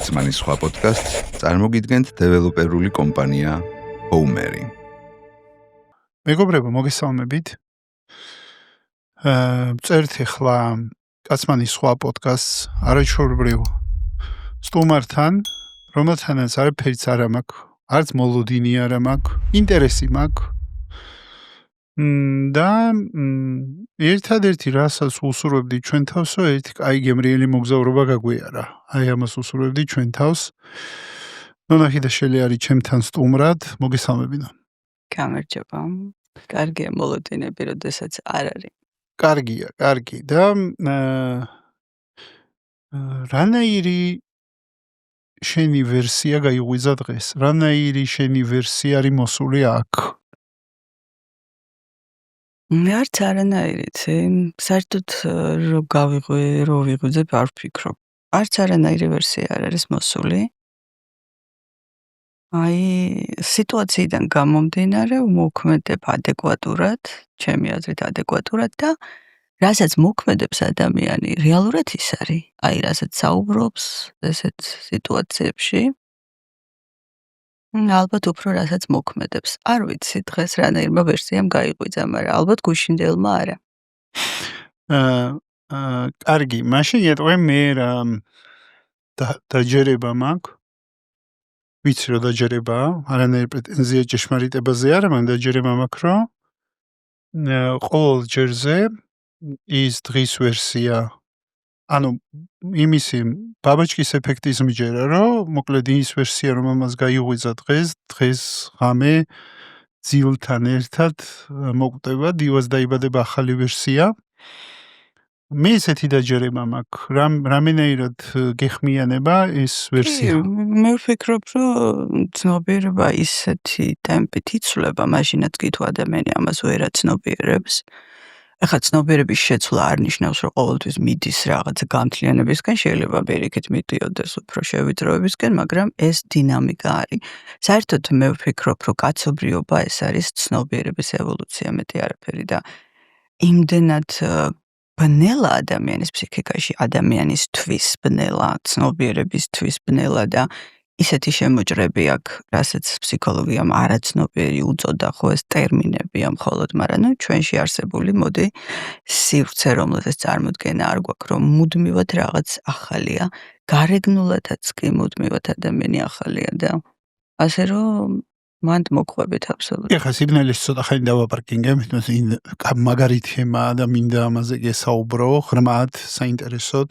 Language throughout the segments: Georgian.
კაცმანის სხვა პოდკასტს წარმოგიდგენთ დეველოპერული კომპანია Homery. მეგობრებო, მოგესალმებით. წერთ ახლა კაცმანის სხვა პოდკასტს არაჩვეულებრივ სტუმართან, რომელთანაც არაფერიც არ მაქვს, არც მოლოდინი არ მაქვს, ინტერესი მაქვს. და ერთადერთი რასაც უსურვებდი ჩვენ თავსო, ერთი კაი გემრიელი მოგზაურობა გაგვიარა. აი ამას უსურვებდი ჩვენ თავს. ნონახი და შელი არის ჩემთან სტუმრად, მოგესალმებინა. გამარჯობა. კარგია მოლოდინები, როდესაც არ არის. კარგია, კარგი და რანაირი შენი ვერსია გაიღვიძა დღეს? რანაირი შენი ვერსია არის მოსული აქ? მე არც არანაირი, საერთოდ რო ვიღვიძებ არ ვფიქრობ. არც არანაირი ვერსია არ არის მოსული. აი, სიტუაციიდან გამომდინარე მოქმედებ ადეკვატურად, ჩემი აზრით ადეკვატურად და რასაც მოქმედებს ადამიანი, რეალურად ის არის. აი, რასაც საუბრობს ესეთ სიტუაციებში. ალბათ უფრო რასაც მოქმედებს. არ ვიცი დღეს რანაირმა ვერსიამ გაიღვიძა, მაგრამ ალბათ გუშინდელმა არა. კარგი, მაშინ ეტყვი მე რა დაჯერება მაქვს. ვიცი რომ დაჯერებაა, არანაირი პრეტენზია ჭეშმარიტებაზე არა, მაგრამ დაჯერება მაქვს, რომ ყოველ ჯერზე ის დღის ვერსია, ანუ იმისი ბაბაჩკის ეფექტის მიჯერა, რომ მოკლედ ის ვერსია, რომელმაც გაიღვიძა დღეს ღამე ძილთან ერთად მოკვდება, დივას დაიბადება ახალი ვერსია. მე ესეთი დაჯერება მაქვს, რამენაირად გეხმიანება ეს ვერსია? მე ვფიქრობ, რომ ცნობიერება ისეთი ტემპით იცვლება, მაშინაც კი თუ ადამიანი ამას ვერ აცნობიერებს. ახლა ცნობიერების შეცვლა არ ნიშნავს, რომ ყოველთვის მიდის რაღაცა გამთლიანებისკენ, შეიძლება პირიქით მიდიოდეს უფრო შევიწროებისკენ, მაგრამ ეს დინამიკა არის. საერთოდ მე ვფიქრობ, რომ კაცობრიობა ეს არის ცნობიერების ევოლუცია, მეტი არაფერი და იმდენად ბნელა ადამიანის ფსიქიკაში, ადამიანისთვის ბნელა, ცნობიერებისთვის ბნელა და ისეთი შემოჭრები აქვს, რასაც ფსიქოლოგიამ არაცნობიერი უწოდა, ხო ეს ტერმინებია მხოლოდ, მაგრამ ჩვენში არსებული მოდი სივრცე, რომელსაც წარმოდგენა არ გვაქვს, რომ მუდმივად რაღაც ახალია, გარეგნულადაც კი მუდმივად ადამიანი ახალია და ასე რომ მანდ მოყვებით აბსოლუტურად. ეხლა სიგნალის ცოტა ხანი დავაპარკინგებ, მაგარი თემაა და მინდა ამაზე გესაუბრო, ღრმად, საინტერესოდ.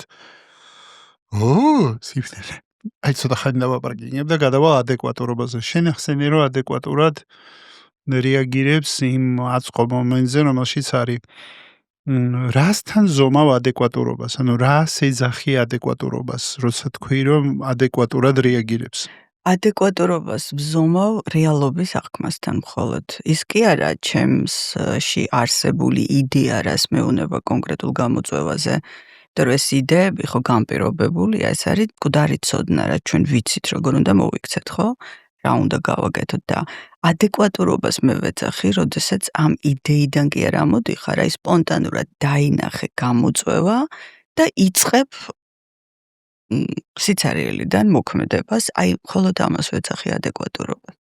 სიგნალი. აი ცოტა ხანი დავაპარკინგებ და გადავალ ადეკვატურობაზე. შენ ახსენე, რომ ადეკვატურად რეაგირებს იმ აწყო მომენტზე, რომელშიც არის. რასთან ზომავ ადეკვატურობას? ანუ რას ეძახი ადეკვატურობას, როცა თქვი, რომ ადეკვატურად რეაგირებს? ადეკვატურობას ვზომავ რეალობის აღქმასთან მხოლოდ. ის კი არა ჩემში არსებული იდეა, რას მეუნება კონკრეტულ გამოწვევაზე. და რომ ეს იდეები ხო განპირობებულია, ეს არის მკვდარი ცოდნა, რაც ჩვენ ვიცით როგორ უნდა მოვიქცეთ, ხო? რა უნდა გავაკეთოთ და ადეკვატურობას მე ვეძახი, როდესაც ამ იდეიდან კი არ ამოდიხარ, აი სპონტანურად დაინახე გამოწვევა და იწყებ სიცარიელიდან მოქმედებას, აი მხოლოდ ამას ვეძახი ადეკვატურობას.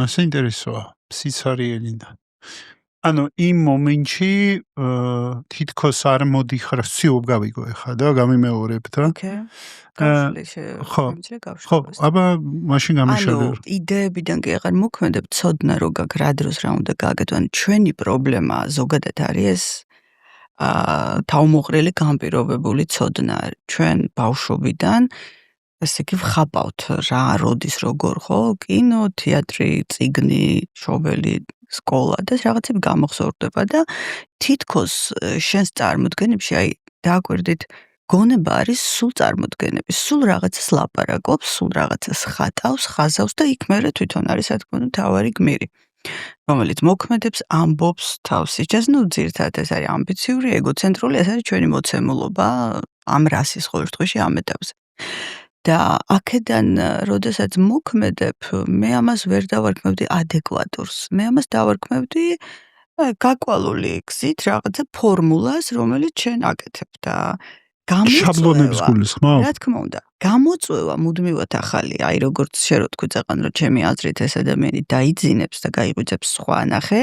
ასე ინტერესოა, სიცარიელიდან. ანუ იმ მომენტში თითქოს არ მოდიხარ, სიუp გავიგო ახლა და გამიმეორებ და. ხო, აბა მაშინ გამიშალე. ანუ იდეებიდან კი აღარ მოქმედებ, ცოდნა რო გაქვს რა დროს რა უნდა გააკეთო, ანუ ჩვენი პრობლემა ზოგადად არის ეს თავმოყრილი განპირობებული ცოდნა. ჩვენ ბავშვობიდან ესე იგი ვხაბავთ რა, როდის, როგორ, ხო? კინო, თეატრი, წიგნი, შობელი, სკოლა და რაღაცები გამოხსოვრდება და თითქოს შენს წარმოდგენებში, აი, დააკვირდით, გონება არის სულ წარმოდგენები, სულ რაღაცას ლაპარაკობს, სულ რაღაცას ხატავს, ხაზავს და იქ მერე თვითონ არის, რა თქმა უნდა, თავარი გმირი, რომელიც მოქმედებს, ამბობს თავს იჭას, ძირითადად ეს არის ამბიციური, ეგოცენტრული, ეს არის ჩვენი მოცემულობა ამ რასის ყოველ შემთხვევაში ამ ეტაპზე. და აქედან, როდესაც მოქმედებ, მე ამას ვერ დავარქმევდი ადეკვატურს. მე ამას დავარქმევდი გაკვალული გზით რაღაცა ფორმულას, რომელიც შენ აკეთებ და შაბლონების გულისხმობ? რა თქმა უნდა. გამოწვევა მუდმივად ახალი, აი როგორც შე რო თქვი წაყან, რომ ჩემი აზრით ეს ადამიანი დაიძინებს და გაიღვიძებს სხვა ნახე.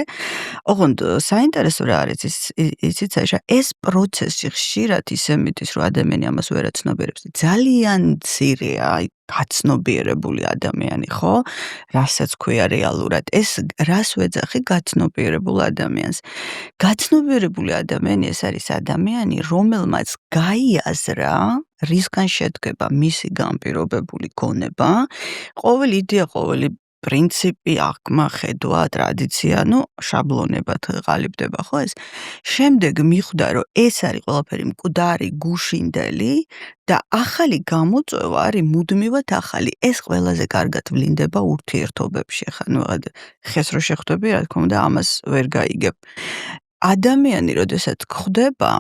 ოღონდ საინტერესო რა არის იცით საიშა, ეს პროცესი ხშირად ისე მიდის, რომ ადამიანი ამას ვერ აცნობიერებს. ძალიან მცირეა, აი გაცნობიერებული ადამიანი, ხო? რასაც ქვია რეალურად. ეს რას ვეძახი გაცნობიერებულ ადამიანს? გაცნობიერებული ადამიანი ეს არის ადამიანი, რომელმაც გაიაზრა რისგან შედგება მისი განპირობებული გონება, ყოველი იდეა, ყოველი პრინციპი, აღქმა, ხედვა, ტრადიცია, შაბლონებად ყალიბდება, ხო ეს? შემდეგ მიხვდა, რომ ეს არის ყველაფერი მკვდარი, გუშინდელი და ახალი გამოწვევა არის მუდმივად ახალი. ეს ყველაზე კარგად ვლინდება ურთიერთობებში. ხა ხეს რო შეხვდები, რა თქმა უნდა, ამას ვერ გაიგებ. ადამიანი, როდესაც გვხვდება,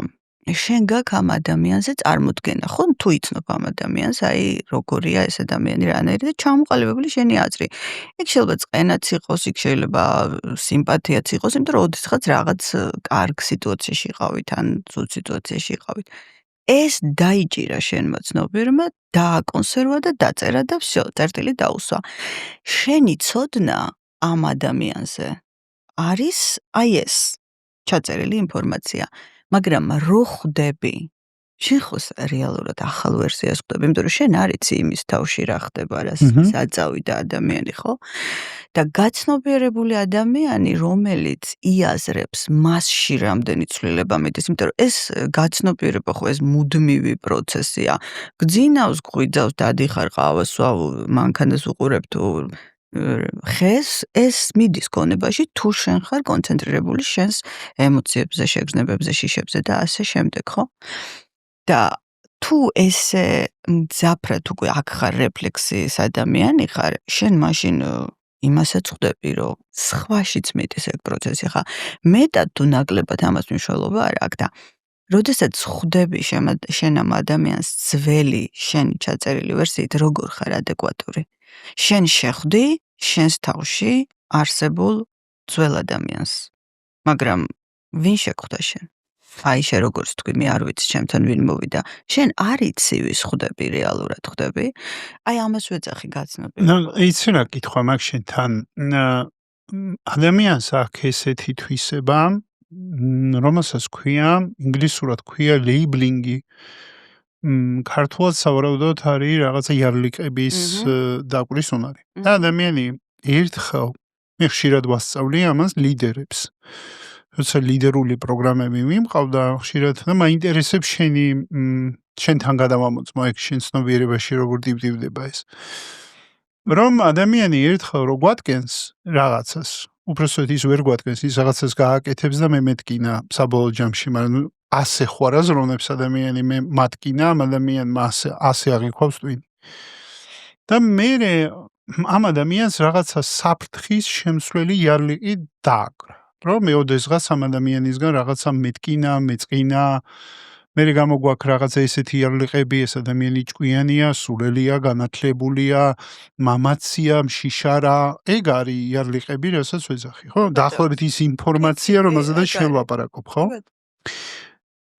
შენ გაქვს ამ ადამიანზე წარმოდგენა, ხო? თუ იცნობ ამ ადამიანს, აი როგორია ეს ადამიანი, რანაირი და ჩამოყალიბებული შენი აზრი. იქ შეიძლება წყენაც იყოს, იქ შეიძლება სიმპათიაც იყოს, იმიტომ რომ ოდესღაც რაღაც კარგ სიტუაციაში იყავით, ან ცუდ სიტუაციაში იყავით. ეს დაიჭირა შენმა ცნობიერმა, დააკონსერვა და დაწერა და всё, წერტილი დაუსვა. შენი ცოდნა ამ ადამიანზე არის აი ეს ჩაწერილი ინფორმაცია. მაგრამ რო ხვდები, შენ ხოს რეალურად ახალ ვერსიას ხვდები, იმიტომ რომ შენ არ იცი იმის თავში რა ხდება, რასაც აწავიდა ადამიანი, ხო? და გაცნობიერებული ადამიანი, რომელიც იაზრებს მასში რამდენი ცვლილება მიდის, იმიტომ რომ ეს გაცნობიერება ხო ეს მუდმივი პროცესია. გძინავს, გვიძავს, დადიხარ ყავას, ვაუ, მანქანას უყურებ თუ ხეს ეს მიდის გონებაში თუ შენ ხარ კონცენტრირებული შენს ემოციებზე, შეგრძნებებზე, შიშებზე და ასე შემდეგ, ხო? და თუ ესე მძაფრად უკვე აქ ხარ რეფლექსიის ადამიანი ხარ, შენ მაშინ იმასაც ხვდები, რომ სხვაშიც მიდის ეგ პროცესი, ხა მეტად თუ ნაკლებად ამას მნიშვნელობა არ აქვს და როდესაც ხვდები შენ ამ ადამიანს ძველი შენი ჩაწერილი ვერსიით, როგორ ხარ ადეკვატური? შენ შეხვდი შენს თავში არსებულ ძველ ადამიანს. მაგრამ ვინ შეხვდა შენ? აი შე როგორც თქვი, მე არ ვიცი ჩემთან ვინ მოვიდა. შენ არ იცი ვის ხვდები რეალურად ხვდები? აი ამას ვეძახი გაცნობიერება. იცი რა კითხვა მაქვს შენთან. ადამიანს აქვს ესეთი თვისება, რომელსაც ქვია, ინგლისურად ქვია ლეიბლინგი. ქართულად სავარაუდოდ არის რაღაცა იარლიყების დაკვრის უნარი. და ადამიანი ერთხელ მე ხშირად ვასწავლი ამას ლიდერებს. როცა ლიდერული პროგრამები მიმყავდა, ხშირად და მაინტერესებს შენთან გადავამოწმო ეგ შენ ცნობიერებაში როგორ დიბდება ეს. რომ ადამიანი ერთხელ რო გვადგენს რაღაცას, უბრალოდ ის ვერ გვადგენს, ის რაღაცას გააკეთებს და მე მეტკინა საბოლოო ჯამში, მაგრამ ასე ხوار აზროვნებს ადამიანი, მე მათკინა ამ ადამიანმა ასე აღიქვავს ტვინი. და მე ამ ადამიანს რაღაცა საფრთხის შემცვლელი იარლიყი დააკრა. რომ მე ოდესღაც ამ ადამიანისგან რაღაცა მეტკინა, მეწყინა, მე გამოგვაქვს რაღაცა ესეთი იარლიყები, ეს ადამიანი ჭკვიანია, სულელია, განათლებულია, მამაცია, მშიშარა, ეგ არის იარლიყები, რასაც ვეძახი, ხო? დაახლოებით ის ინფორმაცია, რომელზედაც შევაპარაკობ, ხო?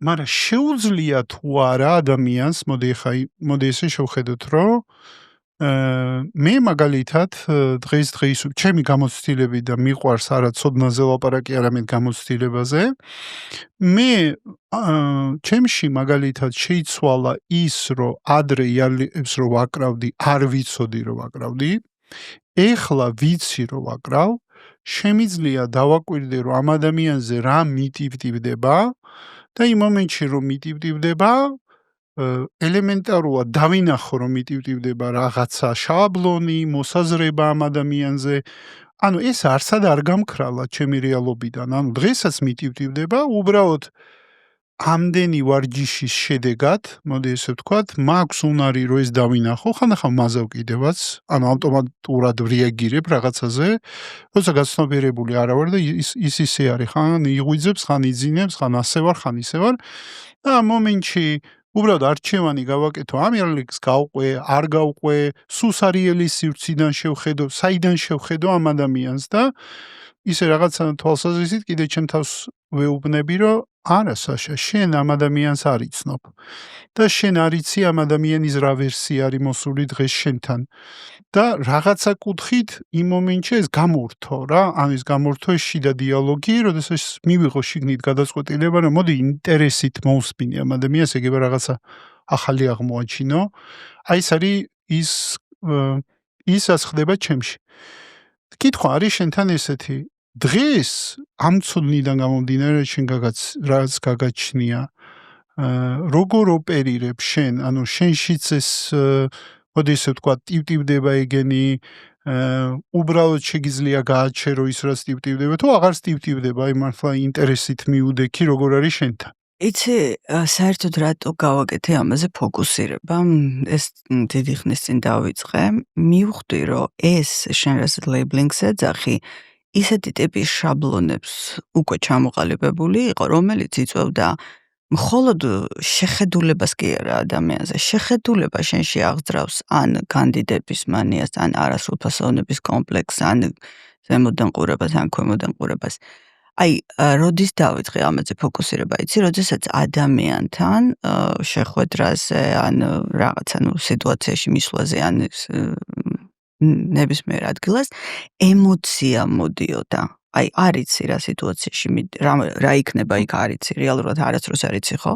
მაგრამ შეუძლია თუ არა ადამიანს, მოდი ესე შევხედოთ, რომ მე მაგალითად დღეს ჩემი გამოცდილები და მიყვარს არა ცოდნაზე ლაპარაკი, არამედ გამოცდილებაზე. მე ჩემში მაგალითად შეიცვალა ის, რომ ადრე იარლიყებს რო ვაკრავდი, არ ვიცოდი რომ ვაკრავდი. ეხლა ვიცი რომ ვაკრავ, შემიძლია დავაკვირდე რომ ამ ადამიანზე რა მიტივდება და იმ მომენტში რომ მიტივდება ელემენტარულად დავინახო რომ მიტივდება რაღაცა შაბლონი, მოსაზრება ამ ადამიანზე. ანუ ეს არსად არ გამქრალა ჩემი რეალობიდან. ანუ დღესაც მიტივდება, უბრალოდ ამდენი ვარჯიშის შედეგად, მოდი ესე ვთქვათ, მაქვს უნარი რომ ეს დავინახო, ხანდახან მაზავ კიდევაც, ანუ ავტომატურად რეაგირებ რაღაცაზე, როცა გაცნობიერებული არა ვარ და ის ისე არის, ხან იღვიძებს, ხან იძინებს, ხან ასე ვარ, ხან ისე ვარ. და ამ მომენტში უბრალოდ არჩევანი გავაკეთო, ამ იარლიკს გავყვე, არ გავყვე, სუსარიელის სივრციდან შევხედო, საიდან შევხედო ამ ადამიანს და ისე რაღაცა თვალსაზრისით კიდე ჩემ თავს ვეუბნები, რომ არა საშა, შენ ამ ადამიანს არ იცნობ და შენ არ იცი ამ ადამიანის რა ვერსია არის მოსული დღეს შენთან და რაღაცა კუთხით იმ მომენტში ეს გამორთო რა, ანუ ეს გამორთო ეს შიდა დიალოგი, როდესაც მივიღო შიგნით გადაწყვეტილება, რომ მოდი ინტერესით მოვსმინე ამ ადამიანს, ეგება რაღაცა ახალი აღმოაჩინო. აი ეს არის ის ხდება ჩემში. კითხვა არის შენთან ესეთი, დღეს ამ ცოდნიდან გამომდინარე შენ რაც გაგაჩნია, როგორ ოპერირებ შენ, ანუ შენშიც ეს მოდი ესე ვთქვა, ტივტივდება ეგენი, უბრალოდ შეგიძლია გააჩერო ის რაც ტივტივდება, თუ აღარ ტივტივდება, აი მართლა ინტერესით მიუდექი, როგორ არის შენთან. იცი, საერთოდ რატო გავაკეთე ამაზე ფოკუსირება, ეს დიდი ხნის წინ დავიწყე, მივხვდი, რომ ეს შენ რასაც ლეიბლინგს ეძახი, ისეთი ტიპის შაბლონებს უკვე ჩამოყალიბებული იყო, რომელიც იწვევდა მხოლოდ შეხედულებას კი არა ადამიანზე, შეხედულება შენში აღძრავს ან კანდიდების მანიას, ან არასრულფასოვნების კომპლექსს, ან ზემოდან ყურებას, ან ქვემოდან ყურებას. აი, როდის დავიწყე ამაზე ფოკუსირება, იცი, როდესაც ადამიანთან შეხვედრაზე, ან რაღაცა სიტუაციაში მისვლაზე, ან ნებისმიერ ადგილას ემოცია მოდიოდა. აი, არ იცი რა სიტუაციაში რა იქნება იქ არ იცი, რეალურად არასდროს არ იცი, ხო?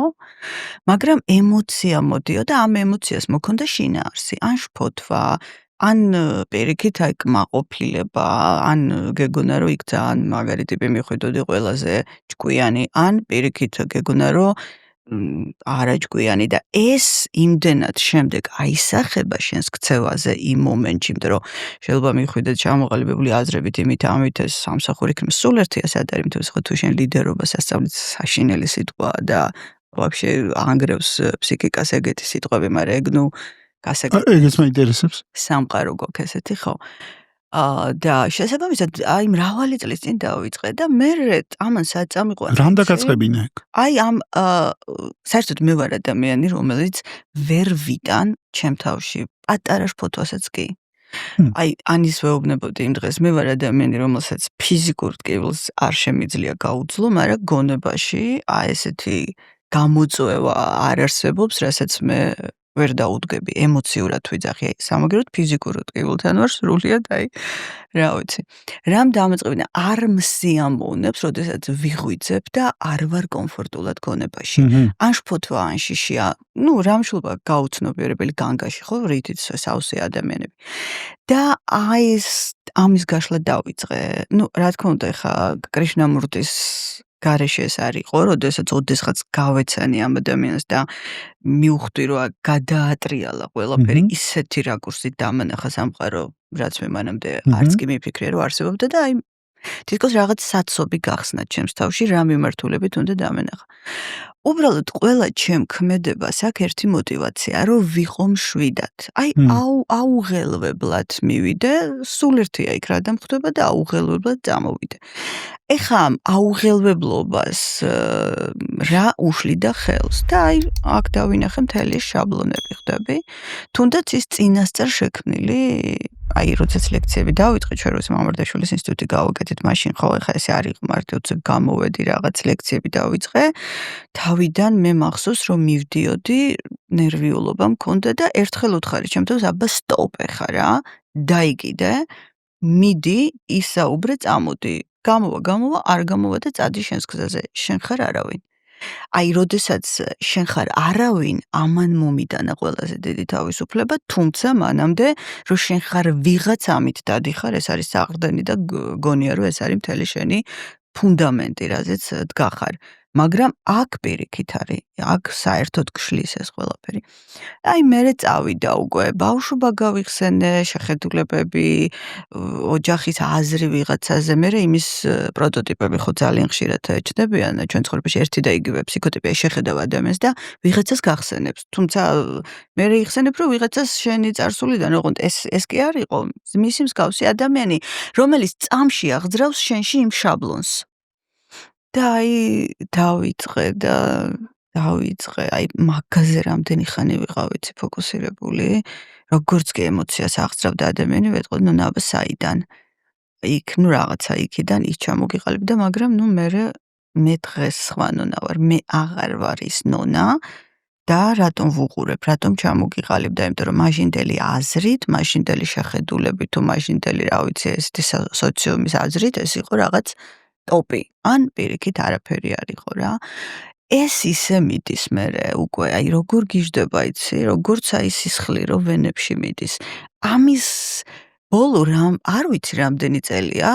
მაგრამ ემოცია მოდიოდა, ამ ემოციას მოქონდა შინაარსი, ან შფოთვა, ან პირიქით აი კმაყოფილება, ან გეგონა რომ იქ ძალიან მაგარი ტიპი მიხვიდოდი ყველაზე ჭკვიანი, ან პირიქით გეგონა რომ არაჭკვიანი და ეს იმდენად შემდეგ აისახება შენს ქცევაზე იმ მომენტში, იმიტომ რომ შეიძლება მიხვიდეთ ჩამოყალიბებული აზრებით იმით ამით ეს სამსახური იქნება სულ ერთია სად არის, იმიტომ რომ თუ შენ ლიდერობას ასწავლით საშინელი სიტყვა და ვაფშე ანგრევს ფსიქიკას ეგეთი სიტყვები, მაგრამ ეგ ეგეც მაინტერესებს. სამყარო გვაქვს ესეთი, ხო? და შესაბამისად, აი მრავალი წლის წინ დავიწყე და მე ამან საწამიყვა. რამ დაგაწყებინა ეგ? აი ამ საერთოდ მე ვარ ადამიანი, რომელიც ვერ ვიტან ჩემ თავში პატარა შფოთვასაც კი. აი ანის ვეუბნებოდი იმ დღეს, მე ვარ ადამიანი, რომელსაც ფიზიკურ ტკივილს არ შემიძლია გაუძლო, მაგრამ გონებაში აი ესეთი გამოწვევა არ არსებობს, რასაც მე ვერ დაუდგები, ემოციურად ვიძახი, აი, სამაგეროდ ფიზიკურ ტკივილთან ვარ სრულიად, აი, რა ვიცი. რამ დამაწყებინა, არ მსიამოვნებს, როდესაც ვიღვიძებ და არ ვარ კომფორტულად გონებაში. ან შფოთვა, ან შიშია, რამ შულობა გაუცნობიერებელი განგაში, ხო, რითიც სავსე ადამიანები. და აი ამის გაშლა დავიწყე. რა თქმა უნდა, ხა კრიშნამურტის გარეშე ეს არ იყო, როდესაც ოდესღაც გავეცანი ამ ადამიანს და მივხვდი, რომ გადაატრიალა ყველაფერი ისეთი რაკურსით დამანახა სამყარო, რაც მე მანამდე არც კი მიფიქრე, რომ არსებობდა და აი თითქოს რაღაც საცობი გახსნა ჩემს თავში, რა მიმართულებით უნდა დამენახა. უბრალოდ ყველა ჩემ ქმედებას აქ ერთი мотиваცია, რომ ვიყო მშვიდად. აი აუღელვებლად მივიდე, სულ ერთია იქ რა დამხვდება და აუღელვებლად წამოვიდე. ეხა ამ აუღელვებლობას რა უშლიდა ხელს და აი აქ დავინახე მთელი შაბლონები ხდები. თუნდაც ის წინასწარ შექმნილი, აი როდესაც ლექციები დავიწყე, ჩვენ როდის მამარდაშვილის ინსტიტუტი გავაკეთეთ, მაშინ ხო ეხა ესე არ იყო მარტო გამოვედი რაღაც ლექციები დავიწყე. თავიდან მე მახსოვს რომ მივდიოდი, ნერვიულობა მქონდა და ერთხელ უთხარი ჩემთვის, აბა სტოპ ეხა რა, დაიგიდე, მიდი, ისაუბრე, წამოდი. გამოვა, არ გამოვა და წადი შენს გზაზე. შენ ხარ არავინ. აი, როდესაც შენ ხარ არავინ, ამან მომიტანა ყველაზე დიდი თავისუფლება, თუმცა მანამდე, რომ შენ ხარ ვიღაც ამით დადიხარ, ეს არის საყრდენი და გონია, რომ ეს არის მთელი შენი ფუნდამენტი, რაზეც დგახარ. მაგრამ აქ პირიქით არის, აქ საერთოდ გშლის ეს ყველაფერი. აი, მერე წავიდა უკვე, ბავშვობა გავიხსენე, შეხედულებები, ოჯახის აზრი ვიღაცაზე, მერე იმის პროტოტიპები ხო ძალიან ხშირად ჩნდებიან ჩვენ ცხოვრებაში, ერთი და იგივე ფსიქოტიპია შეხედავ ადამიანს და ვიღაცას გახსენებს. თუმცა მერე იხსენებ, რომ ვიღაცას შენი წარსულიდან, ოღონდ ეს კი არ იყო, მისი მსგავსი ადამიანი, რომელიც წამში აღძრავს შენში იმ შაბლონს. და აი დავიწყე, აი მაგაზე რამდენი ხანი ვიყავით ფოკუსირებული, როგორც კი ემოციას აღძრავდა ადამიანი, ვეთყოდი, აბა საიდან. იქ, რაღაცა იქიდან ის ჩამოგიყალიბდა, მაგრამ მერე მე დღეს სხვა ნონა ვარ, მე აღარ ვარ ის ნონა და რატომ ვუყურებ, რატომ ჩამოგიყალიბდა, იმიტომ რომ მაშინდელი აზრით, მაშინდელი შეხედულებით თუ მაშინდელი, რა ვიცი, ესეთი სოციუმის აზრით ეს იყო რაღაც ტოპი. ან პირიქით არაფერი არ იყო რა. ეს ისე მიდის მერე უკვე, აი როგორ გიждდება, იცი, როგორც აი სისხლი რო ვენებში მიდის. ამის ბოლო არ ვიცი რამდენი წელია,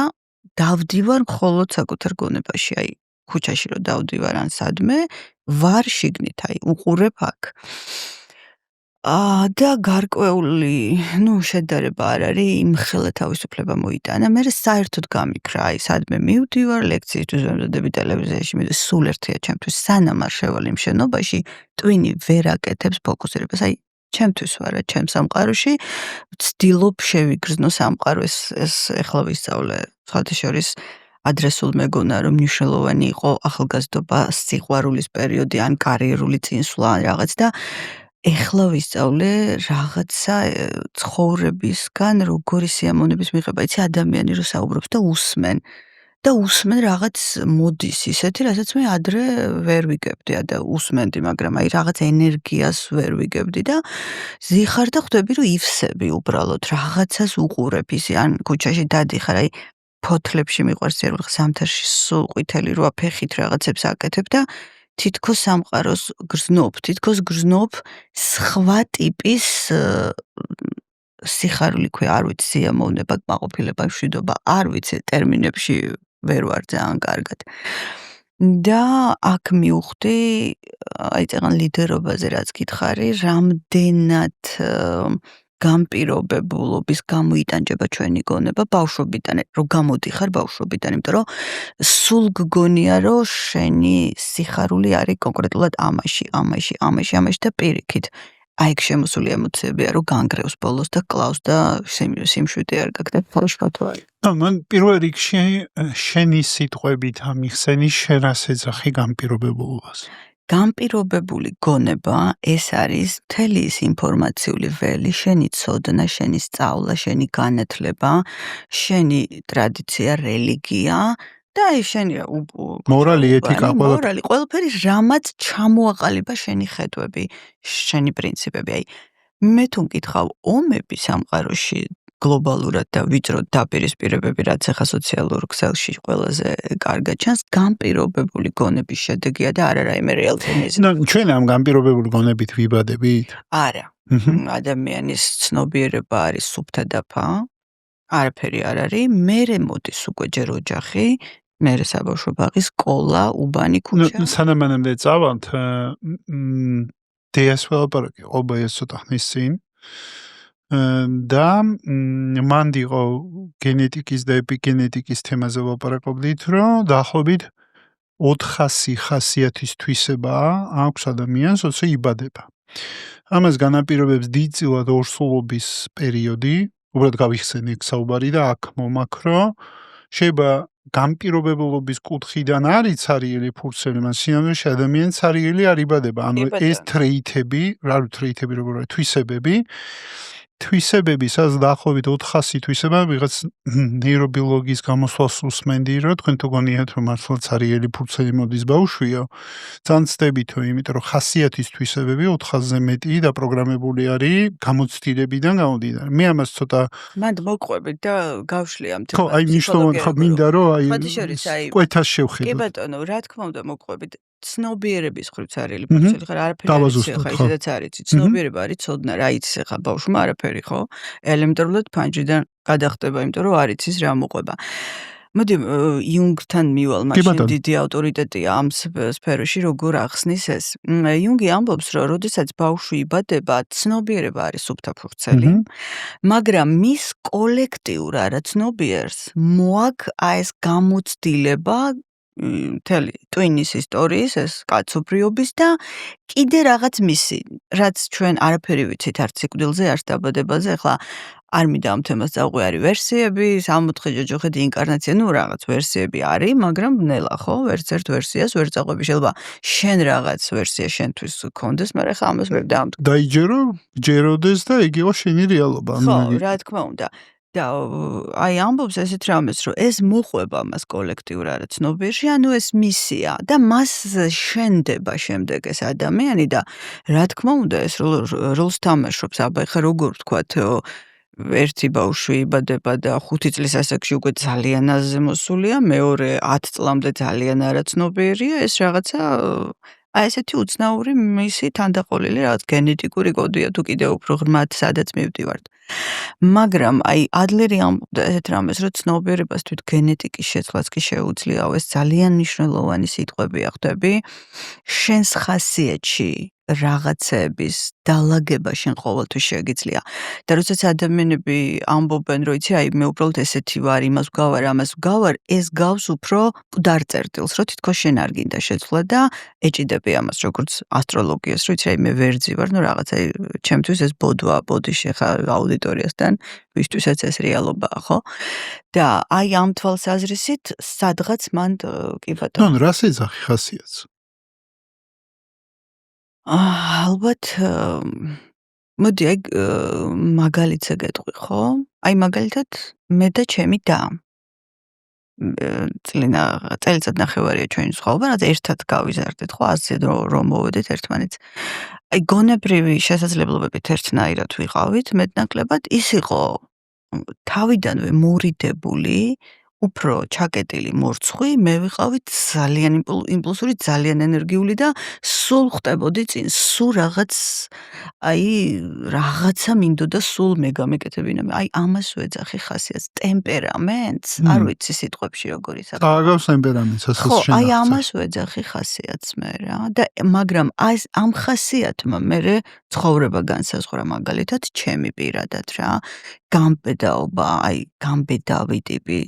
დავდივარ მხოლოდ საკუთარ გონებაში, აი ქუჩაში რო დავდივარ ან სადმე, ვარ შიგნით, აი უყურებ აქ. და გარკვეული, შედარება არ არის, იმხელა თავისუფლება მოიტანა, მე საერთოდ გამიქრა, აი სადმე მივდივარ, ლექციისთვის ვემზადები ტელევიზიაში, მე სულ ერთია ჩემთვის, სანამ არ შევალ იმ შენობაში, ტვინი ვერ აკეთებს ფოკუსირებას, აი ჩემთვის ვარა, ჩემ სამყაროში, ვცდილობ შევიგრძნო სამყარო, ეს ეხლა ვისწავლე, სხვათა შორის ადრესულ მეგონა, რომ მნიშვნელოვანი იყო ახალგაზრდობა, სიყვარულის პერიოდი, ან კარიერული წინსვლა, ან რაღაც და ეხლა ვისწავლე რაღაცა ცხოვრებისგან, როგორი სიამოვნების მიღება, იცი ადამიანი რო საუბრობს და უსმენ რაღაც მოდის ისეთი, რასაც მე ადრე ვერ ვიგებდი და უსმენდი, მაგრამ აი რაღაც ენერგიას ვერ ვიგებდი და ზიხარ და ხვდები, რომ ივსები უბრალოდ რაღაცას უყურებ ისე, ან ქუჩაში დადიხარ, აი ფოთლებში მიყვარს ერთხელ ზამთარში სულ ყვითელი რვა ფეხით რაღაცებს აკეთებ და თითქოს სამყაროს გრძნობ სხვა ტიპის სიხარული ქვია, არ ვიცი, სიამოვნება, კმაყოფილება, მშვიდობა, არ ვიცი, ტერმინებში ვერ ვარ ძალიან კარგად. და აქ მივხვდი, აი წეგან ლიდერობაზე რაც გითხარი, რამდენად განპირობებულობის გამოიტანჯება ჩვენი გონება ბავშვობიდან, რომ გამოდიხარ ბავშვობიდან, იმიტომ რომ სულ გგონია, რომ შენი სიხარული არის კონკრეტულად ამაში და პირიქით. აი ეგ შემოსული ემოციებია, რომ განგრევს ბოლოს და კლავს და სიმშვიდე არ გაქვს და ფაშფათო არის. მან პირველ რიგში შენი სიტყვებით ამიხსენი, შენ რას ეძახი განპირობებულობას? განპირობებული გონება ეს არის მთელი ის ინფორმაციული ველი, შენი ცოდნა, შენი სწავლა, შენი განათლება, შენი ტრადიცია, რელიგია და აი შენი მორალი, ეთიკა, ყველაფერი, რამაც ჩამოაყალიბა შენი ხედვები, შენი პრინციპები. აი მე თუ მკითხავ ომები სამყაროში გლობალურად და ვიწროდ დაპირისპირებები, რაც ახლა სოციალურ ქსელში ყველაზე კარგად ჩანს, განპირობებული გონების შედეგია და არა რაიმე რეალიზმის. ჩვენ ამ განპირობებული გონებით ვიბადებით? არა. ადამიანის ცნობიერება არის სუფთა-დაფა, არაფერი არ არის, მერე მოდის უკვე ჯერ ოჯახი, მერე საბავშვო ბაღი, სკოლა, უბანი, ქუჩა. სანამანამდე წავალთ, დიას ველაპარაკი, ობაეს ცოტა ხნის წინ. და მანდიყო გენეტიკის და ეპიგენეტიკის თემაზე ვლაპარაკობდით, რომ დაახლოებით 400 ხასიათის თვისება აქვს ადამიანს, როცა იბადება. ამას განაპირობებს დიდწილად ორსულობის პერიოდი, უბრალოდ გავიხსენე ეგ საუბარი და აქ მომაქრო, შეიძლება განპირობებულობის კუთხიდან არის ცარიელი ფურცელი, მაგრამ სინამდვილეში ადამიანი ცარიელი არ იბადება. ანუ ეს თრეიტები, რა თრეიტები როგორ არის, თვისებები, სადაც დაახლოებით 400 თვისება, ვიღაც ნეირობიოლოგიის გამოსვლას უსმენდი, რომ თქვენ თუ გონიათ, რომ მართლა ცარიელი ფურცელი მოდის ბავშვიო, ძალიან ცდებითო, იმიტომ რომ ხასიათის თვისებები 400-ზე მეტი დაპროგრამებული არის გამოცდილებიდან გამოდიდან. მე ამას ცოტა მანდ მოყვებით და გავშლი ამ თემას. ხო, აი მნიშვნელოვანი ხა მინდა რომ აი კვეთას შევხედოთ. კი ბატონო, რა თქმა უნდა მოყვებით. ცნობიერების ხრივ ცარიელი ფურცელი ხარ, არაფერი არ იცი ხა, ისედაც არ იცი. ცნობიერება არის ცოდნა, რა იცი ხა ბავშვმა არაფერი ხო? ელემენტარულად ფანჯრიდან გადახტება, იმიტომ რომ არ იცის რა მოყვება. მოდი იუნგთან მივალ, მაშინ დიდი ავტორიტეტია ამ სფეროში, როგორ ახსნის ეს. იუნგი ამბობს, რომ როდესაც ბავშვი იბადება, ცნობიერება არის სუფთა ფურცელი, მაგრამ მის კოლექტიურ არაცნობიერს მოაქვს ეს გამოცდილება მთელი ტვინის ისტორიის, ეს კაცობრიობის და კიდე რაღაც მისი, რაც ჩვენ არაფერი ვიცით არც სიკვდილზე, არც დაბადებაზე, ახლა არ მინდა ამ თემას წავყვი, არის ვერსიები, 64 ჯოჯოხეთი ინკარნაცია, რაღაც ვერსიები არის, მაგრამ ნელა ხო, ვერც ერთ ვერსიას ვერ წაყვები, შეიძლება შენ რაღაც ვერსია შენთვის გქონდეს, მაგრამ ახლა ამას ვერ დაამტკიცე. დაიჯერო, ჯეროდეს და იგი იყო შენი რეალობა. ხო, რა თქმა უნდა. და აი ამბობს ესეთ რამეს, რომ ეს მოყვება მას კოლექტიურ არა ცნობიერში, ანუ ეს მისია და მას შენდება შემდეგ ეს ადამიანი და რა თქმა უნდა ეს როლს თამაშობს. აბა ხა როგორ ვთქვათო, ერთი ბავშვი იბადება და 5 წლის ასაკში უკვე ძალიან აზზე მოსულია, მეორე 10 წლამდე ძალიან არაცნობიერია, ეს რაღაცა აი ესეთი უცნაური მისი თანდაყოლილი რაღაც გენეტიკური კოდია თუ კიდევ უფრო ღრმად სადაც მივდივართ. მაგრამ აი ადლერი ამბობდა ესეთ რამეს, რომ ცნობიერებას თვით გენეტიკის შეცვლაც კი შეუძლიაო, ეს ძალიან მნიშვნელოვანი სიტყვებია ხვდები. შენს ხასიათში რაღაცების დალაგება შენ ყოველთვის შეგიძლია. და როდესაც ადამიანები ამბობენ, რომ იცი, აი მე უბრალოდ ესეთი ვარ, იმას ვგავარ, ამას ვგავარ, ეს გავს უფრო მკვდარ წერტილს, რომ თითქოს შენ არ გინდა შეცვლა და ეჭიდები ამას, როგორც ასტროლოგიას, რომ იცი, აი მე ვერძი ვარ, ნუ რაღაცა ჩემთვის ეს ბოდვაა, ბოდიში ხა აუდიტორიასთან, ვისთვისაც ეს რეალობაა, ხო? და აი ამ თვალსაზრისით სადღაც მან კი ბატონო. ნუ რას ეძახი ხასიათს? ალბათ მოდი აი მაგალითზე გეტყვი, ხო? აი მაგალითად მე და ჩემი და წელიწად ნახევარია ჩვენი სხვაობა, რაც ერთად გავიზარდეთ, ხო? ასე რომ მოვედეთ ერთმანეთს. აი გონებრივი შესაძლებლობებით ერთნაირად ვიყავით, მეტნაკლებად ის იყო თავიდანვე მორიდებული, უფრო ჩაკეტილი მორცხვი, მე ვიყავით ძალიან იმპულსური, ძალიან ენერგიული და სულ ხვდებოდი წინ, სულ რაღაცა მინდოდა სულ მეგამეკეთებინა. აი ამას ვეძახი ხასიათს, ტემპერამენტს, არ ვიცი სიტყვებში როგორ ისაა. წააგავს ტემპერამენტს, ასე ხო, შენ. აი ამას ვეძახი ხასიათს მე რა. და მაგრამ ამ ხასიათმა მე ცხოვრება განსაზღვრა მაგალითად ჩემი პირადად რა. გამბედაობა, აი გამბედავი ტიპი.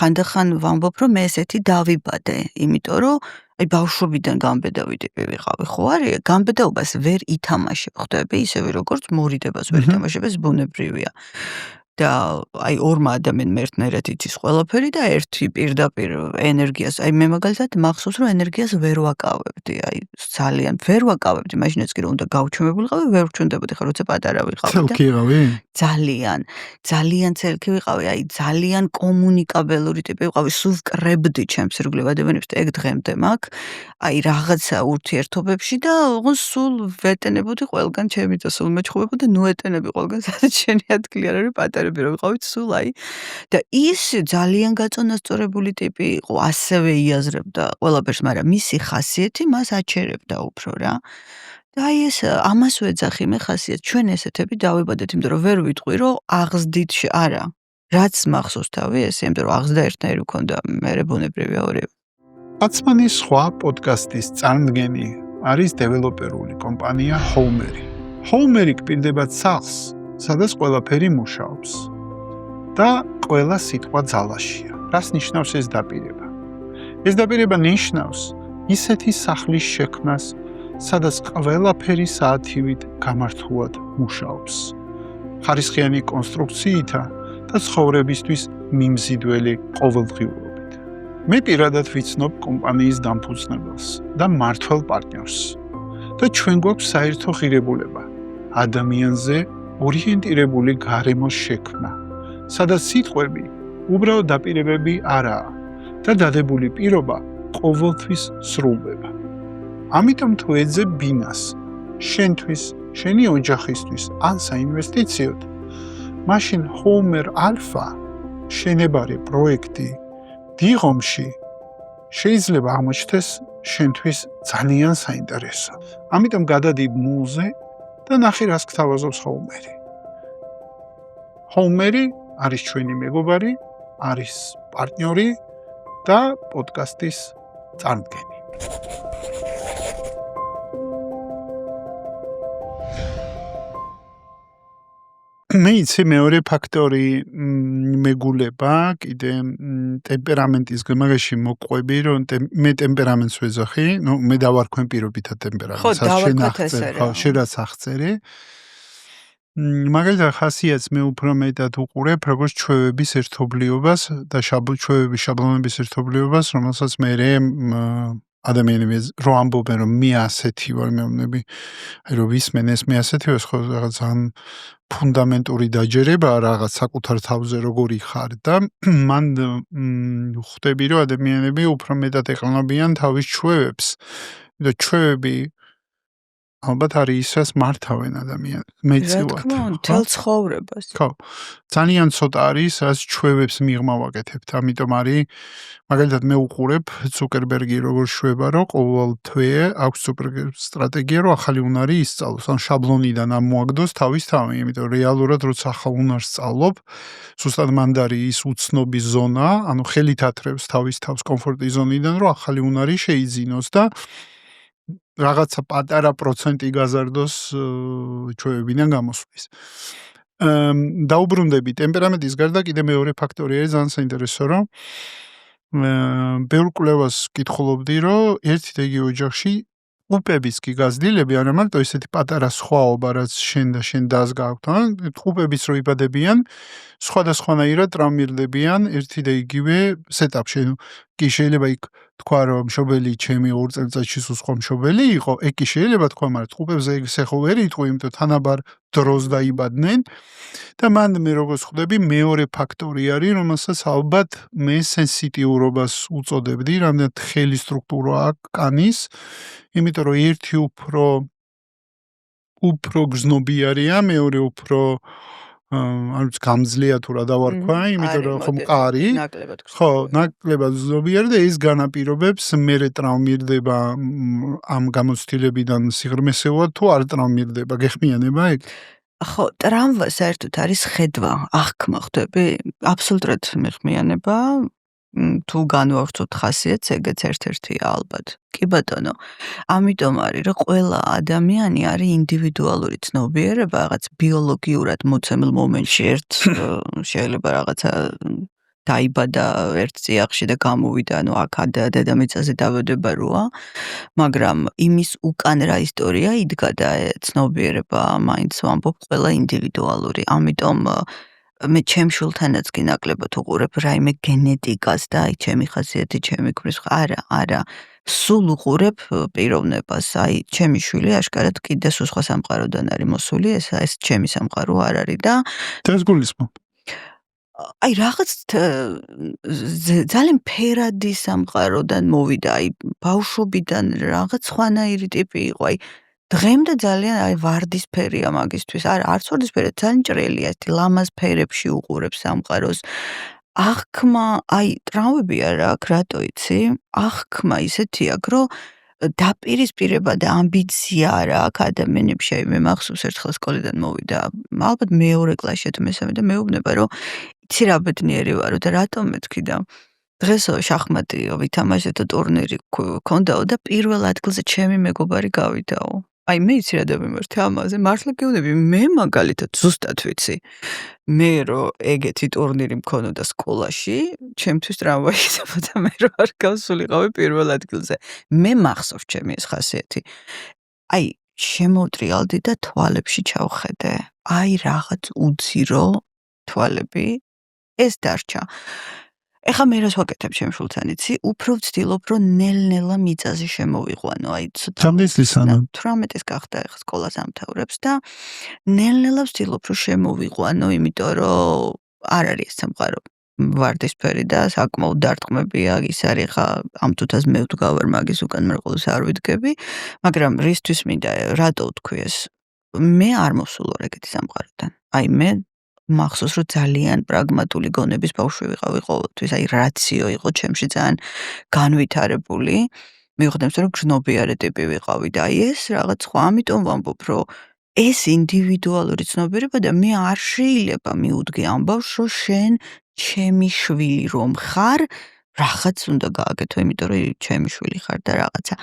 ხანდახან ვამბობ, რომ მე ესეთი დავიბადე, იმიტომ რომ აი ბავშვობიდან გამბედავი ტიპი ვიყავი, ხო არის? გამბედაობას ვერ ითამაშებ, ხვდები, ისევე როგორც მორიდებას ვერ ითამაშებ, ეს ბუნებრივია. და აი ორმა ადამიანმა ერთნაირად იცის ყველაფერი და ერთი პირდაპირ ენერგიას, აი მე მაგალითად მახსოვს, რომ ენერგიას ვერ ვაკავებდი, აი ძალიან ვერ ვაკავებდი, მაშინაც კი რომ უნდა გავჩვენებულიყავი, ვერ ვჩვენდებოდი, ხო, როცა პატარა ვიყავი და ცელკი იყავი? ძალიან ცელკი ვიყავი, აი ძალიან კომუნიკაბელური ტიპი ვიყავი, სულ ვკრებდი ჩემს ირგვლივ ადამიანებს და ეგ დღემდე მაქვს, აი რაღაცა ურთიერთობებში და ოღონდ სულ ვეტენებოდი ყველგან ჩემი და სულ მეჩხუბებოდი, ნუ ეტენები ყველგან, სადაც შენი ადგილი არ არის, პატარები რომ ვიყავით სულ აი და ის ძალიან გაწონასწორებული ტიპი იყო, ასევე იაზრებდა ყველაფერს, მაგრამ მისი ხასიათი მას აჩერებდა უფრო რა. და აი ეს ამას ვეძახი მე ხასიათს, ჩვენ ესეთები დავიბადეთ, იმიტომ რომ ვერ ვიტყვი, რომ აღზდით არა. რაც მახსოვს თავი ეს, იმიტომ რომ აღზდა ერთნაირი მქონდა, მე ბუნებრივია ორივე. აცმანის სხვა პოდკასტის წარმდგენი არის დეველოპერული კომპანია Homery. Homery გპირდებათ სახლს, სადაც ყველაფერი მუშაობს და ყველა სიტყვა ძალაშია. რას ნიშნავს ეს დაპირება? ეს დაპირება ნიშნავს ისეთი სახლის შექმნას, სადაც ყველაფერი საათივით გამართულად მუშაობს. ხარისხიანი კონსტრუქციითა და ცხოვრებისთვის მიმზიდველი ყოველდღიურობით. მე პირადად ვიცნობ კომპანიის დამფუძნებელს და მმართველ პარტნიორს და ჩვენ გვაქვს საერთო ღირებულება ადამიანზე ორიენტირებული გარემოს შექმნა, სადაც სიტყვები უბრალოდ დაპირებები არაა და დადებული პირობა ყოველთვის სრულდება. ამიტომ თუ ეძებ ბინას შენთვის, შენი ოჯახისთვის ან საინვესტიციოდ, მაშინ Homer Alpha შენებარე პროექტი დიღომში შეიძლება აღმოჩნდეს შენთვის ძალიან საინტერესო. ამიტომ გადადიდ ნულზე და ნახე რას გთავაზობს Homery. Homery არის ჩვენი მეგობარი, არის პარტნიორი და პოდკასტის წარმდგენი. მე იცი მეორე ფაქტორი მეგულება, კიდე ტემპერამენტის გმაგაში მოყვები, რომ მე ტემპერამენტს ვეძახი, ნუ მე დავარქვენ პირობითად ტემპერამენტს, ხო, დავარქვეთ ესე რა. ხო, შენ რაც აღწერე. მაგალითად ხასიათს მე უფრო მეტად უყურებ, როგორც ჩვევების ერთობლიობას და ჩვევების შაბლონების ერთობლიობას, რომელსაც მე ადამიანები რო ამბობენ რომ მე ასეთი ვარ მეუბნები აი რომ ვისმენ ეს მე ასეთი ვარ ხო რაღაც ან ფუნდამენტური დაჯერებაა რაღაც საკუთარ თავზე როგორი ხარ და მან ხვდები რომ ადამიანები უფრო მეტად ეყრდნობიან თავის ჩვევებს და ჩვევები ალბათ არის ისაც მართავენ ადამიანს რა მეწილად თქმა უნდა, მთელ ცხოვრებას. ხო ძალიან ცოტა არის რაც ჩვევებს მიღმა ვაკეთებთ ამიტომ არის მაგალითად მე უყურებ ცუკერბერგი როგორ შვება რომ ყოველ თვე აქვს ცუკერბერგის სტრატეგია რომ ახალი უნარი ისწავლოს ან შაბლონიდან ამოაგდოს თავის თავი იმიტომ რეალურად როცა ახალ უნარს სწავლობ ზუსტად მანდ არის ის უცნობის ზონა ანუ ხელით ათრევს თავის თავს კომფორტის ზონიდან რომ ახალი უნარი შეიძინოს და რაღაცა პატარა პროცენტი გაზარდოს ჩვევებიდან გამოსვლის. დაუბრუნდები ტემპერამენტის გარდა კიდე მეორე ფაქტორი არის ძალიან საინტერესო რომ ბევრ კვლევას კითხულობდი რომ ერთი და იგივე ოჯახში ტყუპების კი გაზრდილები არა მარტო ესეთი პატარა სხვაობა რაც შენ და შენ დას გააქვთ ან ტყუპების რო იბადებიან სხვადასხვანაირად ტრამვირდებიან ერთი და იგივე სეტაპში კი შეიძლება იქ თქვა რომ მშობელი ჩემი 2 წელიწადში სხვა მშობელი იყო ეგ კი შეიძლება თქვა მაგრამ ტყუპებზე ესე ხო ვერ იტყვი იმიტომ თანაბარ დროს დაიბადნენ და მან მე როგორც ხვდები მეორე ფაქტორი არის რომელსაც ალბათ მე სენსიტიურობას უწოდებდი რამდენად ხელი სტრუქტურა აქვს კანის იმიტომ რომ ერთი უფრო გზნობიარია მეორე უფრო არის გამძლეა თუ რა დავარქვა იმიტომ რომ ხომ მყარი ხო ნაკლებად ზნობიარი და ეს განაპირობებს მერე ტრაუმირდება ამ გამოცდილებიდან სიღრმესეულად თუ არ ტრაუმირდება გეხმიანება ეგ ხო ტრამვა საერთოდ არის ხედვა აღქმა ხვდები აბსოლუტურად მეხმიანება თუ განვავრცოთ ხასიათს ეგეც ერთ-ერთია ალბათ კი ბატონო ამიტომ არის რომ ყველა ადამიანი არის ინდივიდუალური ცნობიერება რაღაც ბიოლოგიურად მოცემულ მომენტში ერთ შეიძლება რაღაცა დაიბადა ერთ წიაღში და გამოვიდა ანუ აქ დედამიწაზე დაბადება როა მაგრამ იმის უკან რა ისტორია იდგა და ცნობიერება მაინც ვამბობ ყველა ინდივიდუალური ამიტომ მე ჩემ შულთანაც კი ნაკლებად უყურებ რაიმე გენეტიკას და აი ჩემი ხასიათი ჩემი ქმრის არა სულ უყურებ პიროვნებას აი ჩემი შვილი აშკარად კიდე სხვა სამყაროდან არის მოსული ეს ჩემი სამყარო არ არის და ეს გულისხმობ აი რაღაც ძალიან ფერადი სამყაროდან მოვიდა აი ბავშვობიდან რაღაც სხვანაირი ტიპი იყო აი დღემდე ძალიან აი ვარდისფერია მაგისთვის არა არც ვარდისფერია ძალიან ჭრელია ეს ლამაზ ფერებში უყურებს სამყაროს აღქმა აი ტრამვები არა აქ რატო იცი აღქმა ისეთი აქ რომ დაპირისპირება და ამბიცია არა აქ ადამიანებში აი მე მახსოვს ერთხელ სკოლიდან მოვიდა ალბათ მეორე კლასში თუ მესამე და მეუბნება რომ იცი რა ბედნიერი ვარო და რატომ მეთქი და დღესო შახმატი ვითამაშე და ტურნირი ქონდაო და პირველ ადგილზე ჩემი მეგობარი გავიდაო აი მე იცი რა დავიმართე ამაზე მართლა გეუბნები მე მაგალითად ზუსტად ვიცი მე რომ ეგეთი ტურნირი მქონოდა სკოლაში ჩემთვის ტრამვაი ხდებოდა მე რომ არ გავსულიყავი პირველ ადგილზე მე მახსოვს ჩემი ეს ხასიათი აი შემოუტრიალდი და თვალებში ჩავხედე აი რაღაც უძირო თვალები ეს დარჩა ეხა მე რას ვაკეთებ ჩემ შულთან იცი უფრო ვცდილობ რომ ნელ-ნელა მიწაზე შემოვიყვანო აი ცოტა 18-ის გახდა ეხა სკოლას ამთავრებს და ნელ-ნელა ვცდილობ რომ შემოვიყვანო იმიტომ რომ არ არის ეს სამყარო ვარდისფერი და საკმაოდ დარტყმებია ის არის ხა ამ თუთას მე ვდგავარ მაგის უკან მერყოლს არ ვიდგები მაგრამ რისთვის მინდა რატო ვთქვი ეს მე არ მოსულო ეგეთი სამყაროდან აი მე მახსოვს რომ ძალიან პრაგმატული გონების ბავშვი ვიყავი ყოველთვის აი რაციო იყო ჩემში ძალიან განვითარებული მივხვდებს რომ გრძნობიარე ტიპი ვიყავი და აი ეს რაღაც სხვა ამიტომ ვამბობ რომ ეს ინდივიდუალური ცნობიერება და მე არ შეიძლება მიუდგე ამბავს რომ შენ ჩემი შვილი რომ ხარ რაღაც უნდა გააკეთო იმიტომ რომ ჩემი შვილი ხარ და რაღაცა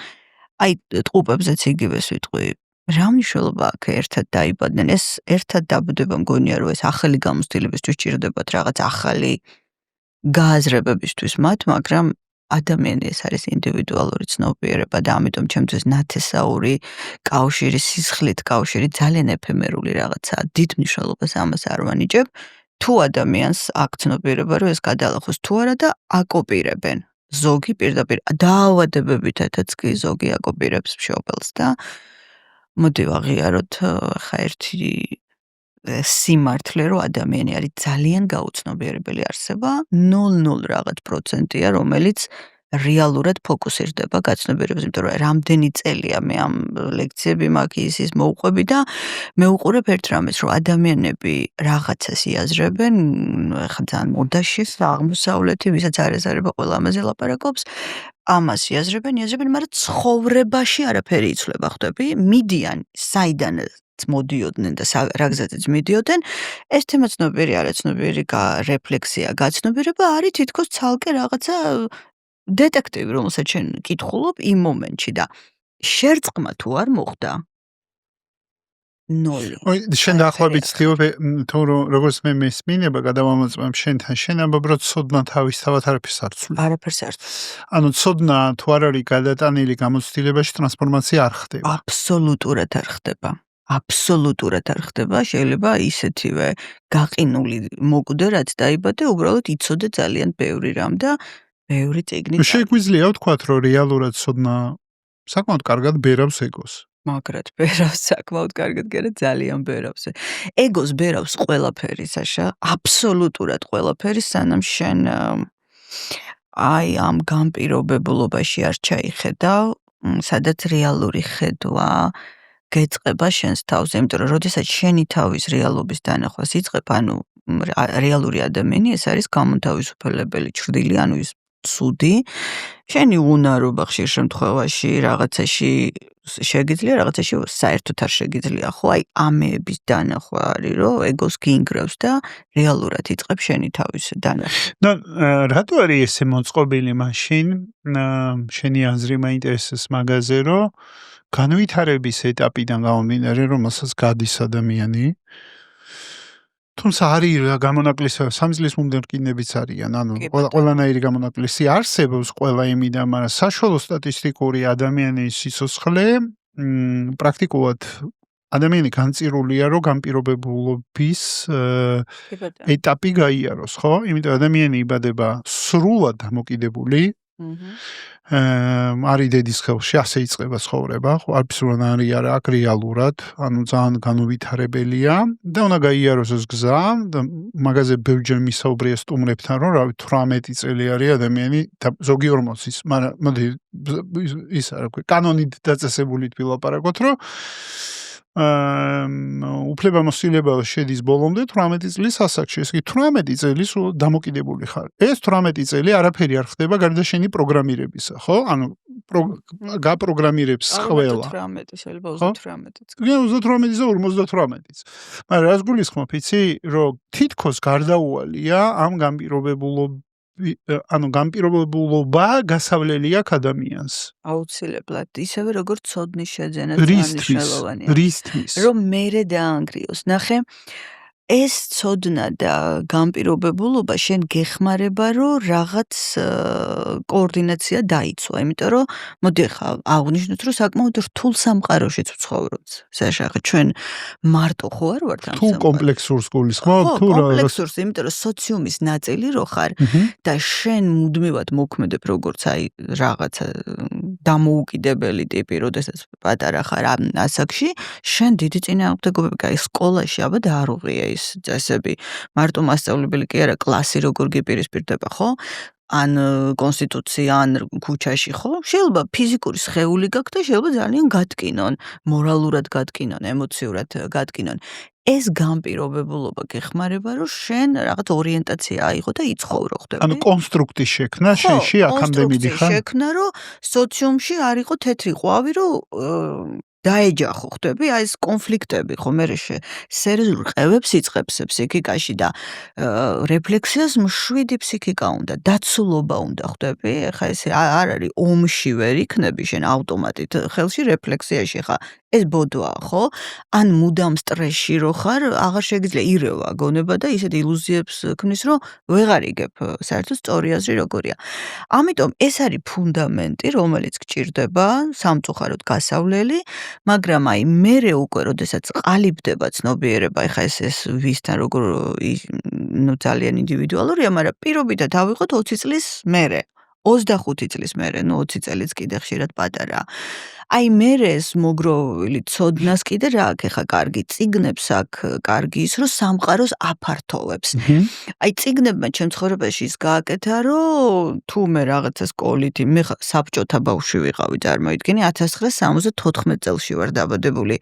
აი ტყუპებზეც იგივეს ვიტყვი რა მნიშვნელობა აქვს ერთად დაიბადნენ ეს ერთად დაბადება მგონია რომ ეს ახალი გამოცდილებისთვის ჭირდებათ რაღაც ახალი გააზრებებისთვის მათ მაგრამ ადამიანი ეს არის ინდივიდუალური ცნობიერება და ამიტომ ჩემთვის ნათესაური კავშირი სისხლით კავშირი ძალიან ეფემერული რაღაცაა დიდ მნიშვნელობას ამას არ ვანიჭებ თუ ადამიანს აქ ცნობიერება რომ ეს გადალახოს თუ არა და აკოპირებენ ზოგი პირდაპირ დაავადებებითაც კი ზოგი აკოპირებს მშობელს და მოდი ვაღიაროთ ხა ერთი სიმართლე, რომ ადამიანი არის ძალიან გაუცნობიერებელი არსება, 0 რაღაც პროცენტია, რომელიც რეალურად ფოკუსირდება გაცნობიერებაზე, იმიტომ რომ რამდენი წელია მე ამ ლექციები მაქვს ის მოვყვები და მე უყურებ ერთ რამეს, რომ ადამიანები რაღაცას იაზრებენ, ხა ძალიან მოდაში აღმოსავლეთი, ვისაც არ ეზარება ყველა ამაზე ლაპარაკობს, ამას იაზრებენ, მაგრამ ცხოვრებაში არაფერი იცვლება, ხვდები? მიდიან საიდანაც მოდიოდნენ და რა გზაზეც მიდიოდნენ, ეს თემა ცნობიერი, არაცნობიერი რეფლექსია, გაცნობიერება არის თითქოს ცალკე რაღაცა დეტექტივი, რომელსაც შენ კითხულობ იმ მომენტში და შერწყმა თუ არ მოხდა 0. შენ დაახლოებით ცდილობ თუ როგორც მე მესმინება გადავამოწმებ შენთან, შენ ამბობ რომ ცოდნა თავისთავად არაფერს არ ცვლის. არაფერს არ ცვლის. ანუ ცოდნა თუ არ არის გადატანილი გამოცდილებაში ტრანსფორმაცია არ ხდება. აბსოლუტურად არ ხდება. აბსოლუტურად არ ხდება, შეიძლება ისეთივე გაყინული მოკვდე, რაც დაიბადე, უბრალოდ იცოდე ძალიან ბევრი რამ და ბევრი წიგნი. შეგვიძლია ვთქვათ, რომ რეალურად ცოდნა საკმაოდ კარგად ბერავს ეგოს. მაგრად ბერავს საკმაოდ კარგად გერა ძალიან ბერავს. ეგოს ბერავს ყველაფერი, საშა, აბსოლუტურად ყველაფერი, სანამ შენ აი ამ განპირობებულობაში არ ჩაიხედავ, სადაც რეალური ხედვა გეწყება შენს თავზე, იმიტომ რომ როდესაც შენი თავის რეალობის დანახვას იწყებ, ანუ რეალური ადამიანი ეს არის გამონთავისუფლებელი ჩრდილი, ანუ ის ცუდი, შენი უნარობა ხშირ შემთხვევაში რაღაცაში შეგიძლია, რაღაცაში საერთოდ არ შეგიძლია, ხო? აი ამეების დანახვა არის, რომ ეგოს გინგრავს და რეალურად იწყებს შენი თავის დანახვა. და რატო არის ესე მოწყობილი მაშინ? შენი აზრი მაინტერესებს მაგაზე, რომ განვითარების ეტაპიდან გამომდინარე, რომელსაც გადის ადამიანი, თუმცა არის გამონაკლისები, 3 წლის მომდევნო რკინებიც არიან, ანუ ყველანაირი გამონაკლისი არსებობს ყველა იმიდან, მაგრამ საშუალო სტატისტიკური ადამიანის სიცოცხლე პრაქტიკულად ადამიანი განწირულია, რომ განპირობებულობის ეტაპი გაიაროს, ხო? იმიტომ ადამიანი იბადება სრულად დამოკიდებული, არის დედის ხელში, ასე იწყება ცხოვრება, ხო, არაფერს არის არა აქ რეალურად, ანუ ძალიან განუვითარებელია და უნდა გაიაროს ეს გზა და მაგაზე ბევრჯერ მისაუბრია სტუმრებთან, რომ რავი 18 წელი არის ადამიანი და ზოგი 40-ის, მაგრამ მოდი ის არა ვქვი, კანონით დაწესებულით ვილაპარაკოთ, რომ უფლებამოსილება შედის ბოლომდე 18 წლის ასაკში. ეს კი 18 წელი სულ დამოკიდებული ხარ. ეს 18 წელი არაფერი არ ხდება გარდა შენი პროგრამირებისა, ხო? ანუ გაპროგრამირებს ყველა. 18 შეიძლება 38-იც. 38-იც და 58-იც. მაგრამ რას გულისხმობ, იცი, რომ თითქოს გარდაუვალია ამ განპირობებულობა გასავლელი აქვს ადამიანს. აუცილებლად, ისევე როგორც ცოდნის შეძენა მნიშვნელოვანია. რისთვის? რომ მერე დაანგრიოს. ნახე, ეს ცოდნა და განპირობებულობა შენ გეხმარება, რომ რაღაც კოორდინაცია დაიცვა, იმიტომ რომ მოდი ხა აღნიშნოთ, რომ საკმაოდ რთულ სამყაროშიც ვცხოვრობთ. საშა, ჩვენ მარტო ხო არ ვართ ამ თუ კომპლექსურს გულისხმობ, თუ კომპლექსურს, იმიტომ რომ სოციუმის ნაწილი რო ხარ და შენ მუდმივად მოქმედებ როგორც აი რაღაცა დამოუკიდებელი ტიპი, როდესაც პატარა ხარ ამ ასაკში, შენ დიდი წინააღმდეგობები, აი სკოლაში აბა დაარღვია ის წესები. მარტო მასწავლებელი კი არა, კლასი როგორ გიპირისპირდება, ხო? ან კონსტიტუცია, ან ქუჩაში, ხო? შეიძლება ფიზიკური სხეული გაქვს და შეიძლება ძალიან გატკინონ, მორალურად გატკინონ, ემოციურად გატკინონ. ეს განპირობებულობა გეხმარება, რომ შენ რაღაც ორიენტაცია აიღო და იცხოვრო, ხვდები? ანუ კონსტრუქტის შექმნა შენში აკადემიდი ხარ? კონსტრუქციის შექმნა, რომ სოციუმში არ იყო თეთრი ყვავი, რომ დაეჯახო, ხვდები? აი ეს კონფლიქტები, ხო, მე სერიოზულ ყევებს იწყებს ფსიქიკაში და რეფლექსიას მშვიდი ფსიქიკა უნდა, დაცულობა უნდა, ხვდები? ეხა ესე არ არის ომში ვერ იქნები შენ ავტომატით ხელში რეფლექსიაში ხა ეს ბოდვაა, ხო? ან მუდამ სტრესში რო ხარ, აღარ შეგიძლია ირევა გონება და ისეთ ილუზიებს ქმნის, რომ ვეღარ იგებ საერთოდ სწორი აზრი როგორია. ამიტომ ეს არის ფუნდამენტი, რომელიც გჭირდება სამწუხაროდ გასავლელი, მაგრამ აი მერე უკვე როდესაც ყალიბდება ცნობიერება, ეხა ეს ვისთან როგორ ძალიან ინდივიდუალურია, მაგრამ პირობითად ავიღოთ 20 წლის მერე. 25 წლის მერე, 20 წელიც კიდე ხშირად პატარაა. აი მერე ეს მოგროვილი ცოდნას კიდე რა აქვს ეხა კარგი წიგნებს აქვს კარგი ის რომ სამყაროს აფართოვებს. აი წიგნებმა ჩემ ცხოვრებაში ის გააკეთა რომ თუ მე რაღაცა სკოლით მე საბჭოთა ბავშვი ვიყავი წარმოიდგინე 1974 წელში ვარ დაბადებული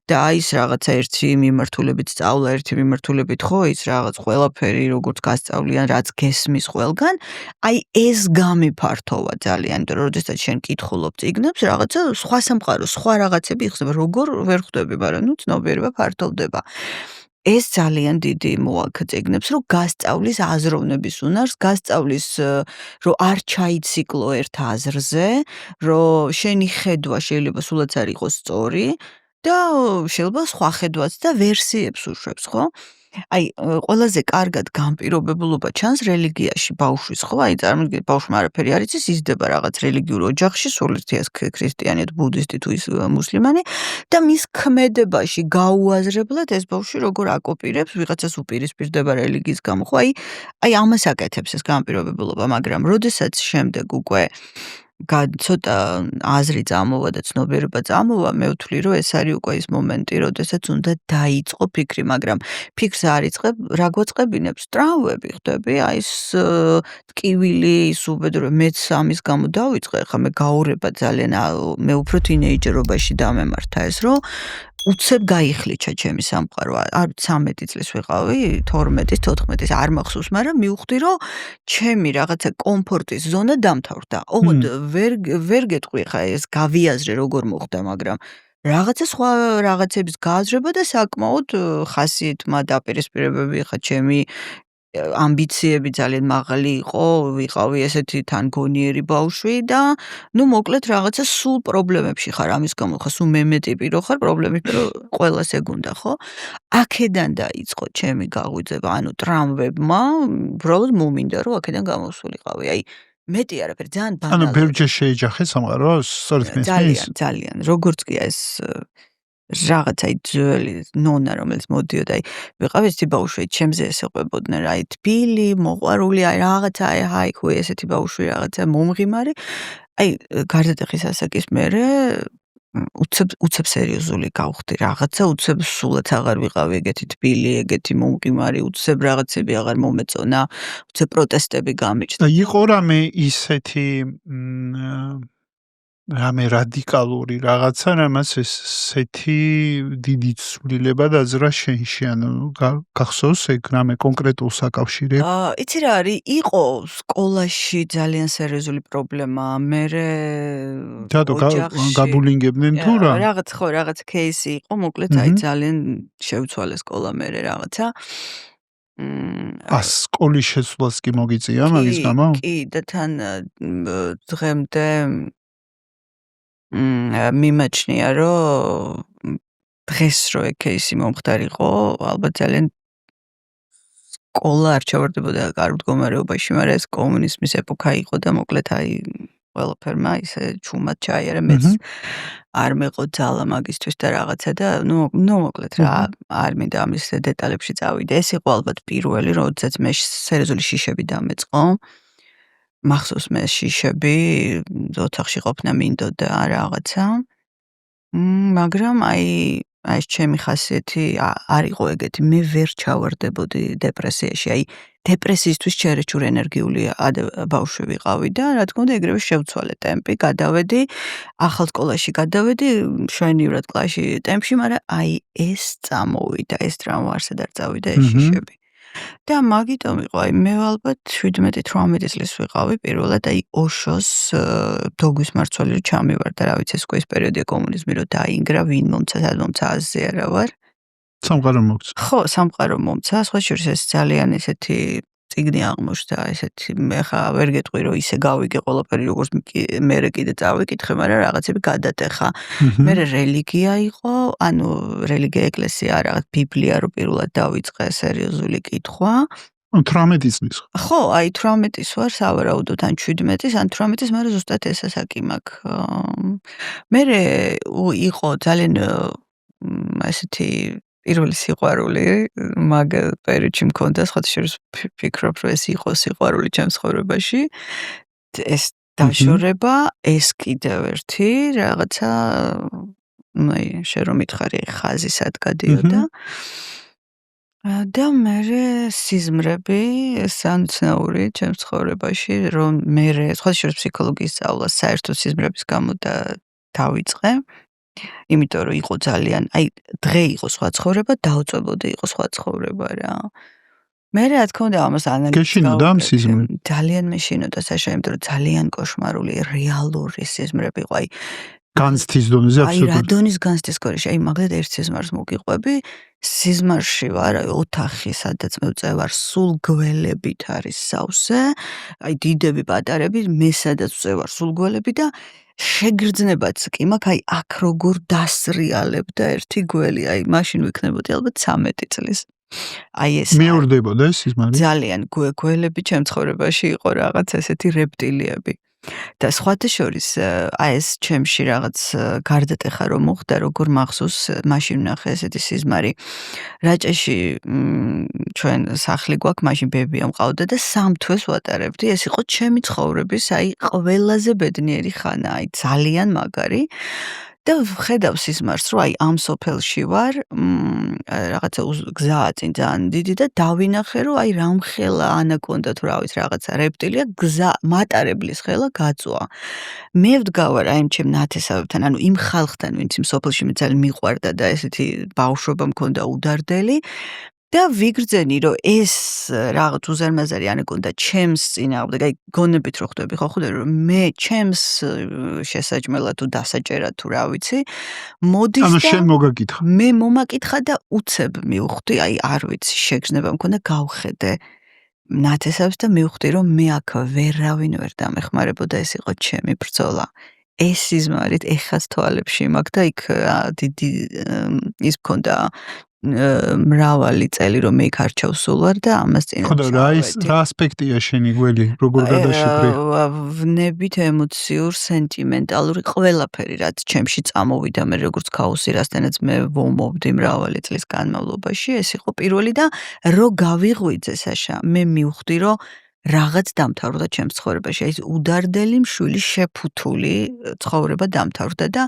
და აი ის რაღაცა ერთი მიმართულებით სწავლა ერთი მიმართულებით ხო ის რაღაც ყველაფერი როგორც გასწავლიან რაც გესმის ყველგან აი ეს გამიფართოვა ძალიან იმიტომ რომ როდესაც შენ კითხულობ წიგნებს რაღაცა სხვა სამყარო სხვა რაღაცები იხსნება როგორ ვერ ხვდები მაგრამ ნუ ცნობიერება ფართოვდება ეს ძალიან დიდი მოაქვს წიგნებს რომ გასწავლის აზროვნების უნარს გასწავლის რომ არ ჩაიციკლო ერთ აზრზე რომ შენი ხედვა შეიძლება სულაც არ იყოს სწორი და შეიძლება სხვა ხედვაც და ვერსიებს უშვებს ხო აი ყველაზე კარგად განპირობებულობა ჩანს რელიგიაში ბავშვის ხო აი წარმოგიდგენთ ბავშვმა არაფერი არ იცის იზრდება რაღაც რელიგიურ ოჯახში სულითიას ქრისტიანი თუ ბუდისტი თუ ის მუსლიმანი და მის ქმედებაში გაუაზრებლად ეს ბავშვი როგორ აკოპირებს ვიღაცას უპირისპირდება რელიგიის გამო ხო აი ამას აკეთებს ეს განპირობებულობა მაგრამ როდესაც შემდეგ უკვე ცოტა აზრი წამოვა და ცნობიერება წამოვა მე ვთვლი რომ ეს არის უკვე ის მომენტი როდესაც უნდა დაიწყო ფიქრი მაგრამ ფიქრს არ იწყებ რა გვაწყებინებს ტრავმები ხდები აი ეს ტკივილი ის უბედურება მეც ამის გამო დავიწყე ხა მე გაურება ძალიან მე უფრო თინეიჯერობაში დამემართა ეს რომ უცებ გაიხლიჩა ჩემი სამყარო არ 13 წლის ვიყავი 12-ის 14-ის არ მახსოვს მაგრამ მივხვდი რომ ჩემი რაღაცა კომფორტის ზონა დამთავრდა ოღონდ ვერ გეტყვი ხა ეს გავიაზრე როგორ მოხდა მაგრამ რაღაცა სხვა რაღაცების გააზრება და საკმაოდ ხასიათმა დაპირისპირებები ხა ჩემი ამბიციები ძალიან მაღალი იყო, ვიყავი ესეთი თან გონიერი ბავშვი და ნუ მოკლედ რაღაცა სულ პრობლემებში ხარ ამის გამო ხა სულ მე ტიპი რო ხარ პრობლემები რო ყველას ეგუნდა ხო? აქედან დაიწყო ჩემი გაღვიძება, ანუ ტრავმებმა, უბრალოდ მომინდა რომ აქედან გამოსულიყავი. აი მეტი არაფერი ძალიან ბანალური. ანუ ბევრჯერ შეიჯახე სამყაროს, სწორედ მესმის? ძალიან. როგორც კი ეს რაღაცა ძველი ნონა რომელიც მოდიოდა აი ვიყავ ესეთი ბავშვი ჩემზე ესეყვებოდნენ აი თბილი მოყვარული აი რაღაცა აი ჰაიქუ ესეთი ბავშვი რაღაცა მომღიმარი აი გარდატეხის ასაკის მერე უცებ სერიოზული გავხდი რაღაცა უცებ სულაც აღარ ვიყავი ეგეთი თბილი ეგეთი მომღიმარი უცებ რაღაცები აღარ მომეწონა უცებ პროტესტები გამიჩნდა და იყო რამე ისეთი რამე რადიკალური რაღაცა, რამაც ესეთი დიდი ცვლილება დაძრა შენში, ანუ გახსოვს ეგ რამე კონკრეტულ საკავშირებს? იცი რა არის, იყო სკოლაში ძალიან სერიოზული პრობლემა, მერე ოჯახში გაბულინგებდნენ თუ რა? რაღაც кейსი იყო, მოკლედ აი ძალიან შევცვალე სკოლა მერე რაღაცა. სკოლის შეცვლას კი მოგიწია მაგის გამო? კი, და თან დღემდე მიმაჩნია რომ დღეს რო ეგ кейსი მომხდარიყო ალბათ ძალიან სკოლა არ ჩავარდებოდა კარგ მდგომარეობაში მაგრამ ეს კომუნიზმის ეპოქა იყო და მოკლედ აი ყველაფერმა ისე ჩუმად ჩაიარა მეც არ მეყო ძალა მაგისთვის და რაღაცა და ნუ მოკლედ რა არ მინდა ამის დეტალებში წავიდე ეს იყო ალბათ პირველი როდესაც მე სერიოზული შიშები დამეწყო მახსოვს მე შიშები ოთახში ყოფნა მინდოდა რაღაცა მაგრამ აი ეს ჩემი ხასიათი არ იყო ეგეთი მე ვერ ჩავარდებოდი დეპრესიაში აი დეპრესიისთვის ჩერეჩურ ენერგიული ბავშვი ვიყავი და რა თქმა უნდა ეგრევე შევცვალე ტემპი გადავედი ახალ სკოლაში გადავედი მშვენივრად კლასში ტემპში მაგრამ აი ეს წამოვიდა ეს ტრავმა არსად არ წავიდა ეს შიშები და მაგიტომ იყო აი მე ალბათ 17-18 წლის ვიყავი პირველად აი ოშოს დოგვის მარცვალი რო ჩამივარ და რა ვიცი ეს ის პერიოდია კომუნიზმი რო დაინგრა ვინ მომცა სად მომცა აზზე არა ვარ სამყარო მომცა ხო სამყარო მომცა სხვა შორის ეს ძალიან ესეთი წიგნი აღმოჩნდა ესეთი მე ხა ვერ გეტყვი რომ ისე გავიგე ყველაფერი როგორც მე კიდე წავიკითხე მაგრამ რაღაცები გადატეხა მე რელიგია იყო ანუ რელიგია ეკლესია რაღაც ბიბლია რო პირველად დავიწყე სერიოზული კითხვა 18 წლის ხო აი 18-ის ვარ სავარაუდოდ ან 17-ის ან 18-ის მაგრამ ზუსტად ეს ასაკი მაქვს მე იყო ძალიან ესეთი პირველი სიყვარული მაგ პერიოდში მქონდა სხვა შორის ფიქრობ რომ ეს იყო სიყვარული ჩემს ცხოვრებაში ეს დაშორება, ეს კიდევ ერთი რაღაცა შენ რომ მითხარი ხაზი სად გადიოდა და მერე სიზმრები სამცნაური ჩემს ცხოვრებაში რომ მერე სხვა შორის ფსიქოლოგიის სწავლა საერთოდ სიზმრების გამო და დავიწყე იმიტომ რომ იყო ძალიან აი დღე იყო სხვა ცხოვრება დაუწებოდი იყო სხვა ცხოვრება რა მე რა თქმა უნდა ამას ანალიზი გეშინოდა ამ სიზმრები? ძალიან მეშინოდა საშა იმიტომ რომ ძალიან კოშმარული რეალური სიზმრები იყო აი განცდის დონეზე აი აბსოლუტურად. რა დონის განცდის სკოლაში აი მაგალითად ერთ სიზმარს მოგიყვები სიზმარში ვარ აი ოთახი სადაც მე ვწევარ სულ გველებით არის სავსე აი დიდები პატარები მე სადაც ვწევარ სულ გველები და შეგრძნებაც კი მაქვს აი აქ როგორ დასრიალებ და ერთი გველი აი მაშინ ვიქნებოდი ალბათ 13 წლის აი ეს მეორდებოდა ეს სიზმარი? ძალიან გველები ჩემ ცხოვრებაში იყო რაღაც ესეთი რეპტილიები და სხვათა შორის აი ეს ჩემში რაღაც გარდატეხა რომ მოხდა როგორ მახსოვს მაშინ ვნახე ესეთი სიზმარი რაჭაში ჩვენ სახლი გვაქვს მაშინ ბებია მყავდა და 3 თვეს ვატარებდი ეს იყო ჩემი ცხოვრების აი ყველაზე ბედნიერი ხანა აი ძალიან მაგარი და ვხედავ სიზმარს რომ აი ამ სოფელში ვარ რაღაცა გზაა წინ ძალიან დიდი და დავინახე რომ აი რამხელა ანაკონდა თუ რა ვიცი რაღაცა რეპტილია გზა მატარებლის ხელა გაწვა მე ვდგავარ აი ჩემ ნათესავებთან ანუ იმ ხალხთან ვინც იმ სოფელში მე ძალიან მიყვარდა და ესეთი ბავშვობა მქონდა უდარდელი და ვიგრძენი რომ ეს რაღაც უზარმაზარი ანაკონდა ჩემს წინააღმდეგ აი გონებით რო ხვდები ხო ხვდები რომ მე ჩემს შესაჭმელად თუ დასაჭერად თუ რა ვიცი მოდის ანუ და შენ მოგაკითხა. მე მომაკითხა და უცებ მივხვდი აი არ ვიცი შეგრძნება მქონდა გავხედე ნათესავს და მივხვდი რომ მე აქ ვერავინ ვერ დამეხმარებოდა ეს იყო ჩემი ბრძოლა ეს სიზმარით ეხაც თვალებში მაქვს და იქ დიდი ის მქონდა მრავალი წელი რომ მე იქ არ ჩავსულვარ და ამას წინ ხო და რა ასპექტია შენი გველი როგორ გადაშიფრე? ვნებით ემოციურ სენტიმენტალური ყველაფერი რაც ჩემში წამოვიდა მე როგორც ქაოსი რასთანაც მე ვომობდი მრავალი წლის განმავლობაში ეს იყო პირველი და რო გავიღვიძე საშა მე მივხვდი რომ რაღაც დამთავრდა ჩემს ცხოვრებაში ეს უდარდელი მშვილი შეფუთული ცხოვრება დამთავრდა და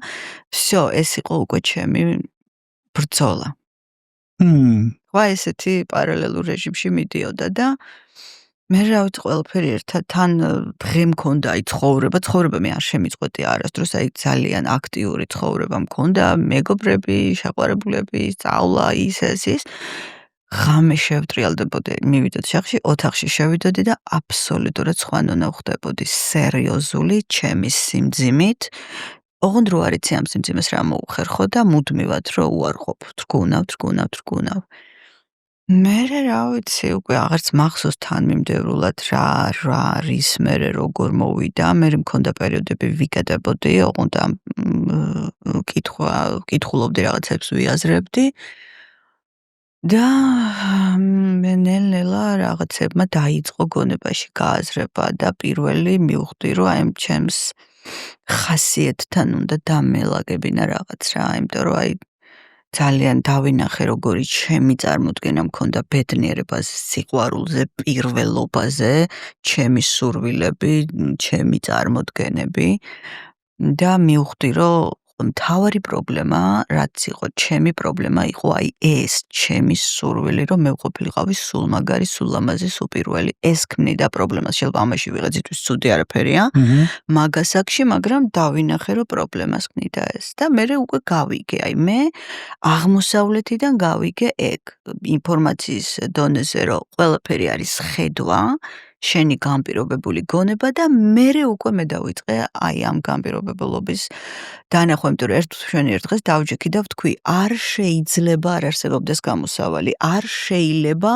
всё ეს იყო უკვე ჩემი ბრძოლა ხვა ესეთი პარალელურ რეჟიმში მიდიოდა და მე რა ვიცი ყველაფერი ერთად თან დღე მქონდა აი ცხოვრება მე არ შემიწყვეტი არასდროს აი ძალიან აქტიური ცხოვრება მქონდა მეგობრები შეყვარებულები სწავლა ის ღამე შევტრიალდებოდი მივიდოდი ოთახში შევიდოდი და აბსოლუტურად სხვა ნონა ვხდებოდი სერიოზული ჩემი სიმძიმით ოღონდ რო არიცი ამ სიმძიმეს რა მოუხერხო და მუდმივად რო უარყოფ თრგუნავ მე რა ვიცი უკვე აღარც მახსოვს თანმიმდევრულად რა არის მე როგორ მოვიდა მე მქონდა პერიოდები ვიკეტებოდი ოღონდ ამ კითხულობდი რაღაცებს ვიაზრებდი და მე ნელ-ნელა რაღაცებმა დაიწყო გონებაში გააზრება და პირველი მივხვდი რომ აი ჩემს ხასიათთან უნდა დამელაგებინა რაღაც რა იმიტომ რომ აი ძალიან დავინახე როგორი ჩემი წარმოდგენა მქონდა ბედნიერებაზე სიყვარულზე პირველობაზე ჩემი სურვილები ჩემი წარმოდგენები და მივხვდი რომ მთავარი პრობლემა რაც იყო ჩემი პრობლემა იყო აი ეს ჩემი სურვილი რომ მე ვყოფილიყავი სულ მაგარი სულ ლამაზი სულ პირველი ეს ქმნიდა პრობლემას შეიძლება ამაში ვიღაცისთვის ცუდი არაფერია მაგასაკში მაგრამ დავინახე რომ პრობლემას ქმნიდა ეს და მე უკვე გავიგე აი მე აღმოსავლეთიდან გავიგე ეგ ინფორმაციის დონეზე რომ ყველაფერი არის ხედვა შენი განპირობებული გონება და მერე უკვე მე დავიწყე აი ამ განპირობებულობის დანახვა, იმიტომ რომ შენ ერთ დღეს დავჯექი და ვთქვი, არ შეიძლება არ არსებობდეს გამოსავალი, არ შეიძლება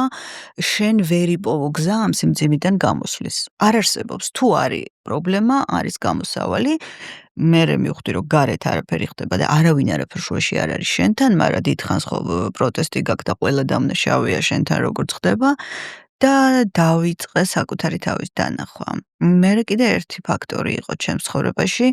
შენ ვერ იპოვო გზა ამ სიმძიმიდან გამოსვლის. არ არსებობს, თუ არის პრობლემა, არის გამოსავალი. მერე მივხვდი რომ გარეთ არაფერი ხდება და არავინ არაფერ შუაში არ არის შენთან, მაგრამ დიდხანს ხო პროტესტი გაქვს და ყველა დამნაშავეა შენთან როგორც ხდება. და დავიწყე საკუთარი თავის დანახვა. მერე კიდე ერთი ფაქტორი იყო ჩემს ცხოვრებაში.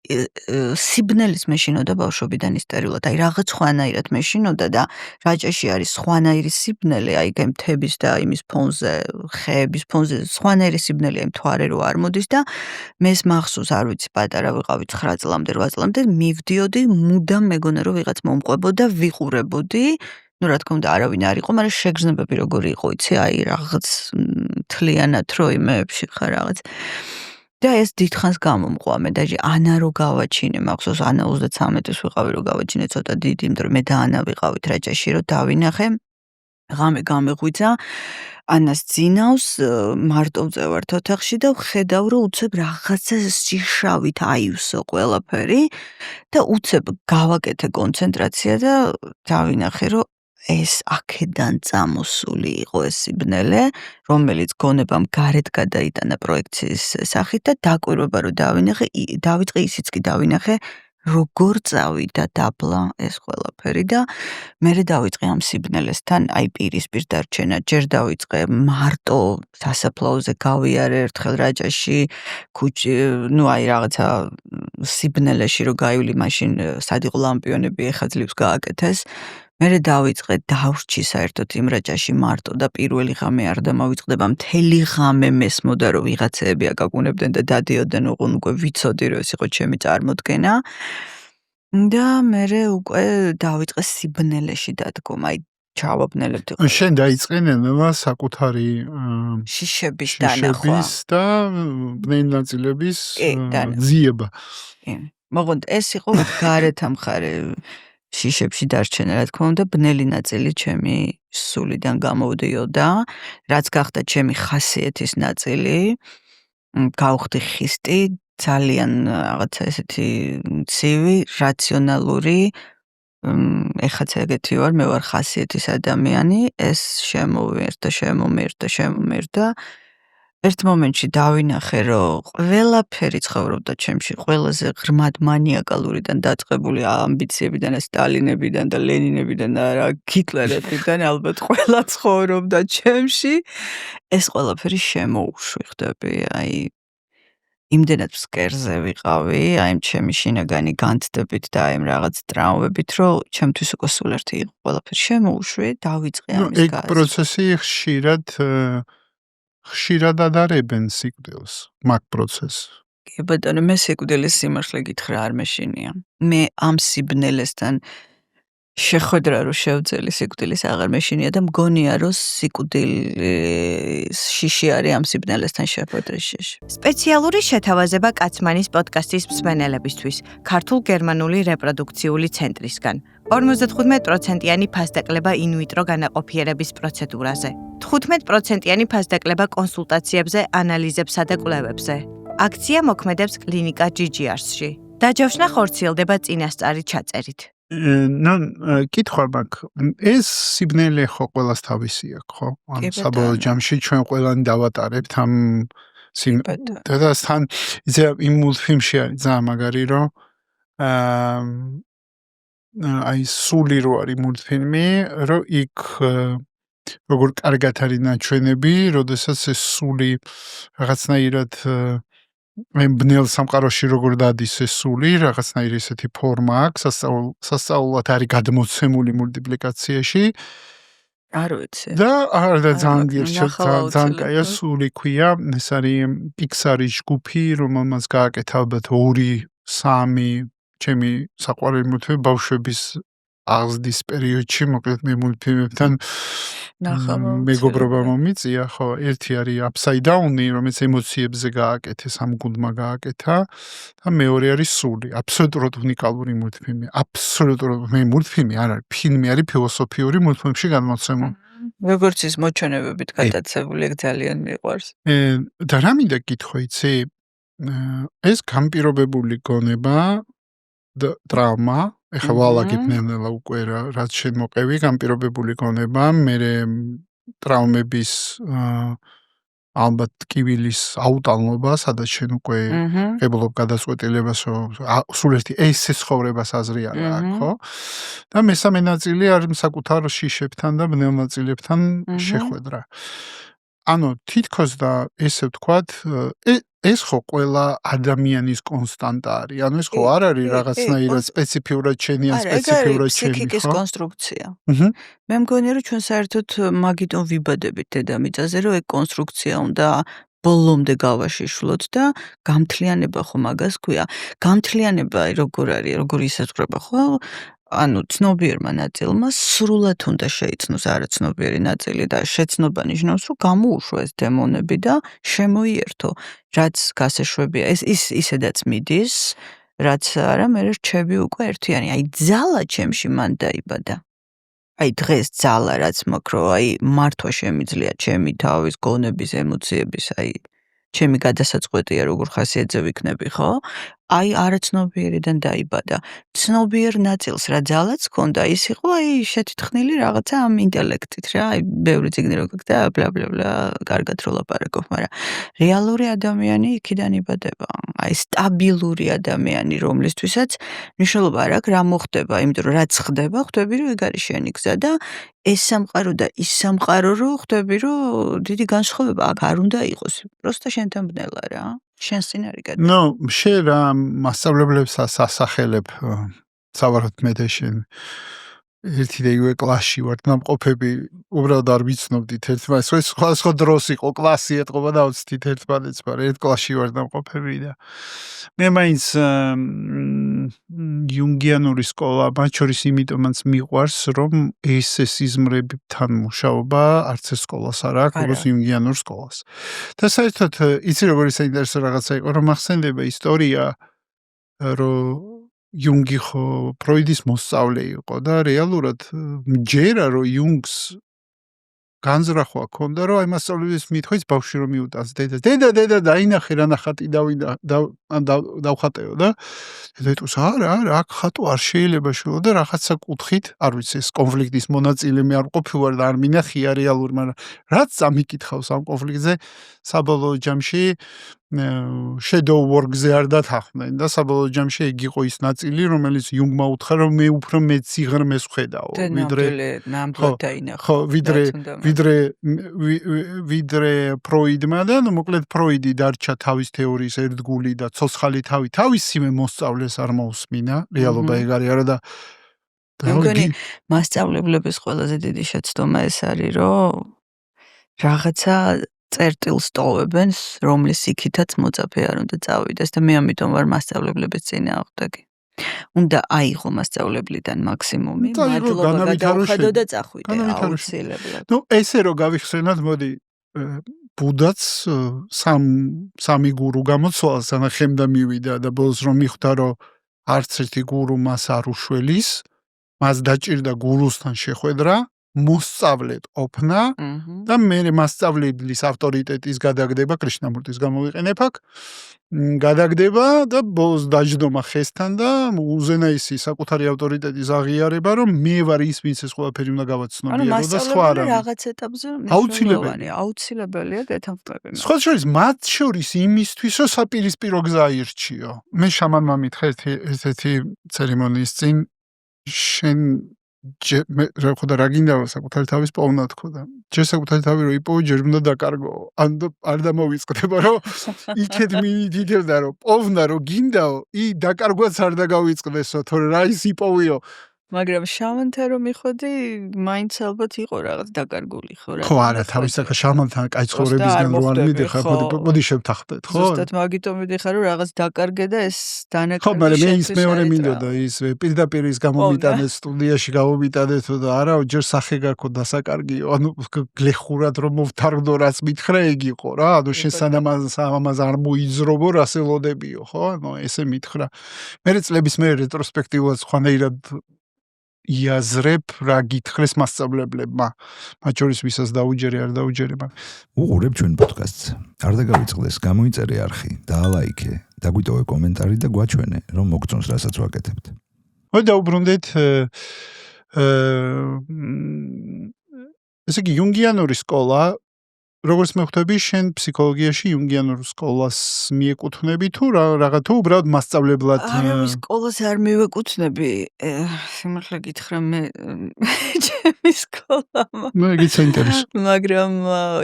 სიბნელის მეშინოდა ბავშვობიდან ისტორიულად. აი რაღაც ხვანაირად მეშინოდა და რაჭაში არის სხვანაირი სიბნელე, აი მთების და იმის ფონზე, ხეების ფონზე სხვანაირი სიბნელე, აი მთვარე რო არ მოდის და მეს მახსოვს, არ ვიცი, პატარა ვიყავი 9 წლამდე, 8 წლამდე, მივდიოდი, მუდამ მეგონა რომ ვიღაც მომყვებოდა, ვიყურებოდი. Ну, რა თქმა უნდა, არავინ არ იყო, მაგრამ შეგრძნებები როგორი იყო, იცი, აი რაღაც თლიანად რო იმეებში ხარ რაღაც. და ეს დიდხანს გამომყვა მე და ანა რო გავაჩინე, მახსოვს ანა 33-ის ვიყავი რო გავაჩინე ცოტა დიდი, იმიტომ რომ მე და ანა ვიყავით რაჭაში რო დავინახე. ღამე გამეღვიძა, ანას ძინავს, მარტო ვწევართ ოთახში და ვხედავ რომ უცებ რაღაცა სიშავით აივსო ყველაფერი და უცებ გავაკეთე კონცენტრაცია და დავინახე რომ ეს აქედან წამოსული იყო ეს სიბნელე, რომელიც გონებამ გარეთ გადაიტანა პროექციის სახით და დაკვირვება რომ დავიწყე ისიც კი დავინახე როგორ წავიდა დაბლა ეს ყველაფერი და მერე დავიწყე ამ სიბნელესთან აი პირისპირ დარჩენა, ჯერ დავიწყე მარტო სასაფლაოზე გავიარე ერთხელ რაჭაში, ну აი რაღაცა სიბნელეში რო გაივლი მაშინ სად იყო ლამპიონები ეხა ძლივს გააკეთეს. მერე დავიწყე დავრჩი საერთოდ იმ რაჭაში მარტო და პირველი ღამე არ დამავიწყდება, მთელი ღამე მესმოდა რომ ვიღაცეები აკაკუნებდნენ და დადიოდნენ, ოღონ უკვე ვიცოდი რომ ეს იყო ჩემი წარმოდგენა. და მერე უკვე დავიწყე სიბნელეში დადგომა, აი ჩავაბნელებდი. შენ დაიწყე ნელა საკუთარი შიშების დანახვა და ბნელი ნაწილების დანახვა. ძიება. მაგრამ ეს იყო გარეთ ამხარე შიშებში დარჩენა, რა თქმა უნდა, ბნელი ნაწილი ჩემი სულიდან გამოვდიოდა, რაც გახდა ჩემი ხასიათის ნაწილი. გავხდი ხისტი, ძალიან რაღაცა ესეთი ცივი, რაციონალური, ეხაც ეგეთი ვარ, მე ვარ ხასიათის ადამიანი, ეს შემომერდა. ერთ მომენტში დავინახე, რომ ყველაფერი ცხოვრობდა ჩემში, ყველაზე ღრმად მანიაკალურიდან დაწყებული ამბიციებიდან, სტალინებიდან და ლენინებიდან და რა ჰიტლერებიდან ალბათ ყველა ცხოვრობდა ჩემში. ეს ყველაფერი შემოუშვი ხდები, აი იმდენად ფსკერზე ვიყავი, აი ჩემი შინაგანი განცდებით და აი რაღაც ტრაუმებით, რომ ჩემთვის უკვე სულ ერთი იყო ყველაფერი შემოუშვი, დავიწყე ამის ეგ პროცესი ხშირად ადარებენ სიკვდილს, მაგ პროცესს. კი ბატონო, მე სიკვდილის სიმართლე გითხრა არ მეშინია. მე ამ სიბნელესთან შეხვედრა რო შევძელი სიკვდილის აღარ მეშინია და მგონია რომ სიკვდილის შიში არის ამ სიბნელესთან შეხვედრის შიში. სპეციალური შეთავაზება კაცმანის პოდკასტის მსმენელებისთვის ქართულ-გერმანული რეპროდუქციული ცენტრისგან. 55%-იანი ფასდაკლება ინვიტრო განაყოფიერების პროცედურაზე. 15%-იანი ფასდაკლება კონსულტაციებზე, ანალიზებსა და კვლევებზე. აქცია მოქმედებს კლინიკა GGR-ში. დაჯავშნა ხორციელდება წინასწარი ჩაწერით. კითხვა მაქვს, ეს სიბნელე ხო ყველას თავისი აქვს, ხო? ან საბოლოო ჯამში ჩვენ ყველანი დავატარებთ ამ სიბნელესთან. იცი იმ მულტფილმში არის ძალიან მაგარი, რომ აი სული რო არის მულტფილმი, რომ იქ როგორ კარგად არის ნაჩვენები, როდესაც ეს სული რაღაცნაირად მე ბნელ სამყაროში როგორ დადის ეს სული, რაღაცნაირი ესეთი ფორმა აქვს, სასწაულად არის გადმოცემული მულტიპლიკაციაში. არ ვიცი. და ძალიან ძალიან კაია სული ქვია, ეს არის პიქსარის ჯგუფი, რომელმაც გააკეთა ალბათ 2-3 ჩემი საყვარელი მულტფილმი ბავშვების აღზრდის პერიოდში, მოკლედ მე მულტფილმებთან მეგობრობა მომიწია, ხო, ერთი არის Upside Down-ი, რომელიც ემოციებზე გააკეთეს, ამ გუნდმა გააკეთა და მეორე არის სული, აბსოლუტურად უნიკალური მულტფილმი, აბსოლუტურად მე მულტფილმი არ არის, ფილმი არის ფილოსოფიური მულტფილმში გადმოცემული. როგორც ის მოჩვენებებით გადაცებული, ძალიან მიყვარს. და რა მინდა კითხო, იცი, ეს განპირობებული გონება და ტრაუმა ეხლა ვალაგებ ნელა უკვე რაც შემოყევი განპირობებული გონება, მე ტრაუმების ალბათ ტკივილის აუტანლობა, სადაც შენ უკვე ღებულობ გადაწყვეტილებას, რომ სულ ერთი ესე ცხოვრებას აზრი არ აქვს, ხო? და მესამე ნაწილი არის საკუთარ შიშებთან და ბნელ ნაწილებთან შეხვედრა. ანუ თითქოს და ესე ვთქვათ, ეს ხო ყველა ადამიანის კონსტანტა არის. ანუ ეს ხო არ არის რაღაცნაირად სპეციფიურად შენი ან სპეციფიურად შენი, ფსიქიკის ხო? კონსტრუქცია. Mhm. მე მგონია რომ ჩვენ საერთოდ მაგიტომ ვიბადებით დედამიწაზე, რომ ეგ კონსტრუქცია უნდა ბოლომდე გავაშიშვლოთ და გამთლიანება ხო მაგას ქვია. გამთლიანება როგორ არის, როგორ ისაზღვრება ხო? ანუ ცნობიერმა ნაწილმა სრულად უნდა შეიცნოს არაცნობიერი ნაწილი და შეცნობა ნიშნავს, რომ გამოუშვა ეს დემონები და შემოიერთო, რაც გასაშვებია. ეს ისედაც მიდის, რაც არა, მე რჩები უკვე ერთიანი. აი ძალა ჩემში მან დაიბადა. აი დღეს ძალა რაც მაქვს, რომ აი მართვა შემიძლია ჩემი თავის გონების, ემოციების, აი ჩემი გადასაწყვეტია როგორ ხასიათზე ვიქნები, ხო? აი არაცნობიერიდან დაიბადა. ცნობიერ ნაწილს რა ძალაც ჰქონდა, ის იყო აი შეთითხნილი რაღაცა ამ ინტელექტით რა, აი ბევრი წიგნი რო გქონდა, ბლა ბლა ბლა, კარგად რო ლაპარაკობ, მაგრამ რეალური ადამიანი იქიდან იბადება. აი სტაბილური ადამიანი, რომლისთვისაც მნიშვნელობა არ აქვს რა მოხდება, იმიტომ რომ რაც ხდება, ხვდები რომ ეგ არის შენი გზა და ეს სამყარო და ის სამყარო რო ხვდები რომ დიდი განსხვავება აქ არ უნდა იყოს. პროსტა შენთან ბნელა რა. შენს წინ არის გადა. ნუ შენ რა მასწავლებლებს ასახელებ სავარაუდოდ მე და შენ ერთი და იგივე კლასში ვართ ნამყოფები უბრალოდ არ ვიცნობდით ერთმანეთს სხვა დროს იყო კლასი ეთყობა და უცდით ერთმანეთს მაგრამ ერთ კლასში ვართ ნამყოფები და მე მაინც იუნგიანური სკოლა მათ შორის იმიტომაც მიყვარს რომ ეს სიზმრებთან მუშაობა არც ეს სკოლას არ აქვს როგორც იუნგიანურ სკოლას და საერთოდ იცი როგორი საინტერესო რაღაცა იყო რომ ახსენდება ისტორია რომ იუნგი ხო ფროიდის მოსწავლე იყო და რეალურად მჯერა რომ იუნგს განზრახვა ჰქონდა რომ აი მასწავლებლის მითხრით ბავშვი რომ მიუტანს დედა დაინახე რა ნახატი დავხატეო და დედას არა აქ ხატო არ შეიძლება შვილო და რაღაცა კუთხით არ ვიცი ეს კონფლიქტის მონაწილე მე არ ყოფილვარ და არ მინახია რეალური მაგრამ რაც ამიკითხავს ამ კონფლიქტზე საბოლოო ჯამში shadow work-ზე არ დათანხმდნენ და საბოლოო ჯამში ეგ იყო ის ნაწილი, რომელიც იუნგმა უთხრა, რომ მე უფრო მეც სიღრმეს ვხედავ, ვიდრე ფროიდმა და მოკლედ ფროიდი დარჩა თავის თეორიის ერთგული და ცოცხალი თავისივე მოსწავლეს არ მოусმინა, რეალობა ეგ არის არა და მგონი მასწავლებლების ყველაზე დიდი შეცდომა ეს არის, რომ რაღაცა წერტილს ტოვებენ, რომლის იქითაც მოწაფე არ უნდა წავიდეს და მე ამიტომ ვარ მასწავლებლების წინააღმდეგი. უნდა აიღო მასწავლებლიდან მაქსიმუმი, მადლობა გადაუხადო და წახვიდე აუცილებლად. ნუ ესე რომ გავიხსენოთ, მოდი ბუდაც სამი გურუ გამოცვალს, ანა ხემდა მივიდა და ბოლოს რომ მიხვდა რომ არც ერთი გურუ მას არ უშველის, მას დაჭირდა გურუსთან შეხვედრა მოსწავლედ ყოფნა და მე მასწავლებლის ავტორიტეტის გადაგდება კრიშნამურტის გამოვიყენებ აქ გადაგდება და ბოლოს დაждდომა ხესთან და უზენაესი საკუთარი ავტორიტეტის აღიარება რომ მე ვარ ის ვინც ეს ყველაფერი უნდა გავაცნობიერო და სხვა არა რაღაც ეტაპზე აუცილებელია გეთანხმები სხვა შორის მათ შორის იმისთვის რომ საპირისპირო გზა ირჩიო მე შამანმა მითხრა ერთ-ერთი ცერემონიის წინ შენ მე ხოდა რა გინდა საკუთარი თავის პოვნა თქო და ჯერ საკუთარი თავი რო იპოვო ჯერ უნდა დაკარგო ან არ დამოვიწყდება რომ იქეთ მიდიდებდა რომ პოვნა რო გინდაო დაკარგვაც არ დაგავიწყდესო თორე რა ის იპოვიო მაგრამ შამანთან რომ მიხოდი მაინც ალბათ იყო რაღაც დაკარგული ხო რა ხო არა თავისაკა შამანთან კაი ცხოვრებისგან რო არ მიდიხარ მოდი შევთანხმდეთ ხო ზუსტად მაგიტომ მიდიხარ რომ რაღაც დაკარგე და ეს დანაკარგი ხო მაგრამ მე ის მეორე მინდოდა ის პირდაპირ ის გამომიტანეს სტუდიაში გამომიტანეთო და არა ჯერ სახე გაქო დასაკარგიო ანუ გლეხურად რომ მოვთარგდო რაც მითხრა ეგ იყო რა ანუ შესანამ ამას არ მოიძრობო რასელოდებიო ხო ანუ ესე მითხრა მე წლების მე რეტროსპექტიულად სხვანაირად იაზრებ რა გითხრეს მასწავლებლებმა მათ შორის ვისაც დაუჯერე არ დაუჯერება უყურებ ჩვენ პოდკასტს არ დაგავიწყდეს გამოიწერე არხი დაალაიქე დაგვიტოვე კომენტარი და გვაჩვენე რომ მოგწონს რასაც ვაკეთებთ მოდი დაუბრუნდეთ ესე იგი იუნგიანური სკოლა როგორც მეხვდები, შენ ფსიქოლოგიაში იუნგიანურ სკოლას მიეკუთვნები თუ რაღა თუ უბრალოდ მასწავლებლად არავის სკოლას არ მივეკუთვნები. სიმართლე გითხრა მე ჩემი სკოლა. მეგიც საინტერესო. მაგრამ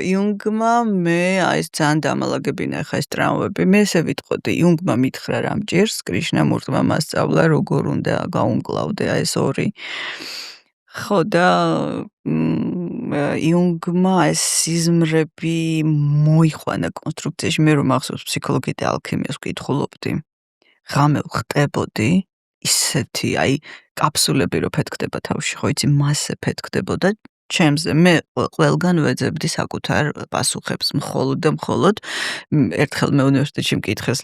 იუნგმა მე აი ეს ძალიან დამალაგებინა ხა ეს ტრამვები. მე ესე ვიტყოდი, იუნგმა მითხრა რამ ჭირს, კრიშნამურტმა მასწავლა როგორ უნდა გაუმკლავდე აი ეს ორი. ხო და იუნგმა ეს სიზმრები მოიყვანა კონსტრუქციაში. მე რომ მახსოვს ფსიქოლოგია და ალქიმიას ვკითხულობდი. ღამე ვხტებოდი ისეთი აი კაფსულები რო ფეთქდება თავში, ხო იცი, მასე ფეთქდებოდა ჩემზე. მე ყველგან ვეძებდი საკუთარ პასუხებს მხოლოდ და მხოლოდ ერთხელ მე უნივერსიტეტში მკითხეს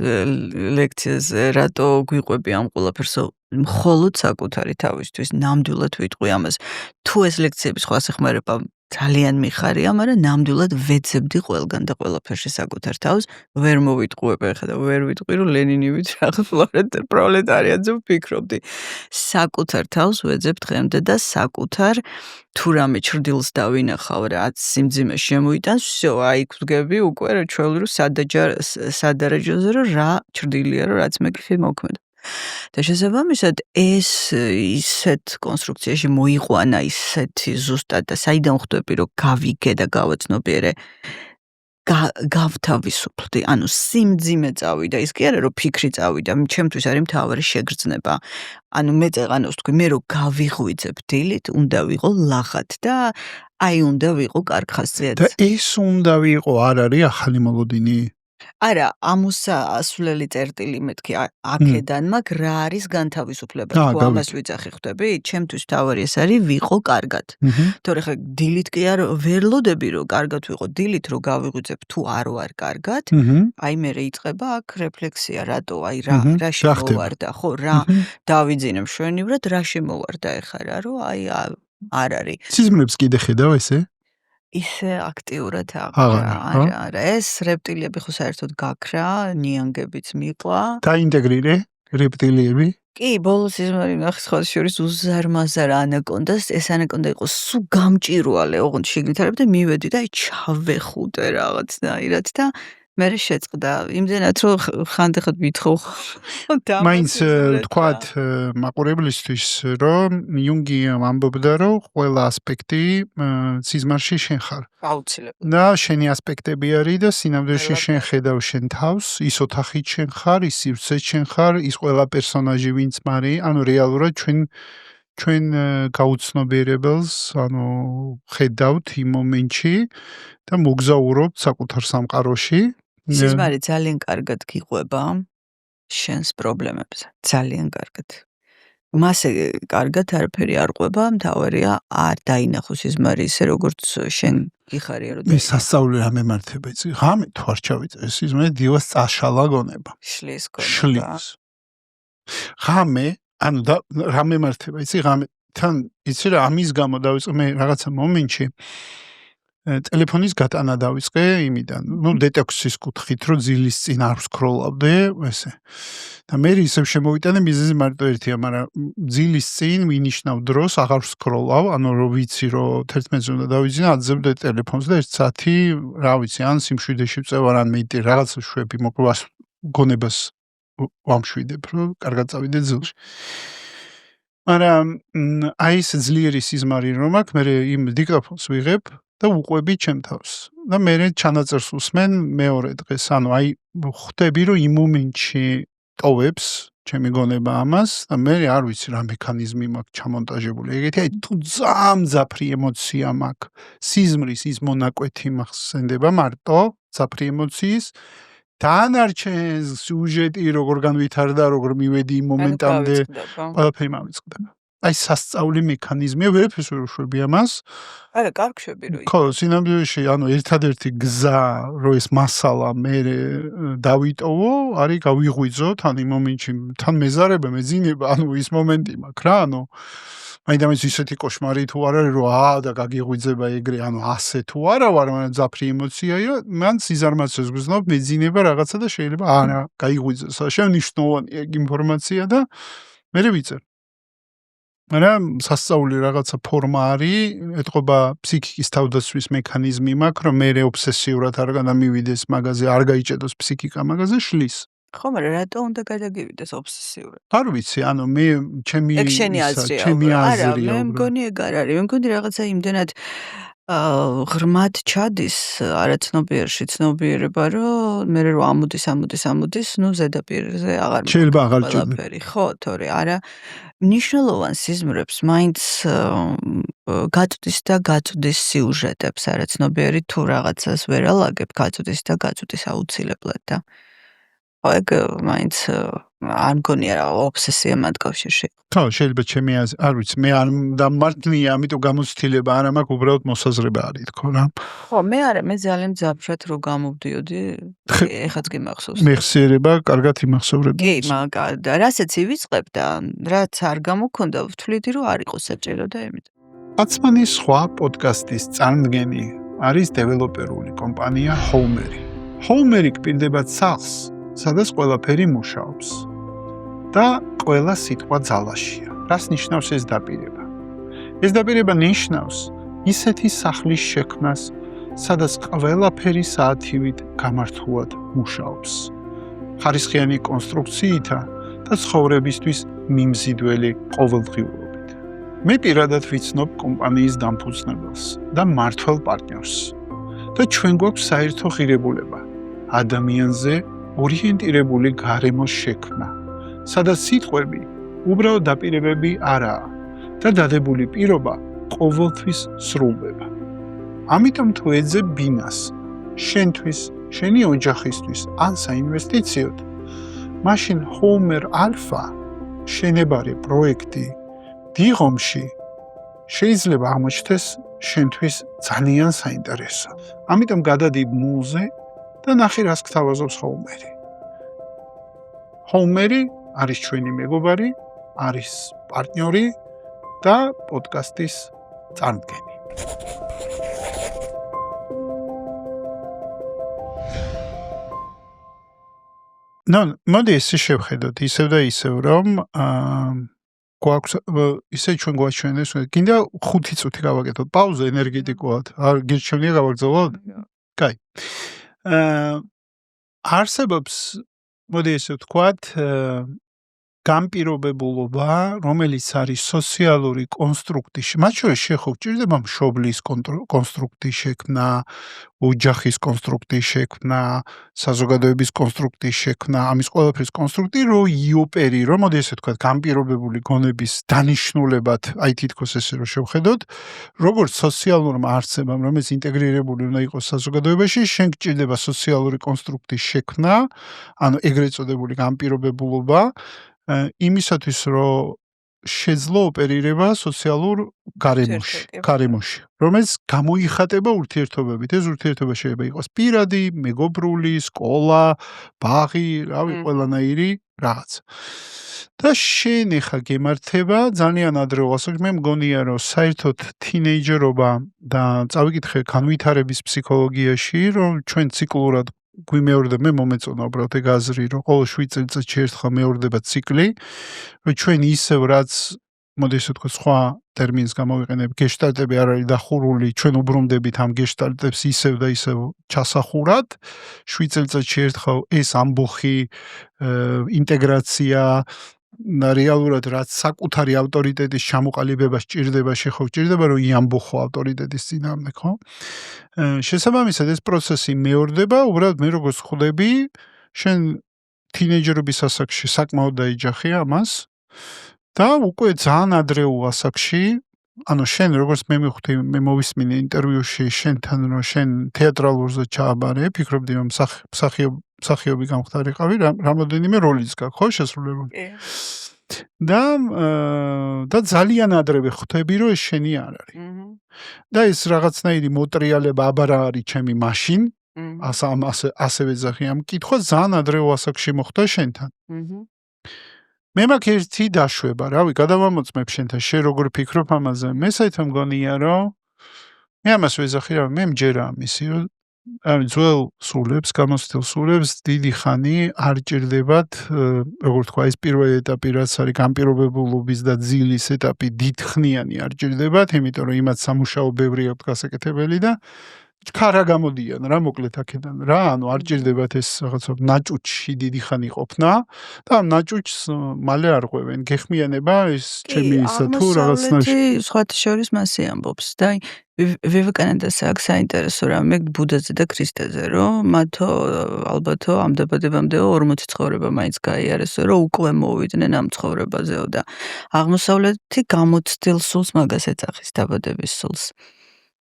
ლექციაზე, რატო გვიყვები ამ ყველაფერს, მხოლოდ საკუთარი თავისთვის ნამდვილად ვიტყვი ამას. თუ ეს ლექციები სხვა სეხმარება ძალიან მიხარია, მაგრამ ნამდვილად ვეძებდი ყველგან და ყველაფერში საკუთარ თავს, ვერ მოვიტყუებ ახლა და ვერ ვიტყვი რომ ლენინივით რაღაც პროლეტარიატზე ვფიქრობდი. საკუთარ თავს ვეძებ დღემდე და საკუთარ თუ რამე ჩრდილს დავინახავ, რაც სიმძიმე შემოიტანს, всё, აი გვდგები უკვე ჩვეულებრივ სადარაჯოზე რომ რა ჩრდილია რომ რაც მეკითხი მოქმედა. და შესაბამისად ეს ისეთ კონსტრუქციაში მოიყვანა ისეთი ზუსტად და საიდან ხვდები რომ გავიგე და გავაცნობიერე გავთავისუფლდი, ანუ სიმძიმე წავიდა, ის კი არა რომ ფიქრი წავიდა, ჩემთვის არის მთავარი შეგრძნება. ანუ მე წეყანავს თქვი, მე რომ გავიღვიძებ დილით, უნდა ვიყო ლაღად და აი უნდა ვიყო კარგ ხასიათზე. და ეს უნდა ვიყო არ არის ახალი მოლოდინი? არა, ამოსასვლელი წერტილი მეთქი აქედან მაგ რა არის განთავისუფლება, თუ ამას ვიძახი ხვდები? ჩემთვის თავარი ეს არის ვიყო კარგად. თორე ხა დილით კი არ ვერლოდები რომ კარგად ვიყო, დილით რომ გავიღვიძებ თუ არ ვარ კარგად, აი მე იწყება აქ რეფლექსია, რატო აი რა შემოვარდა, ხო, რა დავიძინე მშვენივრად, რა შემოვარდა ეხლა რა, რომ აი არ არის. სიზმრებს კიდე ხედავ ესე? ისე აქტიურად არა, ეს რეპტილიები ხო საერთოდ გაქრა, ნიანგებიც მიყვა. დაინტეგრირე რეპტილიები? კი, ბოლოს ისმარი ნახე სხვა შორის უზარმაზარ ანაკონდას, ეს ანაკონდა იყო სულ გამჭირვალე, ოღონდ შიგნით არაბ და მივედი და აი ჩავეხუტე რაღაცნაირად და მე შეწყდა იმდენად რომ ხანდახან ვითხოვ და მაინც თქვათ მაყურებლისთვის რომ იუნგი ამბობდა რომ ყველა ასპექტი სიზმარში შენ ხარ. აუცილებლად. და შენი ასპექტები არის და სინამდვილეში შენ ხედავ შენ თავს, ის ოთახით შენ ხარ, ის სივრცეც შენ ხარ, ის ყველა პერსონაჟი ვინც მარი, ანუ რეალურად ჩვენ გაუცნობიერებელს, ანუ ხედავთ იმ მომენტში და მოგზაურობთ საკუთარ სამყაროში. სიზმარი ძალიან კარგად გიყვება შენს პრობლემებზე, ძალიან კარგად. მასე კარგად არაფერი არ ყვება, მთავარია არ დაინახოს სიზმარი ისე როგორც შენ გიხარია რომ მე სასწაული რა მემართება იცი, ღამე თუ არ ჩავიწერ სიზმარი დილას წაშალა გონება. შლის გონება. შლის. ღამე, ანუ რა მემართება იცი, ღამე თან იცი რა ამის გამო დავიწყე მე რაღაცა მომენტში ტელეფონის გატანა დავიწყე იმიდან, დეტოქსის კუთხით, რომ ძილის წინ არ ვსკროლავდე, ესე. და მე ისევ შემოვიტანე მიზეზი მარტო ერთია, მაგრამ ძილის წინ ვინიშნავ დროს აღარ ვსკროლავ, ანუ რომ ვიცი რომ 11-ზე უნდა დავიძინო, აძებდე ტელეფონს და 1 საათი, რა ვიცი, ან სიმშვიდეში ვწევარ, ან მე რაღაცა შვები, მოკლედ გონებას ვამშვიდებ, რომ კარგად წავიდე ძილში. მაგრამ აი ეს ძლიერი სიზმარი რომ აქვს, მე იმ დიქტოფონს ვიღებ და უყვები ჩემ თავს. და მე ჩანაწერს უსმენ მეორე დღეს, ანუ აი ხვდები რომ იმ მომენტში ტოვებს ჩემი გონება ამას და მე არ ვიცი რა მექანიზმი მაქვს ჩამონტაჟებული. ეგეთი აი თუ ძაფრი ემოცია მაქვს, სიზმრის ის მონაკვეთი მახსენდება მარტო ძაფრი ემოციის დანარჩენ სიუჟეტი როგორ განვითარდა, როგორ მივედი იმ მომენტამდე, ყველაფერი მავიწყდება. აი სასწაული მექანიზმია, ვერაფერს ვერ ვშვები ამას. არა, კარგ შვები რო. ხო, სინამდვილეში, ანუ ერთადერთი გზა, რომ ეს მასალა მე დავიტოვო, არის გავიღვიძო თან იმ მომენტში, თან მეზარება, მეძინება, ანუ ის მომენტი მაქვს რა, ანუ მაინდამაც ისეთი კოშმარი თუ არ არის, რომ და გაგიღვიძება ეგრე, ანუ ასე თუ არა ვარ, მაგრამ ძაფრი ემოციაა, მან სიზარმაცეს გრძნობ, მეძინება რაღაცა და შეიძლება არა, გაიღვიძოს. შემნიშვნელოვანია ეგ ინფორმაცია და მე ვიწერ. მაგრამ სასწაული რაღაცა ფორმა არის, ეთყობა ფსიქიკის თავდაცვის მექანიზმი მაქვს, რომ მე ობსესიურად არ გადამივიდეს მაგაზე, არ გაიჭედოს ფსიქიკა მაგაზე შლის. ხო, მაგრამ რატო უნდა გადაგივიდეს ობსესიურად? არ ვიცი, ანუ მე ჩემი ეგ შენი აზრია. ჩემი არა, აზრია. მე მგონი ეგ არ არის. მე მგონი რაღაცა იმდენად ღრმად ჩადის არაცნობიერში ცნობიერება, რომ მე რო ამოდის, ნუ ზედაპირზე აღარ შეიძლება აღარ ჭირდება. ყველაფერი. ხო, თორე არა მნიშვნელოვან სიზმრებს მაინც გაწვდის და გაწვდის სიუჟეტებს არაცნობიერი თუ რაღაცას ვერ ალაგებ, გაწვდის და გაწვდის აუცილებლად და ეგ მაინც არ მგონია რა ობსესია მათ კავშირში. ხო, შეიძლება ჩემი აზრი, არ ვიცი, მე არ დამმართნია, ამიტომ გამოცდილება არ მაქვს, უბრალოდ მოსაზრება არის თქო რა. ხო, მე არა, მე ძალიან მძაფრად რო გამოვდიოდი, ეხაც კი მახსოვს. მეხსიერება, კარგად იმახსოვრებ. კი, მაგრამ რასაც ივიწყებ და რაც არ გამოგქონდა, ვთვლიდი რომ არ იყო საჭირო და იმით. კაცმანის სხვა პოდკასტის წარმდგენი არის დეველოპერული კომპანია Homer. Homer გპირდება ცალს, სადაც ყველაფერი მუშაობს და ყველა სიტყვა ძალაშია. რას ნიშნავს ეს დაპირება? ეს დაპირება ნიშნავს ისეთი სახლის შექმნას, სადაც ყველაფერი საათივით გამართულად მუშაობს. ხარისხიანი კონსტრუქციითა და ცხოვრებისთვის მიმზიდველი ყოველდღიურობით. მე პირადად ვიცნობ კომპანიის დამფუძნებელს და მმართველ პარტნიორს და ჩვენ გვაქვს საერთო ღირებულება ადამიანზე ორიენტირებული გარემოს შექმნა, სადაც სიტყვები უბრალოდ დაპირებები არაა და დადებული პირობა ყოველთვის სრულდება. ამიტომ თუ ეძებ ბინას შენთვის, შენი ოჯახისთვის ან საინვესტიციოდ, მაშინ Homer Alpha შენებარი პროექტი დიღომში შეიძლება აღმოჩნდეს შენთვის ძალიან საინტერესო. ამიტომ გადადი მულზე და ნახე რას გთავაზობს Homer-ი. Homer-ი არის ჩვენი მეგობარი, არის პარტნიორი და პოდკასტის წარმდგენი. მოდი ესე შევხედოთ, ისევ და ისევ, რომ გვაქვს ისე ჩვენ გვაჩვენეს, გინდა 5 წუთი გავაკეთოთ პაუზა ენერგეტიკულად, არ გირჩევნია გავაგრძელოთ? კაი. არსებობს, მოდი ესე ვთქვათ, განპირობებულობა, რომელიც არის სოციალური კონსტრუქტი. მათ შორის შეხო გჭირდება მშობლის კონსტრუქტი შექმნა, ოჯახის კონსტრუქტი შექმნა, საზოგადოების კონსტრუქტი შექმნა, ამის ყველაფრის კონსტრუქტი, რომ იოპერირო, მოდი ესე ვთქვათ, განპირობებული გონების დანიშნულებად, აი თითქოს ესე რომ შევხედოთ, როგორც სოციალურმა არსებამ, რომელიც ინტეგრირებული უნდა იყოს საზოგადოებაში, შენ გჭირდება სოციალური კონსტრუქტის შექმნა, ანუ ეგრეთ წოდებული განპირობებულობა, იმისათვის, რომ შეძლო ოპერირება სოციალურ გარემოში, რომელიც გამოიხატება ურთიერთობებით. ეს ურთიერთობა შეიძლება იყოს პირადი, მეგობრული, სკოლა, ბაღი, რავი, ყველანაირი რაღაც. და შენ ეხა გემართება ძალიან ადრეულ ასაკში, მე მგონია, რომ საერთოდ თინეიჯერობა და წავიკითხე განვითარების ფსიქოლოგიაში, რომ ჩვენ ციკლურად გვიმეორდება, მე მომეწონა უბრალოდ ეგ აზრი, რომ ყოველ 7 წელიწადში ერთხელ მეორდება ციკლი, რომ ჩვენ ისევ რაც მოდი ესე ვთქვათ, სხვა ტერმინს გამოვიყენებ, გეშტალტები არ არის დახურული, ჩვენ უბრუნდებით ამ გეშტალტებს ისევ და ისევ ჩასახურად, 7 წელიწადში ერთხელ ეს ამბოხი, ინტეგრაცია, რეალურად რაც საკუთარი ავტორიტეტის ჩამოყალიბება სჭირდება, შეხო გჭირდება, რომ იამბოხო ავტორიტეტის წინააღმდეგ, ხო? შესაბამისად ეს პროცესი მეორდება, უბრალოდ მე როგორც ხვდები, შენ თინეიჯერობის ასაკში საკმაოდ დაიჯახე ამას და უკვე ძალიან ადრეულ ასაკში, ანუ შენ როგორც მე მივხვდი, მე მოვისმინე ინტერვიუში შენთან, რომ შენ თეატრალურზე ჩააბარე, ფიქრობდი რომ მსახიობი გამხდარიყავი, რამოდენიმე როლიც გაქვს, ხო, შესრულებული? და ძალიან ადრევე ხვდები, რომ ეს შენი არ არის. და ეს რაღაცნაირი მოტრიალება აბარა არის ჩემი მაშინ, ასე ვეძახი ამ კითხვას, ძალიან ადრეულ ასაკში მოხდა შენთან. მე მაქვს ერთი დაშვება, რავი, გადავამოწმებ შენთან, შენ როგორ ფიქრობ ამაზე? მე საერთოდ მგონია, რომ მე ამას ვეძახი, რომ მე მჯერა ამისი, რომ ძველ სულებს, გამოცდილ სულებს დიდი ხანი არ ჭირდებათ, როგორ თქვა, ეს პირველი ეტაპი, რაც არის განპირობებულობის და ძილის ეტაპი, დიდხნიანი არ ჭირდებათ, იმიტომ რომ იმათ სამუშაო ბევრი აქვს გასაკეთებელი და ქარა გამოდიან რა, მოკლედ აქედან რა, ანუ არ ჭირდებათ ეს რაღაცა ნაჭუჭში დიდი ხანი ყოფნა და ამ ნაჭუჭს მალე არ ყვევენ. გეხმიანება ეს ჩემი ისა თუ რაღაცნაირად სხვათა შორის მასე ამბობს და ვივაკანენდას აქვს საინტერესო რამე ბუდაზე და ქრისტეზე, რომ მათო ალბათო ამ დაბადებამდეო 40 ცხოვრება მაინც გაიარესო, რომ უკვე მოვიდნენ ამ ცხოვრებაზეო და აღმოსავლეთი გამოცდილ სულს მაგას ეძახის დაბადების სულს.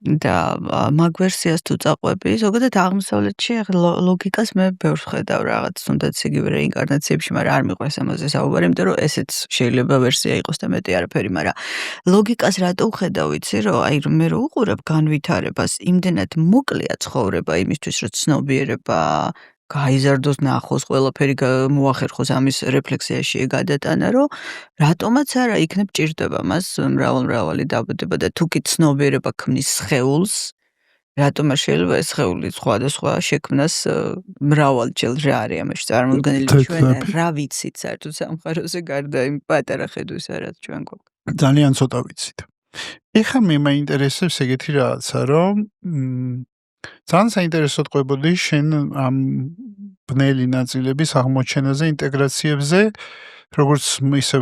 და მაგ ვერსიას თუ წაყვები, ზოგადად აღმოსავლეთში ლოგიკას მე ბევრს ხედავ რაღაც, თუნდაც იგივე რეინკარნაციებში, მაგრამ არ მიყვარს ამაზე საუბარი, იმიტომ რომ ესეც შეიძლება ვერსია იყოს და მეტი არაფერი, მაგრამ ლოგიკას რატო ვხედავ, ვიცი, რომ აი მე რო უყურებ განვითარებას, იმდენად მოკლეა ცხოვრება იმისთვის, რომ ცნობიერება გაიზარდოს, ნახოს, ყველაფერი მოახერხოს ამის რეფლექსიაში გადატანა, რომ რატომაც არა იქნებ ჭირდება მას მრავალი დაბადება და თუ კი ცნობიერება ქმნის სხეულს, რატომ არ შეიძლება ეს სხეული სხვადასხვა შექმნას მრავალჯერ რა არის ამაში წარმოუდგენელი ჩვენ რა ვიცით საერთოდ სამყაროზე გარდა იმ პატარა ხედვისა რაც ჩვენ გვაქვს. ძალიან ცოტა ვიცით. ეხლა მე მაინტერესებს ეგეთი რაღაცა, რომ ძალიან საინტერესოდ ყვებოდი შენ ამ ბნელი ნაწილების აღმოჩენაზე, ინტეგრაციებზე, როგორც ისე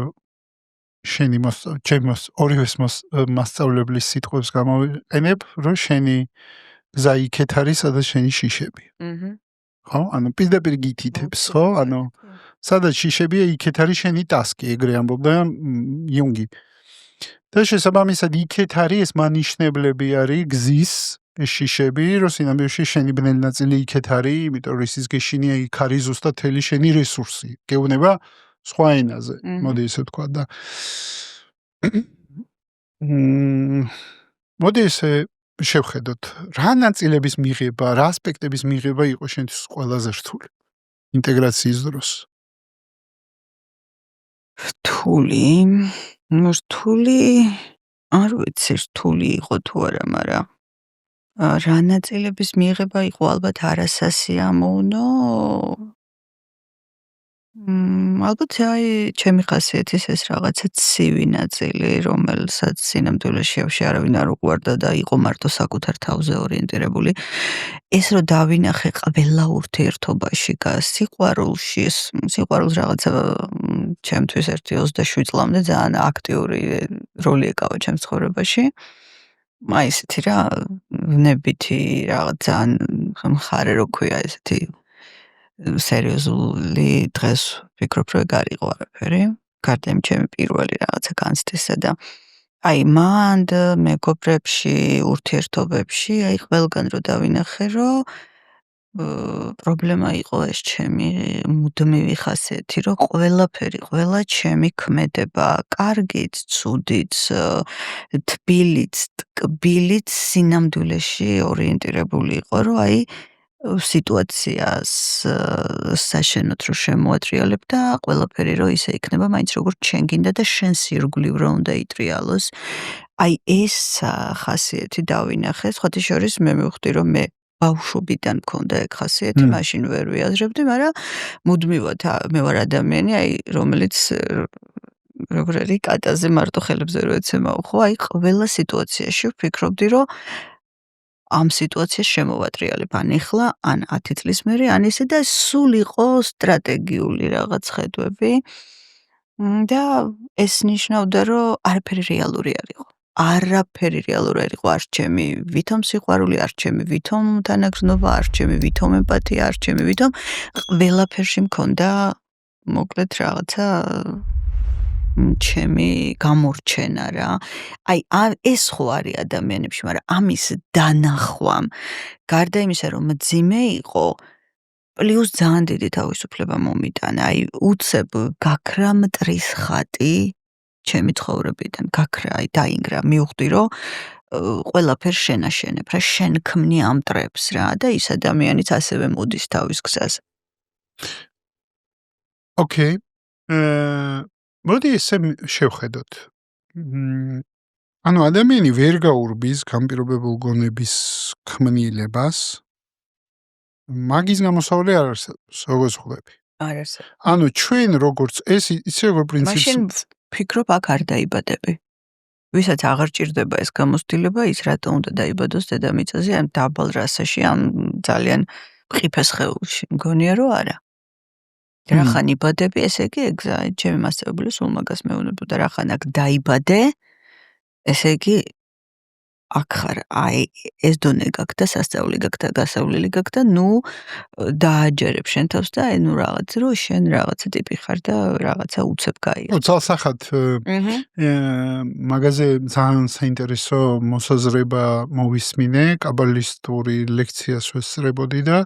შენი ჩემს ორივეს მასწავლებლის სიტყვებს გამოვიყენებ, რომ შენი გზა იქეთ არის, სადაც შენი შიშები. ხო? ანუ პირდაპირ გითითებს, ხო? ანუ სადაც შიშებია, იქეთ არის შენი ტასკი, ეგრე ამბობდა იუნგი. და შესაბამისად იქეთ არის ეს მანიშნებლები არის გზის ეს შიშები, რომ სინამდვილეში შენი ბნელი ნაწილი იქეთ არის, იმიტომ რომ ისიც გეშინია იქ არის ზუსტად თელი შენი რესურსი. გეუბნება სხვა ენაზე, მოდი ესე ვთქვა და მოდი ესე შევხედოთ, რა ნაწილების მიღება, რა ასპექტების მიღება იყო შენთვის ყველაზე რთული ინტეგრაციის დროს? რთული არ ვიცი, რთული იყო თუ არა, მაგრამ რა ნაწილების მიღება იყო ალბათ არასასიამოვნო. ალბათ აი ჩემი ხასიათის ეს რაღაცა ცივი ნაწილი, რომელსაც სინამდვილეში არავინ არ უყვარდა და იყო მარტო საკუთარ თავზე ორიენტირებული. ეს რომ დავინახე ყველა ურთიერთობაში სიყვარულში, ეს სიყვარულს რაღაცა ჩემთვის 27 წლამდე ძალიან აქტიური როლი ეკავა ჩემს ცხოვრებაში. აი ესეთი რა ვნებითი რაღაც ძალიან მხარე რო ქვია ესეთი სერიოზული დღეს ვფიქრობ, რომ ეგ არ იყო არაფერი. გარდა იმ ჩემი პირველი რაღაცა განცდისა და აი მან მეგობრებში, ურთიერთობებში, აი ყველგან რო დავინახე, რომ პრობლემა იყო ეს ჩემი მუდმივი ხასიათი, რომ ყველაფერი, ყველა ჩემი ქმედება, კარგიც, ცუდიც, თბილიც, ტკბილიც სინამდვილეში ორიენტირებული იყო, რომ აი სიტუაციას საშენოთ რომ შემოატრიალებ და ყველაფერი რომ ისე იქნება მაინც როგორც შენ გინდა და შენს ირგვლივ რომ უნდა იტრიალოს. აი ეს ხასიათი დავინახე, სხვათა შორის მე მივხვდი რომ მე ბავშვობიდან მქონდა ეგ ხასიათი, მაშინ ვერ ვიაზრებდი, მაგრამ მუდმივად მე ვარ ადამიანი, აი რომელიც როგორ არის კატაზე მარტო ხელებზე რო ეცემაო, ხო? აი ყველა სიტუაციაში ვფიქრობდი რომ ამ სიტუაციას შემოვატრიალებ, ან ეხლა, ან 10 წლის მერე, ან ისე და სულ იყო სტრატეგიული რაღაც ხედვები და ეს ნიშნავდა, რომ არაფერი რეალური არ იყო. არაფერი რეალური არ იყო, არ ჩემი ვითომ სიყვარული, არ ჩემი ვითომ თანაგრძნობა, არ ჩემი ვითომ ემპათია, არ ჩემი ვითომ ყველაფერში მქონდა მოკლედ რაღაცა ჩემი გამორჩენა რა. აი ეს ხო არის ადამიანებში, მაგრამ ამის დანახვამ, გარდა იმისა, რომ მძიმე იყო, პლუს ძალიან დიდი თავისუფლება მომიტანა. აი უცებ გაქრა მტრის ხატი ჩემი ცხოვრებიდან, გაქრა, აი დაინგრა, მივხვდი, რომ ყველაფერს შენ აშენებ, რა შენ ქმნი ამ მტრებს რა და ის ადამიანიც ასევე მოდის თავის გზაზე. ოკეი. მოდი ესე შევხედოთ. ანუ ადამიანი ვერ გაურბის განპირობებულ გონების ქმნილებას, მაგის გამოსავალი არ არსებობს, როგორც ხვდები. არ არსებობს. ანუ ჩვენ როგორც ეს იცი როგორ პრინციპს მაშინ ფიქრობ აქ არ დაიბადები. ვისაც აღარ ჭირდება ეს გამოცდილება, ის რატომ უნდა დაიბადოს დედამიწაზე ამ დაბალ რასაში, ამ ძალიან მყიფე სხეულში. მგონია რომ არა. რახან იბადები, ესე იგი ეგზა, ჩემი მასწავლებელი სულ მაგას მეუბნებოდა, რახან აქ დაიბადე, ესე იგი აქ ხარ, აი ეს დონე გაქვს და სასწაული გაქვს და გასავლელი გაქვს და ნუ დააჯერებ შენ თავს და აი ნუ რაღაც რომ შენ რაღაცა ტიპი ხარ და რაღაცა უცებ გაიო. ცალსახად მაგაზე ძალიან საინტერესო მოსაზრება მოვისმინე, კაბალისტური ლექციას ვესწრებოდი და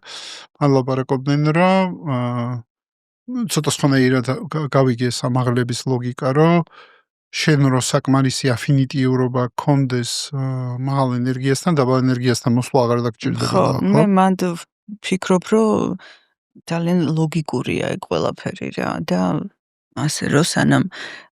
მან ლაპარაკობდნენ რომ ცოტა სხვანაირად გავიგე სამაღლების ლოგიკა, რომ შენ რო საკმარისი აფინიტიურობა გქონდეს მაღალ ენერგიასთან, დაბალ ენერგიასთან მოსვლა აღარ დაგჭირდება. ხო, მე მანდ ვფიქრობ, რომ ძალიან ლოგიკურია ეგ ყველაფერი რა და ასე რომ სანამ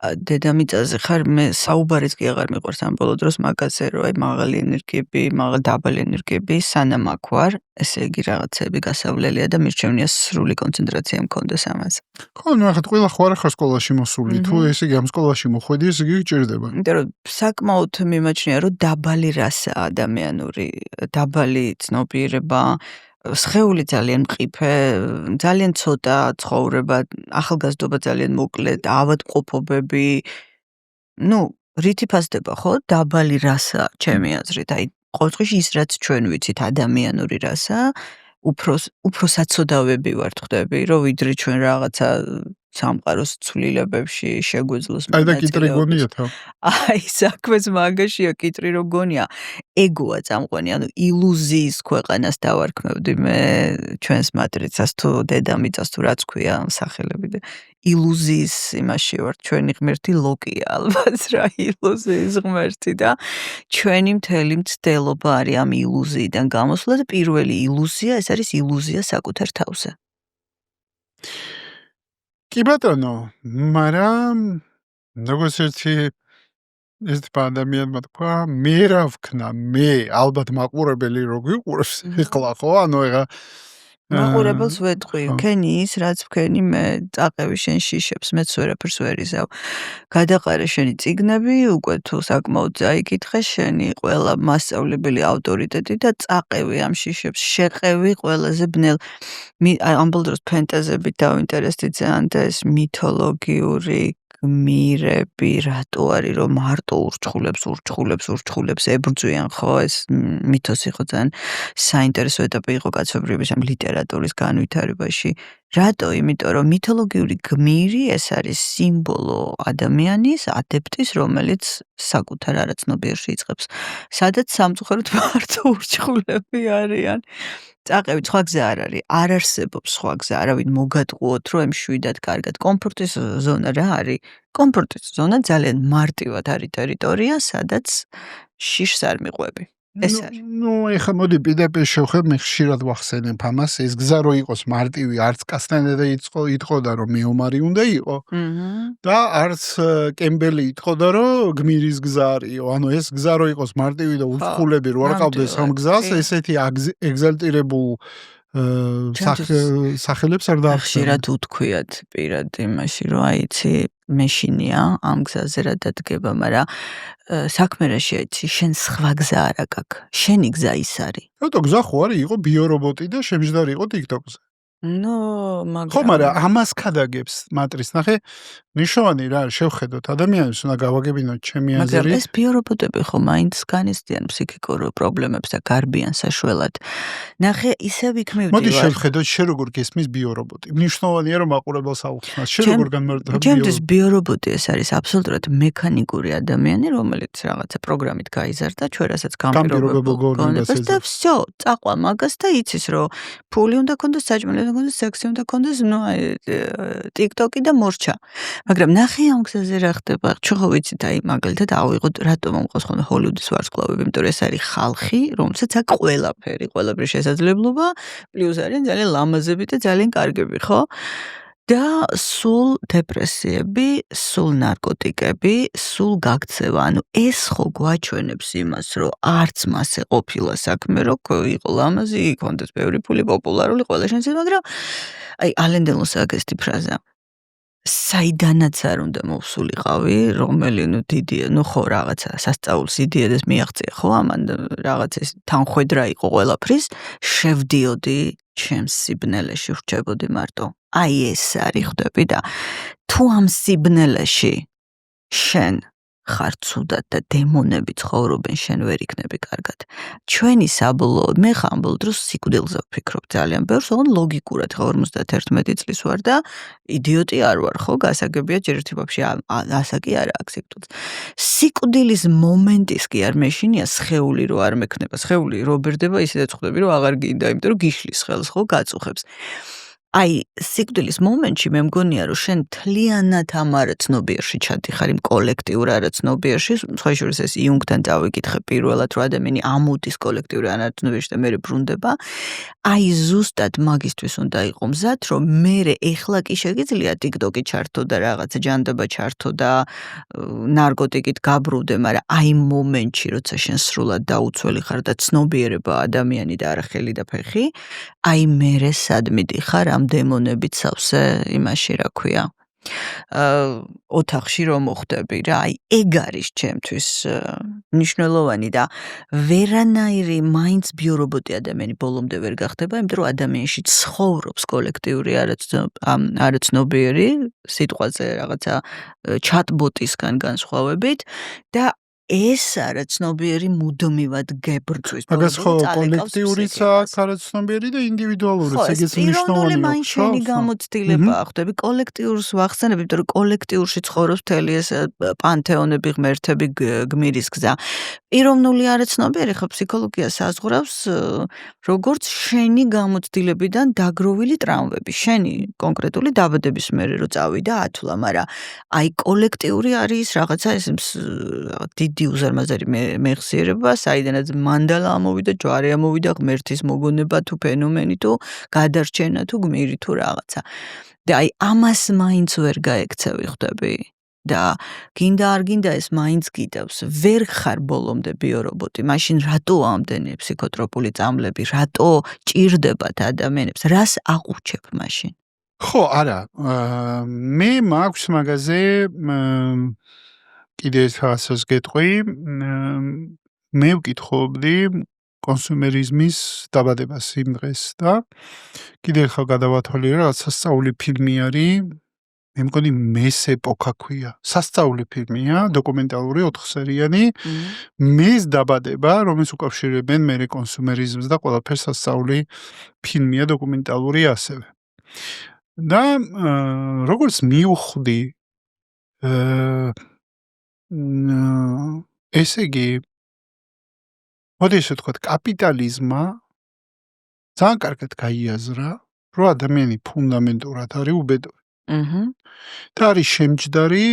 დედამიწაზე ხარ, მე საუბარიც კი აღარ მიყვარს ამ ბოლო დროს მაგაზე, რომ აი მაღალი ენერგიები, დაბალი ენერგიები სანამ აქ ვარ, ესე იგი რაღაცები გასავლელია და მირჩევნია სრული კონცენტრაცია მქონდეს ამაზე. ხო, ნუ ახლა ყველა ხო არ ხარ სკოლაში მოსული, თუ ესე იგი ამ სკოლაში მოხვედი, ესე იგი გჭირდება. იმიტომ რომ საკმაოდ მიმაჩნია, რომ დაბალი რასაა ადამიანური, დაბალი ცნობიერება, სხეული ძალიან მყიფე, ძალიან ცოტა ცხოვრება, ახალგაზრდობა ძალიან მოკლე, ავადმყოფობები. ნუ, რითი ფასდება, ხო? დაბალი რასაა, ჩემი აზრით. აი, ყოველთვის ის რაც ჩვენ ვიცით ადამიანური რასაა, უფრო საცოდავები ვართ ხვდები, რომ ვიდრე ჩვენ რაღაცა სამყაროს ცვლილებებში შეგვეძლოს აი და კიტრი გონია თან. აი, საქმეც მაგაშია, კიტრი რო გონია. ეგოა წამყვანი, ანუ ილუზიის ქვეყანას დავარქმევდი მე ჩვენს მატრიცას თუ დედამიწას თუ რაც ქვია სახელები და ილუზიის იმაში ვარ, ჩვენი ღმერთი ლოკია ალბათ რა ილუზიის ღმერთი და ჩვენი მთელი მცდელობა არის ამ ილუზიიდან გამოსვლა და პირველი ილუზია, ეს არის ილუზია საკუთარ თავზე. კი ბატონო, მაგრამ როგორც ერთი ადამიანმა თქვა, მე რა ვქნა, მე ალბათ მაყურებელი რო გვიყურებს ეხლა ხო, ანუ ეხა მაყურებელს ვეთყვი, ქენი ის, რაც ვქენი მე, წაყევი შენ შიშებს, მეც ვერაფერს ვერ იზავ. გადაყარე შენი წიგნები, უკვე თუ საკმაოდ წაიკითხე შენი ყველა მასწავლებელი ავტორიტეტი და წაყევი ამ შიშებს, შეყევი ყველაზე ბნელ. ამ ბოლო დროს ფენტაზებით დავინტერესდი ძალიან და ეს მითოლოგიური გმირები რატო არის რომ მარტო ურჩხულებს ებრძვიან ხო ეს მითოსი ხო ძალიან საინტერესო ეტაპი იყო კაცობრიობის ამ ლიტერატურის განვითარებაში რატო იმიტომ რომ მითოლოგიური გმირი ეს არის სიმბოლო ადამიანის ადეპტის რომელიც საკუთარ არაცნობიერში იწყებს სადაც სამწუხაროდ მარტო ურჩხულები არიან წაყევით სხვა გზა არ არის არ არსებობს სხვა გზა არავინ მოგატყუოთ რომ მშვიდად კარგად კომფორტის ზონა რა არის კომფორტის ზონა ძალიან მარტივად არის ტერიტორია სადაც შიშს არ მიყვები ეს არის ნუ ეხა მოდი პირდაპირ შევხედე მე ხშირად ვახსენებ ამას ეს გზა რო იყოს მარტივი არც კასტანედა იტყოდა რომ მეომარი უნდა იყო და არც კემბელი იტყოდა რომ გმირის გზა არისო ანუ ეს გზა რო იყოს მარტივი და ურჩხულები რო არ ყავდეს ამ გზას ესეთი ეგზალტირებულ სახელებს არ დაახსენე ხშირად უთქვიათ პირად იმაში რომ აიცი მეშინია ამ გზაზე რა დადგება მაგრამ საქმე რა შეიცი შენ სხვა გზა არ აქვს შენი გზა ის არის რატო გზა ხო არის იყო ბიორობოტი და შემჯდარი იყო TikTok-ზე ნო მაგრამ ხო მაგრამ ამას ქადაგებს მატრიც ნახე ნიშნავანი რა შევხედოთ ადამიანებს უნდა გავაგებინოთ ჩემი აზრით მაგრამ ეს ბიორობოტები ხო მაინც განიცდიან ფსიქიკურ პრობლემებს და გარბიან საშველად ნახე ისევ იქ მივდივარ მოდი შევხედოთ შენ როგორ გესმის ბიორობოტი ნიშნავანია რომ მაყურებელს აუხსნას შენ როგორ განმარტავ ჩემთვის ბიორობოტი ეს არის აბსოლუტურად მექანიკური ადამიანი რომელიც რაღაცა პროგრამით გაიზარდა ჩვენ რასაც გამპირობებულ გონებას და всё წაყვა მაგას და იცის რომ ფული უნდა კონდეს საჭმელი უნდა კონდეს სექსი უნდა კონდეს ნუ აი TikTok-ი და მორჩა მაგრამ ნახე ამ გზაზე რა ხდება ჩვენ ხო ვიცით აი მაგალითად ავიღოთ რატომ მომყავს ხოლმე ჰოლივუდის ვარსკვლავები იმიტომ რომ ეს არის ხალხი რომელსაც აქვს ყველაფერი შესაძლებლობა პლუს არიან ძალიან ლამაზები და ძალიან კარგები ხო და სულ დეპრესიები, სულ ნარკოტიკები, სულ გაქცევა. ანუ ეს ხო გვაჩვენებს იმას, რომ არც მასე ყოფილა საქმე, რომ იყო ლამაზი, იქონდეს ბევრი ფული, პოპულარული, ყველა შენსი, მაგრამ აი ალენ დელონს აქვს ესეთი ფრაზა. საიდანაც არ უნდა მოვსულიყავი, რომელი დიდია, ხო რაღაცა სასწაულს იდეას მიაღწია, ხო, ამან რაღაც ეს თანხვედრა იყო ყველაფრის, შევდიოდი ჩემს სიბნელეში ვრჩებოდი მარტო. აი ეს არის ხვდები და თუ ამ სიბნელეში შენ ხარ ცუდად და დემონები ცხოვრობენ, შენ ვერ იქნები კარგად. ჩვენი საბოლოოდ, მე ხან ბოლო დროს სიკვდილზე ვფიქრობ ძალიან ბევრს, ოღონდ ლოგიკურად ხო 51 წლის ვარ და იდიოტი არ ვარ, ხო? გასაგებია ჯერ ერთი ბავში ასა კი არა აქ სიკვდილს. სიკვდილის მომენტის კი არ მეშინია სხეული რო არ მექნება, სხეული რო ბერდება, ისედაც ხვდები რომ აღარ გინდა, იმიტომ რომ გიშლის ხელს, ხო, გაწუხებს. აი, სიკვდილის მომენტში მე მგონია, რომ შენ თლიანად ამ არაცნობიერში ჩადიხარ, იმ კოლექტიურ არაცნობიერში, სხვა შორის ეს იუნგთან წავიკითხე პირველად, რომ ადამიანი ამოდის კოლექტიურ არაცნობიერში და მერე ბრუნდება. აი, ზუსტად მაგისთვის უნდა იყო მზად, რომ მერე ეხლა კი შეგიძლია TikTok-ი ჩართო და რაღაცა ჯანდაბა ჩართო და ნარკოტიკით გაბრუნდე, მაგრამ აი მომენტში, როცა შენ სრულად დაუცველი ხარ და ცნობიერება ადამიანი და არა ხელი და ფეხი, აი მერე სად მიდიხარ ამ დემონებით სავსე იმაში რა ქვია ოთახში რომ მოხვდები რა აი ეგ არის ჩემთვის მნიშვნელოვანი და ვერანაირი მაინც ბიორობოტი ადამიანი ბოლომდე ვერ გახდება იმიტომ რომ ადამიანში ცხოვრობს კოლექტიური არაცნობიერი სიტყვაზე რაღაცა ჩატბოტისგან განსხვავებით და ეს არაცნობიერი მუდმივად გებრძვის. მაგას ხო კოლექტიურიც აქვს არაცნობიერი და ინდივიდუალურიც, ეგეც მნიშვნელოვანია. მაინც შენი გამოცდილებაა, ხვდები, კოლექტიურს ვახსენებ, იმიტომ რომ კოლექტიურში ცხოვრობს მთელი ეს პანთეონები, ღმერთები, გმირის გზა. პიროვნული არაცნობიერი ხო ფსიქოლოგიას საზღვრავს როგორც შენი გამოცდილებიდან დაგროვილი ტრამვები, შენი კონკრეტული დაბადების მერე რო წავიდა ათვლა, მაგრამ აი კოლექტიური არის რაღაცა ეს დიდი უზარმაზარი მეხსიერება, საიდანაც მანდალა ამოვიდა, ჯვარი ამოვიდა, ღმერთის მოგონება თუ ფენომენი თუ გადარჩენა თუ გმირი თუ რაღაცა. და აი ამას მაინც ვერ გაექცევი ხვდები. და გინდა არ გინდა ეს მაინც გიდევს. ვერ ხარ ბოლომდე ბიორობოტი. მაშინ რატო ამდენი ფსიქოტროპული წამლები, რატო ჭირდებათ ადამიანებს? რას აყუჩებ მაშინ? ხო, არა. მე მაქვს მაგაზე კიდე ასას გეტყვი, მე ვკითხობდი კონსუმერიზმის დაბადებას იმ დღეს და კიდე ხა გადავათვალიერე რაღაც სასწაული ფილმი არის, მე მგონი მეს ეპოქა ქვია. სასწაული ფილმია, დოკუმენტალური 4 სერიანი, მეს დაბადება, რომელიც უკავშირებენ მერე კონსუმერიზმს და ყველაფერს სასწაული ფილმია, დოკუმენტალური ასევე. და როგორც მივხვდი ესე იგი მოდი ესე ვთქვათ კაპიტალიზმმა ძალიან კარგად გაიაზრა რომ ადამიანი ფუნდამენტურად არის უბედური და არის შემჯდარი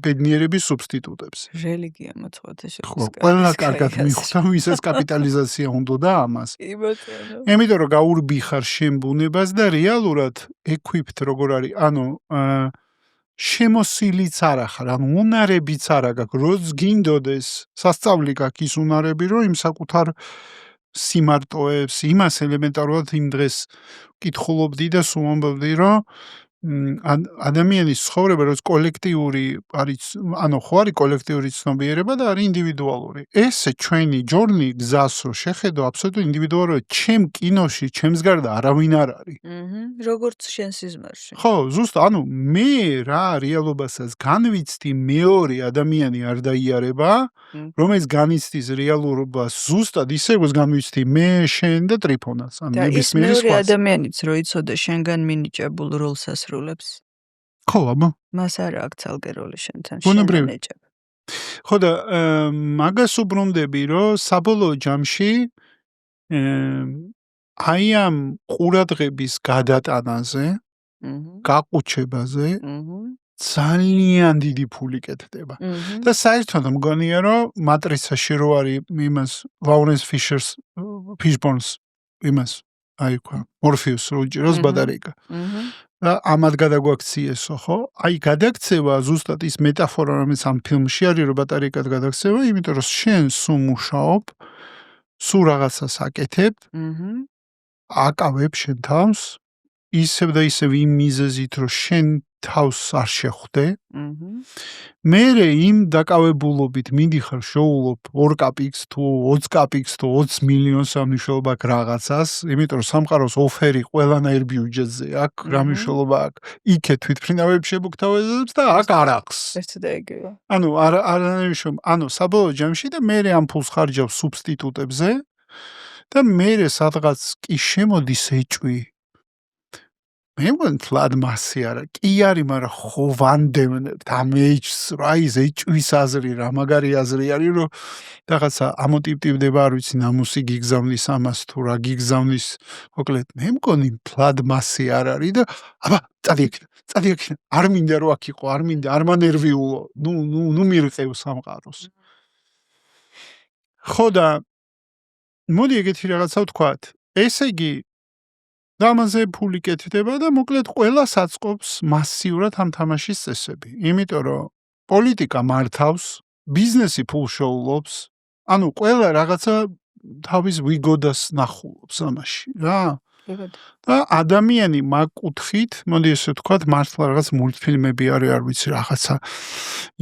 ბედნიერების სუბსტიტუტებზე რელიგია მოწყვეტე შეგიძლია ყველა კარგად მიხვდა ვისაც კაპიტალიზაცია უნდა და ამას იმიტომ რომ გაურბიხარ შენ ბუნებას და რეალურად ეკვიპთ როგორ არის ანუ შემოსილიც არ ახარ, ანუ უნარებიც არ აქვს, როც გინდოდეს სასწავლი გაქვს ის უნარები, რომ იმ საკუთარ სიმარტოებს, იმას ელემენტარულად იმ დღეს კითხულობდი და სულ ამბობდი, რომ ადამიანის ცხოვრება როგორც კოლექტიური არის, ანუ ხო არის კოლექტიური ცნობიერება და არის ინდივიდუალური. ესე ჩვენი ჯორნი გზას რო შეხედო აბსოლუტურად ინდივიდუალურად, ჩემ კინოში, ჩემს გარდა არავინ არ არის. როგორც შენ სიზმარში. ხო, ზუსტად, ანუ მე რა რეალობასაც განვიცდი, მეორე ადამიანი არ დაიარება, რომელიც განიცდის რეალობას ზუსტად ისე როგორც განვიცდი მე, შენ და ტრიფონას, ან ნებისმიერი სხვა. და ეს მეორე ადამიანიც რო იცოდა შენგან მინიჭებულ როლს ასრულებს. ხო, აბა. მას არ აქვს ცალკე როლი შენთან, ბუნებრივი. შენეჭებ. ხო და მაგას უბრუნდები, რომ საბოლოო ჯამში აი ამ ყურადღების გადატანაზე, გაყუჩებაზე ძალიან დიდი ფული კეთდება. და საერთოდ მგონია, რომ მატრიცაში რო არის იმას ლაურენს ფიშბორნს იმას აი თქვა მორფიუს რო ჭიროს ბატარეიკა. და ამად გადაგვაქციესო, ხო? აი გადაქცევა ზუსტად ის მეტაფორა, რომელიც ამ ფილმში არის, რომ ბატარიკად გადაქცევა, იმიტომ რომ შენ სულ მუშაობ, სულ რაღაცას აკეთებ, აკავებ შენ თავს, ისევ და ისევ იმ მიზეზით, რომ შენ თავს არ შეხვდე. მერე იმ დაკავებულობით მიდიხარ შოულობ 2 კაპიკს თუ 20 კაპიკს თუ 20 მილიონს ამნიშნულობა აქვს რაღაცას, იმიტომ რომ სამყაროს ოფერი ყველანაირ ბიუჯეტზე აქვს, რა მნიშვნელობა აქვს. იქე თვითმფრინავებს შემოგთავაზებს და აქ არ აქვს. ერთი და იგივე. ანუ არანაირი ანუ საბოლოო ჯამში და მერე ამ ფულს ხარჯავს სუბსტიტუტებზე და მერე სადღაც კი შემოდის ეჭვი. მე მთლად მასე არა, კი არის, მაგრამ ხო ვანდევნებთ ამ ეჭვს, რა ის ეჭვის აზრი, რა მაგარი აზრი არის, რომ რაღაცა ამოტივტივდება, არ ვიცი, ნამუსი გიგზავნის ამას თუ რა გიგზავნის, მოკლედ, მე მგონი მთლად მასე არ არის და აბა, წადი აქ, არ მინდა რომ აქ იყო, არ მინდა, არ მანერვიულო, ნუ მირყევ სამყაროს. ხო და მოდი ეგეთი რაღაცა ვთქვათ, ესე იგი დამაზე ფული კეთდება და მოკლედ ყველას აწყობს მასიურად ამ თამაშის წესები. იმიტომ რომ პოლიტიკა მართავს, ბიზნესი ფულს შოულობს, ანუ ყველა რაღაცა თავის ვიგოდას ნახულობს ამაში, რა. და ადამიანი მაგ კუთხით, მოდი ესე ვთქვათ, მართლა რაღაც მულტფილმები არის, არ ვიცი, რაღაცა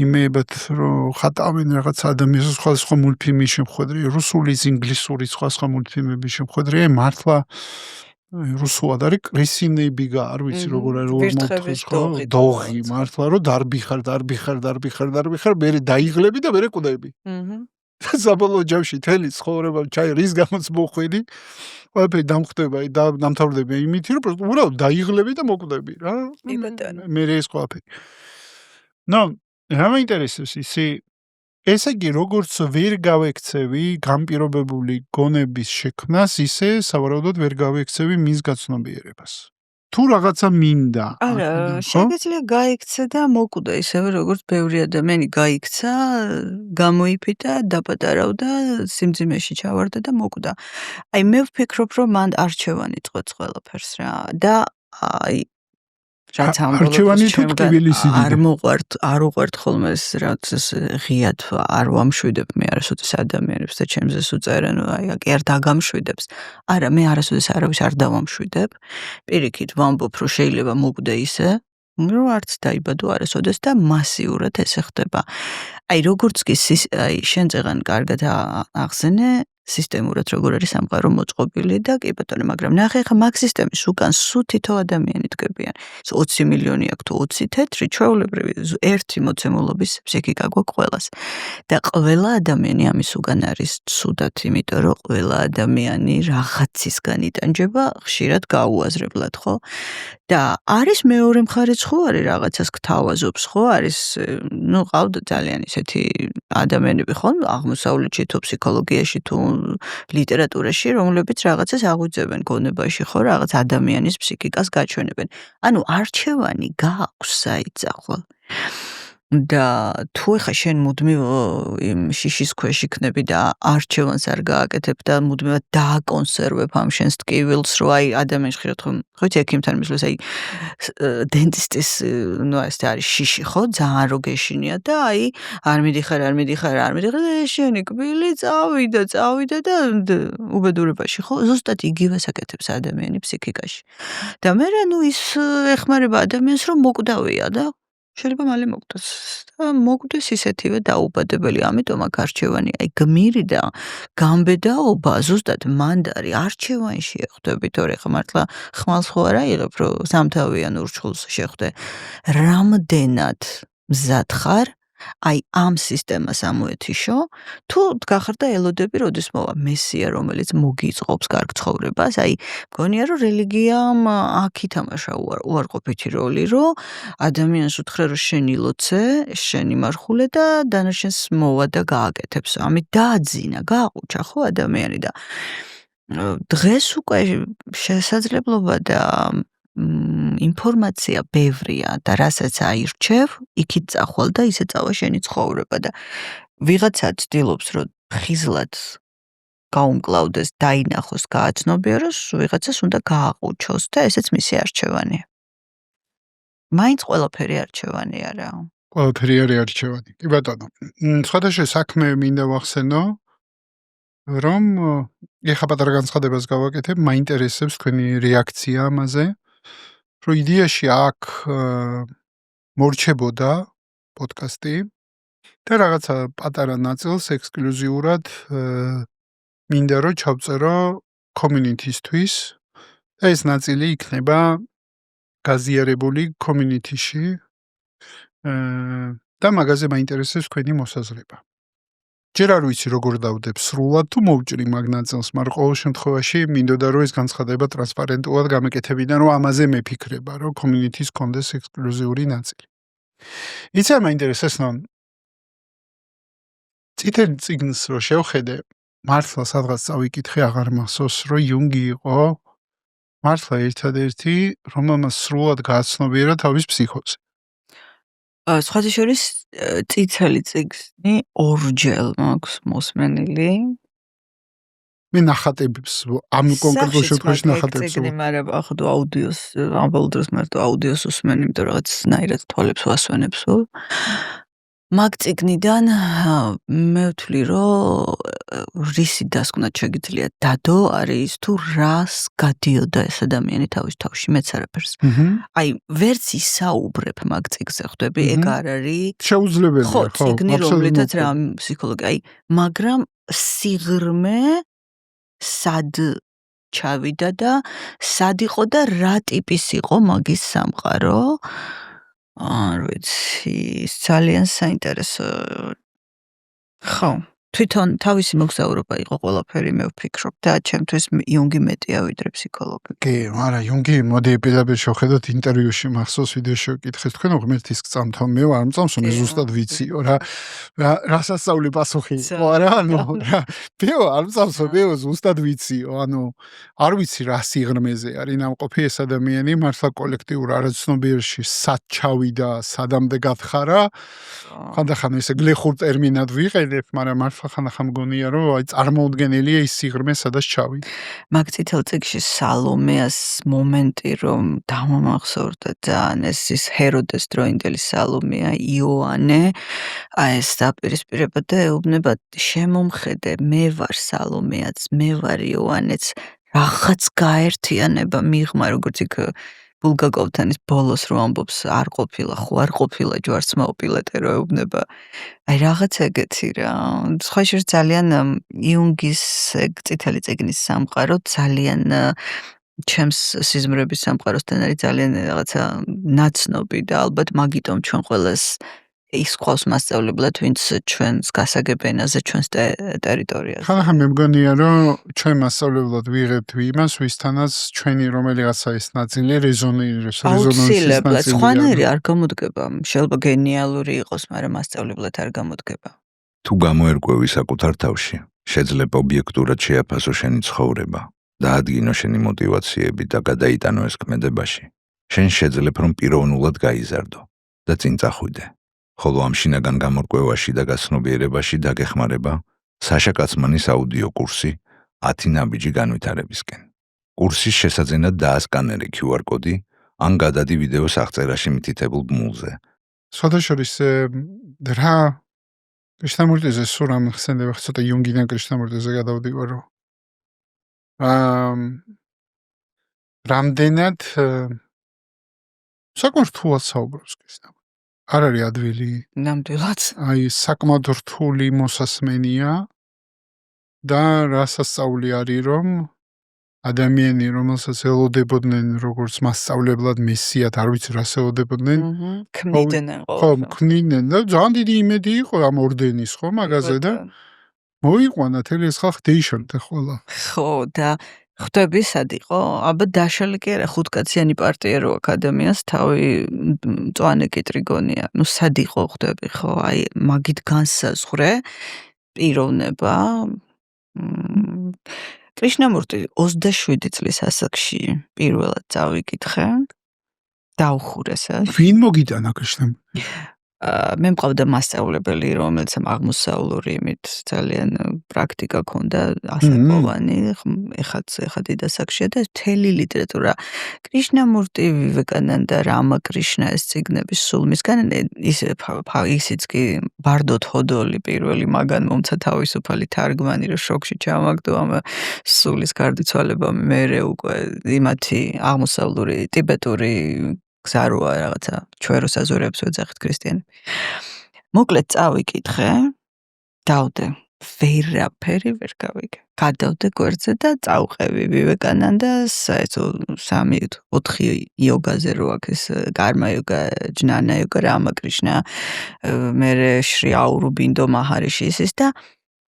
იმეებად, რომ ხატავენ რაღაცა ადამიანს სხვადასხვა მულტფილმის შემოხვედრია, რუსულის, ინგლისურის სხვადასხვა მულტფილმების შემოხვედრია, მართლა რუსულად არის კრისინებიგა, არ ვიცი როგორ ვირთხების დოღი, მართლა რომ დარბიხარ, მერე დაიღლები და მერე კვდები. საბოლოო ჯამში თელი ცხოვრება ჩაი რის გამოც მოხვედი, ყველაფერი დამხვდება და დამთავრდება იმით, რომ უბრალოდ დაიღლები და მოკვდები რა. მერე ეს ყველაფერი. ნუ, რა მაინტერესებს ისი ესე იგი, როგორც ვერ გავექცევი განპირობებული გონების შექმნას, ისე სავარაუდოდ ვერ გავექცევი მის გაცნობიერებას. თუ რაღაცა მინდა. არა, შეგიძლია გაიქცე და მოკვდა ისევე, როგორც ბევრი ადამიანი გაიქცა, გამოიფიტა, დაპატარავდა, სიმძიმეში ჩავარდა და მოკვდა. აი, მე ვფიქრობ, რომ მან არჩევანი წყვეტს ყველაფერს რა. და აი რაც არჩევანი თუ ტკივილისი არ უყვართ ხოლმე ეს რაც ღიად არ ვამშვიდებ მე არასოდეს ადამიანებს და ჩემზეც უწერენ აი კი არ დაგამშვიდებს. არა, მე არასოდეს არავის არ დავამშვიდებ. პირიქით ვამბობ, რომ შეიძლება მოკვდე ისე, რომ არც დაიბადო არასოდეს და მასიურად ესე ხდება. აი როგორც კი აი შენ წეღან კარგად ახსენე სისტემურად როგორ არის სამყარო მოწყობილი და კი ბატონო, მაგრამ ნახე ხა მაგ სისტემის უკან სულ თითო ადამიანი დგებიან. 20 მილიონი აქვს თუ 20 თეთრი, ჩვეულებრივი ერთი მოცემულობის ფსიქიკა გვაქვს ყველას. და ყველა ადამიანი ამის უკან არის ცუდად, იმიტომ რომ ყველა ადამიანი რაღაცისგან იტანჯება, ხშირად გაუაზრებლად, ხო? და არის მეორე მხარეც ხო არის რაღაცას გთავაზობს, ხო? არის, ნუ ყავდა ძალიან ისეთი ადამიანები ხო, აღმოსავლეთში თუ ფსიქოლოგიაში თუ ლიტერატურაში, რომლებიც რაღაცას აღვიძებენ გონებაში, ხო, რაღაც ადამიანის ფსიქიკას გაჩვენებენ. ანუ არჩევანი გააქვს საიძახო. და თუ ეხა შენ მუდმივ იმ შიშის ქვეშ იქნები და არჩევანს არ გააკეთებ და მუდმივად დააკონსერვებ ამ შენს ტკივილს, რომ აი ადამიანს ხშირად ხო იცი ექიმთან მისვლის აი დენტისტის ნუ ეს არის შიში ხო ძალიან რო გეშინია და აი არ მიდიხარ და შენი კბილი წავიდა და უბედურებაში ხო ზუსტად იგივეს აკეთებს ადამიანი ფსიქიკაში. და მე ნუ ის ეხმარება ადამიანს რომ მოკვდავია და შეიძლება მალე მოკვდეს და მოკვდეს ისეთივე დაუბადებელი, ამიტომ აქ არჩევანი, აი გმირი და გამბედაობა ზუსტად მანდარი არჩევანში ეხვდები, თორე ხა მართლა ხმალს ხო არ აიღებ, რომ სამთავიან ურჩხულს შეხვდე. რამდენად მზად ხარ აი ამ სისტემას ამოეთიშო, თუ დგახარ და ელოდები, როდის მოვა მესია, რომელიც მოგიწყობს კარგ ცხოვრებას, აი მგონია, რომ რელიგიამ აქ ითამაშა უარყოფითი როლი, რომ ადამიანს უთხრა, რომ შენ ილოცე, შენ იმარხულე და დანარჩენს მოვა და გააკეთებს. ამით დააძინა, გააყუჩა ხო ადამიანი და დღეს უკვე შესაძლებლობა და ინფორმაცია ბევრია და რასაც აირჩევ, იქით წახვალ და ისე წავა შენი ცხოვრება და ვიღაცა ცდილობს, რომ ხიზლად გაუმკლავდეს, დაინახოს, გააცნობიეროს, ვიღაცას უნდა გააყუჩოს და ესეც მისი არჩევანია. მაინც ყველაფერი არჩევანი არა. ყველაფერი არის არჩევანი. კი ბატონო. სხვადასხვა საქმე მინდა ვახსენო, რომ ეხა პატარა განცხადებას გავაკეთებ, მაინტერესებს თქვენი რეაქცია ამაზე, რომ იდეაში აქ მორჩებოდა პოდკასტი და რაღაცა პატარა ნაწილს ექსკლუზიურად მინდა რომ ჩავწერო community-ისთვის. ეს ნაწილი იქნება გაზიარებული community-ში და მაგაზე მაინტერესებს თქვენი მოსაზრება. ჯერ არ ვიცი როგორ დავდებ სრულად თუ მოვჭრი მაგ ნაწილს, მაგრამ ყოველ შემთხვევაში მინდოდა რომ ეს განცხადება ტრანსპარენტულად გამეკეთებინა, რომ ამაზე მეფიქრება, რომ community-ს კონდეს ექსკლუზიური ნაწილი. იცი არ მაინტერესებს, რომ წითელ წიგნს რო შევხედე, მართლა სადღაც წავიკითხე, აღარ მახსოვს, რომ იუნგი იყო მართლა ერთადერთი, რომელმაც სრულად გააცნობიერა თავის ფსიქოზე. სხვათა შორის წითელი წიგნი ორჯერ მაქვს მოსმენილი. მე ნახატებს ამ კონკრეტულ შემთხვევაში ნახატებს წიგნი, მაგრამ ახლა აუდიოს ამბოლ დროს მარტო აუდიოს უსმენ, იმიტომ რაღაცნაირად თვალებს ვასვენებს. მაგ წიგნიდან მე ვთვლი, რომ რისი დასკვნა შეგიძლია დადო არის თუ რას გადიოდა ეს ადამიანი თავის თავში, მეც არაფერს. აი, ვერც ისაუბრებ მაგ წიგნზე, ხვდები, ეგ არ არის შეუძლებელია, ხო, წიგნი, რომლითაც რა ფსიქოლოგი, აი, მაგრამ სიღრმე სად ჩავიდა და სად იყო და რა ტიპის იყო მაგის სამყარო. არ ვიცი, ძალიან საინტერესო. ხო, თვითონ თავისი მოგზაურობა იყო ყველაფერი, მე ვფიქრობ და ჩემთვის იუნგი მეტია ვიდრე ფსიქოლოგი. კი, მაგრამ იუნგი მოდი პირდაპირ შევხედოთ ინტერვიუში მახსოვს ვიდეოში ვკითხეთ, თქვენ ღმერთის გწამთავ, მე არ მწამსო, მე ზუსტად ვიციო რა რასასწაული პასუხი იყო, არა, ანუ რა მე არ მწამსო, მე ზუსტად ვიციო, ანუ არ ვიცი რა სიღრმეზე არის ნამყოფი ეს ადამიანი, მართლა კოლექტიურ არაცნობიერში სად ჩავიდა, სადამდე გათხარა. ხანდახან ესე გლეხურ ტერმინად ვიყენებ, მაგრამ მართლა ხანდახან მგონია რომ აი წარმოუდგენელია ის სიღრმე სადაც ჩავიდა. მაგ წითელ წიგნში სალომეას მომენტი რომ დამამახსოვრდა ძალიან ის ჰეროდეს დროინდელი სალომეა იოანე აი ეს დაპირისპირება და ეუბნება შემომხედე მე ვარ სალომეაც მე ვარ იოანეც რაღაც გაერთიანება მიღმა როგორც იქ ბულგაკოვთანის ბოლოს რო ამბობს არ ყოფილა ხო არ ყოფილა ჯვარცმაო პილეტე რო ეუბნება აი რაღაც ეგეთი რა სხვა შორის ძალიან იუნგის წითელი წიგნის სამყარო ძალიან ჩემს სიზმრების სამყაროსთან არის ძალიან რაღაცა ნაცნობი და ალბათ მაგიტომ ჩვენ ყველას ის ყავს მასწავლებლად ვინც ჩვენს გასაგებენაზე ჩვენს ტერიტორიაზე. ხან მე მგონია რომ ჩვენ მასწავლებლად ვიღებთ იმას ვისთანაც ჩვენი რომელიღაცა ეს ნაწილი რეზონირებს აუცილებლად სხვანაირი არ გამოდგება შეიძლება გენიალური იყოს მაგრამ მასწავლებლად არ გამოდგება. თუ გამოერკვევი საკუთარ თავში შეიძლება ობიექტურად შეაფასო შენი ცხოვრება და ადგინო შენი მოტივაციები და გადაიტანო ეს ქმედებაში შენ შეძლებ რომ პიროვნულად გაიზარდო და წინ წახვიდე. ხოლო ამ შინაგან გამორკვევაში და გაცნობიერებაში დაგეხმარება საშა კაცმანის აუდიო კურსი 10 ნაბიჯი განვითარებისკენ. კურსის შესაძენად დაასკანერე QR კოდი ან გადადი ვიდეოს აღწერაში მითითებულ ბმულზე. სხვადასხვის რა კრიშნამურტიზე სულ ამ ხსენდება ცოტა იუნგიდან კრიშნამურტიზე გადავდივარ რომ რამდენად საკმაოდ რთულად საუბრობს კრიშნამურტი. არ არის ადვილი. ნამდვილად. აი საკმაოდ რთული მოსასმენია და რასასწაული არის რომ ადამიანი რომელსაც ელოდებოდნენ როგორც მასწავლებლად მესიად არ ვიცი რას ელოდებოდნენ ქმნიდნენ ხო ქმნიდნენ და ძალიან დიდი იმედი იყო ამ ორდენის ხო მაგაზე და მოიყვანა თელი ეს ხალხი დეიშალდა ხოლა ხო და ხვდები სად იყო? ალბათ დაშალი კი არა 5 კაციანი პარტია რო აკადემიას თავი მწვანე კიტრიგონია. ნუ სად იყო ხვდები ხო? აი მაგით განსაზღვრე პიროვნება. კრიშნამურტი 27 წლის ასაკში პირველად წავიკითხე. დაუხურეს. ვინ მოგიტანა კრიშნამურტი? მე მყავდა მასწავლებელი, რომელიც აღმოსავლური იმით ძალიან პრაქტიკა ჰქონდა ასაკოვანი, ეხა დიდასაკშია და მთელი ლიტერატურა კრიშნამურტი, ვივეკანანდა, რამა კრიშნა ეს წიგნები სულ მისგან ისიც კი ბარდო თოდოლი პირველი მაგან მომცა თავისუფალი თარგმანი, რომ შოქში ჩამაგდო ამ სულის გარდაცვალებამ, მერე უკვე იმათი აღმოსავლური ტიბეტური გზაროა რაღაცა ჩვენ რო საზურებს ვეძახით ქრისტიანები. მოკლედ წავიკითხე, დავდე, ვერაფერი ვერ გავიგე. გადავდე გვერდზე და წავყევი ვივეკანანდას, ესო 3-4 იოგაზე რო აქ ეს კარმა იოგა, ჯნანა იოგა, რამა კრიშნა, მერე შრი აურუბინდო მაჰარიში ის და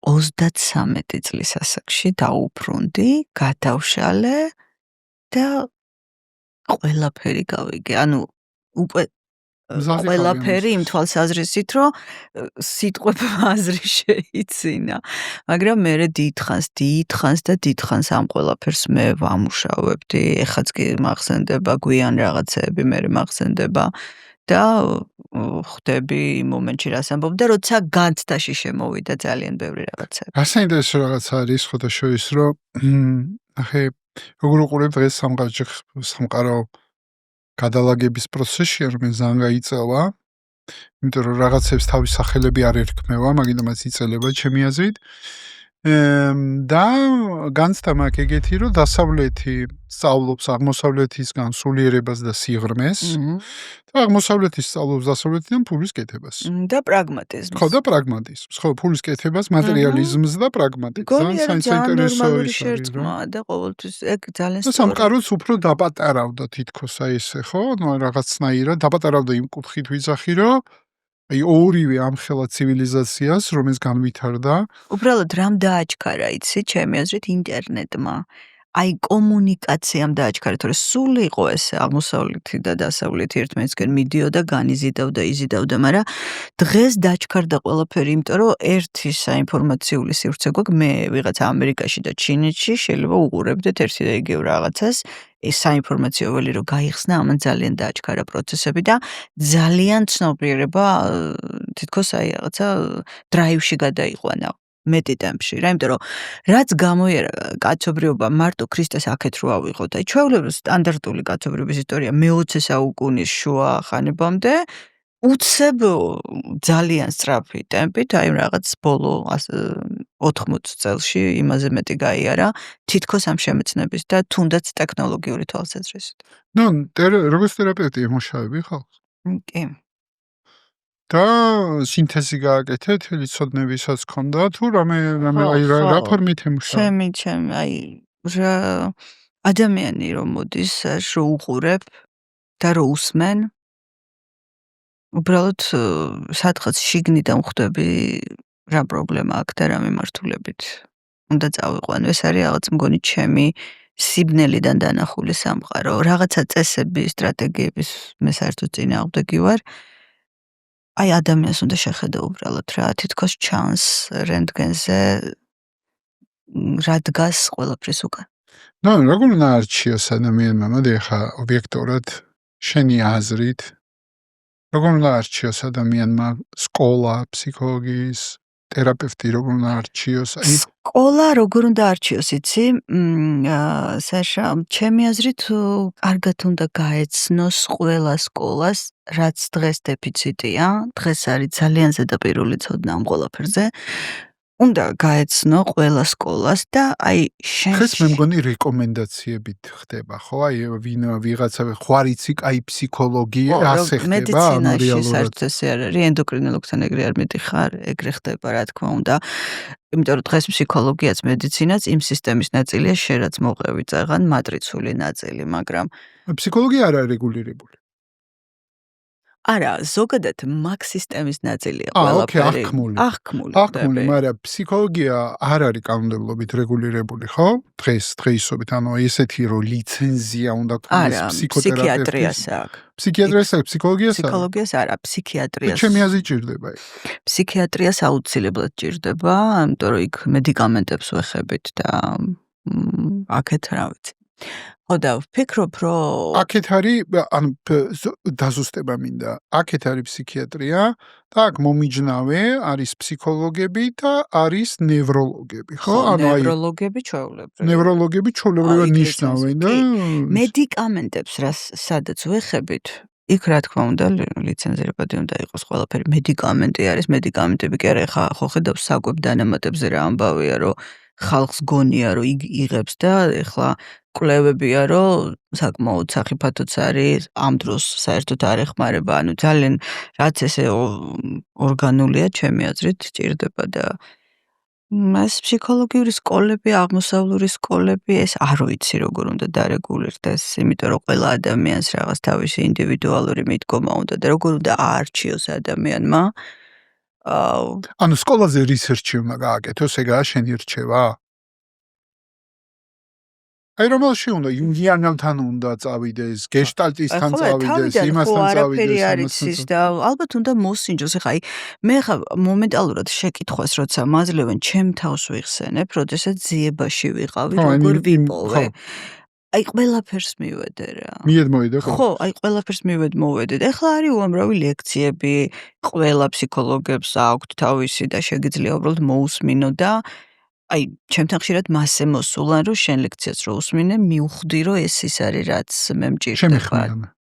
33 წლის ასაკში დაუბრუნდი, გადავშალე და ყველაფერი გავიგე. ანუ უკვე ყველაფერი იმ თვალსაზრისით, რომ სიტყვები აზრი შეიცინა. მაგრამ მერე დიდხანს ამ ყველაფერს მე ვამუშავებდი. ეხაც კი მახსენდება გვიან რაღაცეები, მერე მახსენდება და ხვდები იმ მომენტში რას ამბობ და როცა განცდაში შემოვიდა ძალიან ბევრი რაღაცები. რა საინტერესო რაღაც არის ხოდაშორის, რომ ახე როგორ უყურებ დღეს სამყარო გადალაგების პროცესში, რომ ძალიან გაიწევა, იმიტომ რომ რაღაცებს თავის სახელები არ ერქმევა, მაგიტომაც იწელება ჩემი აზრით. და განცდა მაქვს ეგეთი, რომ დასავლეთი სწავლობს აღმოსავლეთისგან სულიერებას და სიღრმეს და აღმოსავლეთი სწავლობს დასავლეთიდან ფულის კეთებას. და პრაგმატიზმს. ხო და პრაგმატიზმს. ხო, ფულის კეთებას, მატერიალიზმს და პრაგმატიზმს. ძალიან ნორმალური შერწყმაა და ყოველთვის ეგ ძალიან სწორი. სამყაროც უფრო დაპატარავდა თითქოს აი ესე, ხო? ნუ რაღაცნაირად დაპატარავდა იმ კუთხით ვიზახი, რომ აი ორივე ამხელა ცივილიზაციას, რომელიც განვითარდა, უბრალოდ რამ დააჩქარა, იცი, ჩემი აზრით ინტერნეტმა. აი კომუნიკაციამ დააჩქარა, თორე სულ იყო ეს აღმოსავლეთი და დასავლეთი ერთმანეთისგან მიდიოდა, განიზიდავდა, იზიდავდა, მაგრამ დღეს დაჩქარდა ყველაფერი, იმიტომ რომ ერთი საინფორმაციული სივრცე გვაქვს, მე ვიღაცა ამერიკაში და ჩინეთში შეიძლება უყურებდეთ ერთი და იგივე რაღაცას, ეს საინფორმაციო ველი რომ გაიხსნა, ამან ძალიან დააჩქარა პროცესები და ძალიან ცნობიერება თითქოს აი რაღაცა დრაივში გადაიყვანა. მეტი ტემპში, რა, იმიტომ რომ რაც გამოიერა კაცობრიობა მარტო ქრისტეს აქეთ რო ავიღოთ, აი ჩვეულებრივ სტანდარტული კაცობრიობის ისტორია მე-20 საუკუნის შუა ხანებამდე უცებ ძალიან სწრაფი ტემპით, აი რაღაც ბოლო 80 წელში იმაზე მეტი გაიარა, თითქოს ამ შემეცნების და თუნდაც ტექნოლოგიური თვალსაზრისით. ნუ როგორც თერაპევტი ემუშავები ხალხს. კი. და სინთეზი გააკეთე თელი ცოდნებისაც ქონდა თუ რამე აი რა ფორმით ემუშავე? ჩემი აი რა ადამიანი რომ მოდის, რო უყურებ და რო უსმენ, უბრალოდ სადღაც შიგნიდან ხვდები რა პრობლემა აქვს და რა მიმართულებით უნდა წავიყვანო. ეს არის რაღაც მგონი ჩემი სიბნელიდან დანახული სამყარო. რაღაცა წესები, სტრატეგიების მე საერთოდ წინააღმდეგი ვარ. აი ადამიანს უნდა შეხედა უბრალოდ რა, თითქოს ჩანს რენტგენზე რა დგას ყველაფრის უკან. ნუ როგორ უნდა არჩიოს ადამიანმა, მოდი ახლა ობიექტურად შენი აზრით, როგორ უნდა არჩიოს ადამიანმა სკოლა, ფსიქოლოგიის თერაპევტი როგორ უნდა არჩიოს? აი სკოლა როგორ უნდა არჩიოს, იცი? საშა, ჩემი აზრით კარგად უნდა გაეცნოს ყველა სკოლას, რაც დღეს დეფიციტია, დღეს არის ძალიან ზედაპირული ცოდნა ამ ყველაფერზე. უნდა გაეცნო ყველა სკოლას და აი დღეს მე მგონი რეკომენდაციებით ხდება, ხო? აი ვინ ვიღაცა ხوارიცი, აი ფსიქოლოგია ასე ხდება, მედიცინაში საერთოდ ეს არ არის, ენდოკრინოლოგთან ეგრე არ მიდიხარ, ეგრე ხდება, რა თქმა უნდა. იმიტომ რომ დღეს ფსიქოლოგიაც, მედიცინაც იმ სისტემის ნაწილია, შენაც მოყევი წაღან მატრიცული ნაწილი, მაგრამ ფსიქოლოგია არ არის რეგულირებული. არა, ზოგადად მაგ სისტემის ნაწილია ყველაფერი. აღქმული, მაგრამ ფსიქოლოგია არ არის კანონმდებლობით რეგულირებული, ხო? დღეისობით, ანუ ესეთი რომ ლიცენზია უნდა ქონდეს ფსიქიატრიას აქვს. ფსიქიატრიას აქვს, ფსიქოლოგიას არა. ფსიქოლოგიას არა, ფსიქიატრიას. ჩემი აზრით ჭირდება იქ. ფსიქიატრიას აუცილებლად ჭირდება, იმიტომ რომ იქ მედიკამენტებს ვეხებით და აქეთ რა ვიცი. ხო და ვფიქრობ, რომ აქეთ არის ანუ დაზუსტება მინდა. აქეთ არის ფსიქიატრია და აქ მომიჯნავე არის ფსიქოლოგები და არის ნევროლოგები, ხო? ანუ აი ნევროლოგები ჩვეულებრივი. ნევროლოგები ჩვეულებრივად იქ ნიშნავენ და მედიკამენტებს სადაც ვეხებით, იქ რა თქმა უნდა ლიცენზირებადი უნდა იყოს ყველაფერი. მედიკამენტი არის, მედიკამენტები კი არა, ხა ხო ხედავ საკვებ დანამატებზე რა ამბავია, რომ ხალხს გონია, რომ იღებს და ეხლა კვლევებია, რომ საკმაოდ სახიფათოც არის, ამ დროს საერთოდ არ ეხმარება, ანუ ძალიან რაც ესე ორგანულია, ჩემი აზრით, ჭირდება და ეს ფსიქოლოგიური სკოლები, აღმოსავლური სკოლები, ეს არ ვიცი როგორ უნდა დარეგულირდეს, იმიტომ რომ ყველა ადამიანს რაღაც თავისი ინდივიდუალური მიდგომა უნდა და როგორ უნდა აარჩიოს ადამიანმა. ანუ სკოლაზე რისერჩი უნდა გააკეთოს, ეგაა შენი რჩევა? აი რომელში უნდა იუნგიანელთან უნდა წავიდეს, გეშტალტისტთან წავიდეს, იმასთან წავიდეს, არის და ალბათ უნდა მოსინჯოს. ეხლა აი მე ხა მომენტალურად შეკითხვას როცა მაძლევენ, ჩემ თავს ვიხსენებ, როდესაც ძიებაში ვიყავი, როგორ ვიპოვე. აი ყველაფერს მივედე რა. მიედმოვიდე ხო? ხო, აი ყველაფერს მოვედე. და ეხლა არის უამრავი ლექციები, ყველა ფსიქოლოგებს აქვთ თავისი და შეგიძლია უბრალოდ მოусმინო და აი, ჩემთან ხშირად მასე მოსულან, რომ შენ ლექციას რო უსმინე, მივხვდი, რომ ეს ის არის, რაც მე მჭირდება.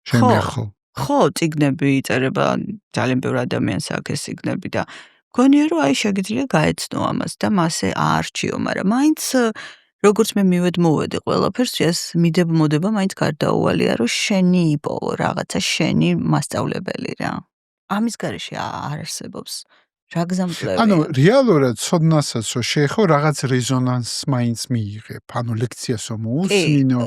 შემეხო. ხო, წიგნები იწერება, ძალიან ბევრი ადამიანს აქვს ეს წიგნები და მგონია, რომ აი შეგიძლია გაეცნო ამას და მასე აარჩიო, მაგრამ მაინც როგორც მე მოვედე ყველაფერს, ეს მიდება მაინც გარდაუვალია, რომ შენი იპოვო რაღაცა, შენი მასწავლებელი რა. ამის გარეშე არ არსებობს. რა გზამკვლევია. ანუ რეალურად ცოდნასაც რო შეეხო რაღაც რეზონანსს მაინც მიიღებ. ანუ ლექციას მოусმინო,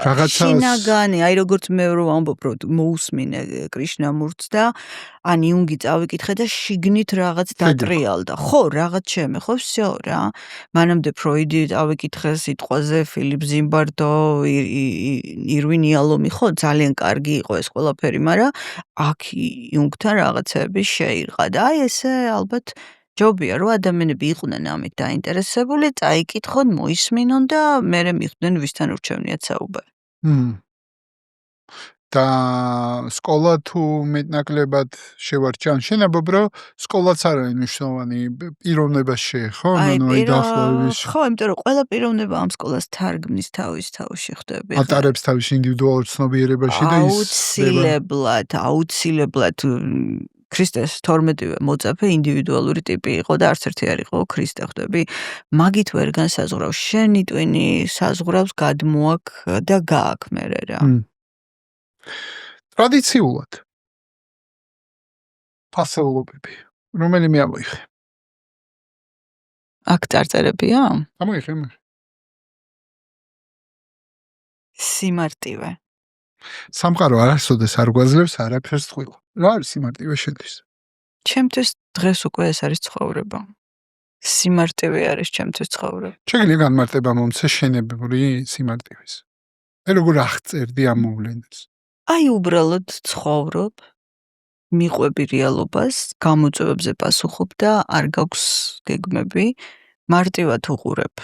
რაღაცას შინაგანი, აი როგორც მე რო ამბობ, რომ მოусმინე კრიშნამურთს და ან იუნგი წავიკითხე და შიგნით რაღაც დატრიალდა. ხო, რაღაც შემეხო, всё რა. მანამდე ფროიდი წავიკითხე სიტყვაზე, ფილიპ ზიმბარდო, ირვინ იალომი, ხო, ძალიან კარგი იყო ეს ყველაფერი, მაგრამ აქ იუნგთან რაღაცები შეირყა და აი ესე ალბათ ჯობია რომ ადამიანები იყვნენ ამით დაინტერესებული, წაიკითხონ, მოისმინონ და მერე მიხვდნენ ვისთან ურჩევნიათ საუბარი. და სკოლა თუ მეტნაკლებად შევარჩა, შენაბობ რომ სკოლაც არ არის მნიშვნელოვანი, პიროვნებას შეეხო, ანუ აი დაახლოების. ხო, იმიტომ რომ ყველა პიროვნება ამ სკოლას თარგმნის თავში ხვდები. ატარებს თავის ინდივიდუალურ ცნობიერებაში და აუცილებლად ქრისტეს 12-ვე მოწაფე ინდივიდუალური ტიპი იყო და არც ერთი არ იყო ქრისტე ხვდები. მაგით ვერ განსაზღვრავს შენი ტვინი, საზღვრავს გადმოაკ და გააკ მერე რა. ტრადიციულად ფასეულობები, რომელიმე ამოიღე. აქ წარწერებია? ამოიღე. სიმარტივე. სამყარო არასოდეს არ გვაძლევს არაფერს თქვილა. რა არის სიმარტივე შენთვის? ჩემთვის დღეს უკვე ეს არის ცხოვრება. სიმარტივე არის ჩემთვის ცხოვრება. შეგიძლია განმარტება მომცე შენებური სიმარტივის. აი როგორ აღწერდი ამ მოვლენას? აი უბრალოდ ცხოვრობ, მიყვები რეალობას, გამოწვევებზე პასუხობ და არ გაქვს გეგმები, მარტივად უყურებ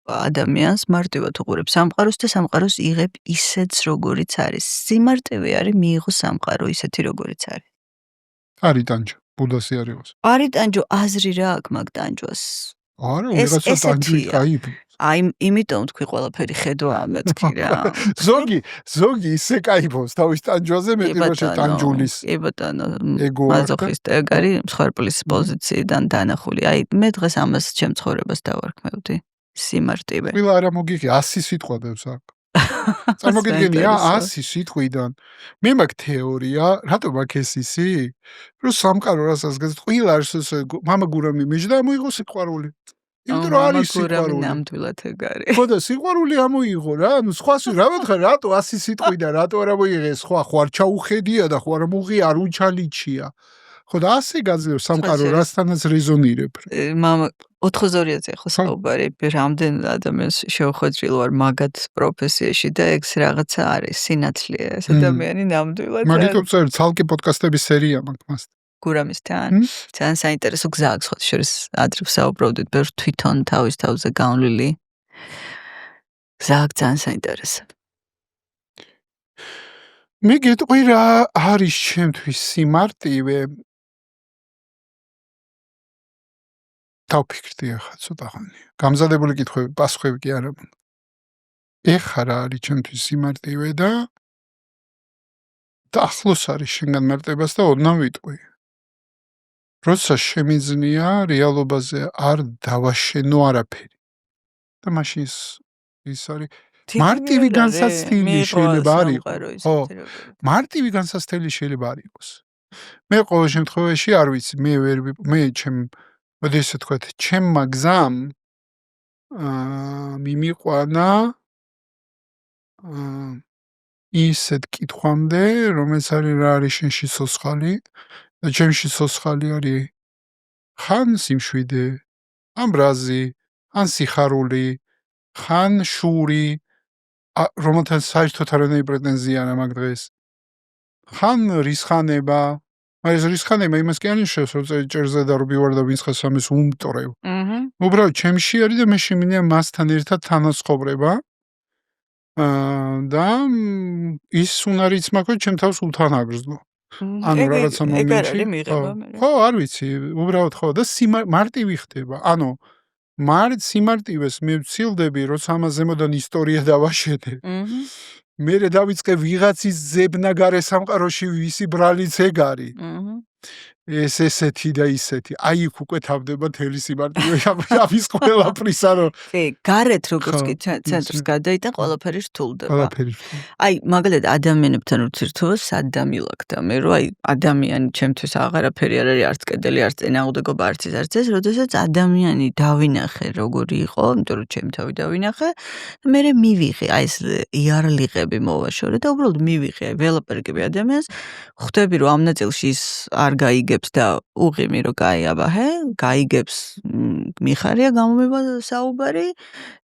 ადამიანს, მარტივად უყურებ სამყაროს და სამყაროს იღებ ისეც როგორიც არის. სიმარტივე არის მიიღო სამყარო ისეთი როგორიც არის. არის ტანჯო, ბუდასი არ იყოს. არის ტანჯო, აზრი რა აქვს მაგ ტანჯოს? არა, ვიღაცა ტანჯვით кайფ. აი, იმიტომ თქვი ყველაფერი ხედვა მეთქი რა. ზოგი ისე кайფობს თავის ტანჯვაზე, მეტი რომ შეტანჯულის. კი ბატონო, მაზოხისტი მსხვერპლის პოზიციიდან დანახული. აი, მე დღეს ამას ჩემ ცხოვრებას დავარქმევდი. სიმარტივე. ყველა არა მოგიღე 100 სიტყვადებს აქ. წარმოგიდგენია 100 სიტყვიდან. მე მაქვს თეორია, რატომ აქ ეს ისი? რომ სამყარო რასაც გაზეთ, ყველა არის მამა გურამი მეჯდა მოიღო სიყვარული. იმიტომ რომ არის სიყვარული. ნამდვილად ეგ არის. ხო და სიყვარული ამოიღო რა, ანუ სხვას რა ვეთქარ, რატო 100 სიტყვიდან, რატო არა მოიღე სხვა, ხო არ ჩაუხედია და ხო არ მოღია, არ უჩალიჩია. ხო და ასე გაძლევს სამყარო რასთანაც რეზონირებ. მამა 92-ზე ხო საუბარი, რამდენ ადამიანს შევხვედრილ ვარ მაგათ პროფესიაში და ეგ რაღაცა არის, სინათლეა ეს ადამიანი ნამდვილად. მაგითო წერ ცალკე პოდკასტების სერია მაქვს მას. გურამისთან. ძალიან საინტერესო გზა აქვს ხო შორის ადრე ვსაუბრობდით, ბევრ თვითონ თავის თავზე განვლილი. გზა აქვს ძალიან საინტერესო. მე გეტყვი რა არის ჩემთვის სიმარტივე. დავფიქრდი ახლა ცოტახანი. გამზადებული კითხვები, პასუხები კი არა. ეხლა რა არის ჩემთვის სიმარტივე და ახლოს არის შენგან მარტებას და ოდნავ ვიტყვი. როცა შემიძლია რეალობაზე არ დავაშენო არაფერი. და მაშინ ის არის მარტივი განსაცდელი შეიძლება არ იყოს. ხო, მარტივი განსაცდელი შეიძლება არ იყოს. მე ყოველ შემთხვევაში არ ვიცი, მე მოდი ესე ვთქვათ, ჩემმა გზამ მიმიყვანა ისეთ კითხვამდე, რომელიც არის რა არის შენში სოცხალი და ჩემში სოცხალი არის ხან სიმშვიდე, ან ბრაზი, ან სიხარული, ხან შური, რომელთან საერთოდ არანაირი პრეტენზია არა მაგ დღეს. ხან რისხანება, ეს რისხანება იმას კი ანიშნავს, რომ წერზე დარობი ვარ და ვინც ხას ამის უმტრევ. უბრალოდ ჩემში არის და მე შემინია მასთან ერთად თანაცხოვრება. და ის უნარიც მაქვს, რომ ჩემ თავს უთან აგრძნო. ანუ რაღაცა მომენტში. ხო, არ ვიცი, უბრალოდ ხო და მარტივი ხდება. ანუ სიმარტივეს მე ვცილდები, როცა ამას ზემოდან ისტორია დავაშენე. მერე დავიწყე ვიღაცის ზებნა გარე სამყაროში ვისი ბრალიც ეგ არის. ეს ესეთი და ისეთი. აი იქ უკვე თავდება თელი სიმარტივე ამის ყველაფრისა რომ გარეთ როგორც კი ცენტრს გადაიტან ყველაფერი რთულდება. ყველაფერი. აი მაგალითად ადამიანებთან ურთიერთობას სად დამილაგდა მე რომ აი ადამიანი ჩემთვის აღარაფერი არ არის არც კედელი არც წინააღმდეგობა არც ეს როდესაც ადამიანი დავინახე როგორი იყო იმიტომ რომ ჩემი თავი დავინახე მე მივიღე აი ეს იარლიღები მოვაშორე და უბრალოდ მივიღე აი ველაპარაკები ადამიანს ხვდები რომ ამ ნაწილში ის არ გაიგებს და უღიმი რომ გაიაბაჰე გაიგებს მიხარია გამომება საუბარი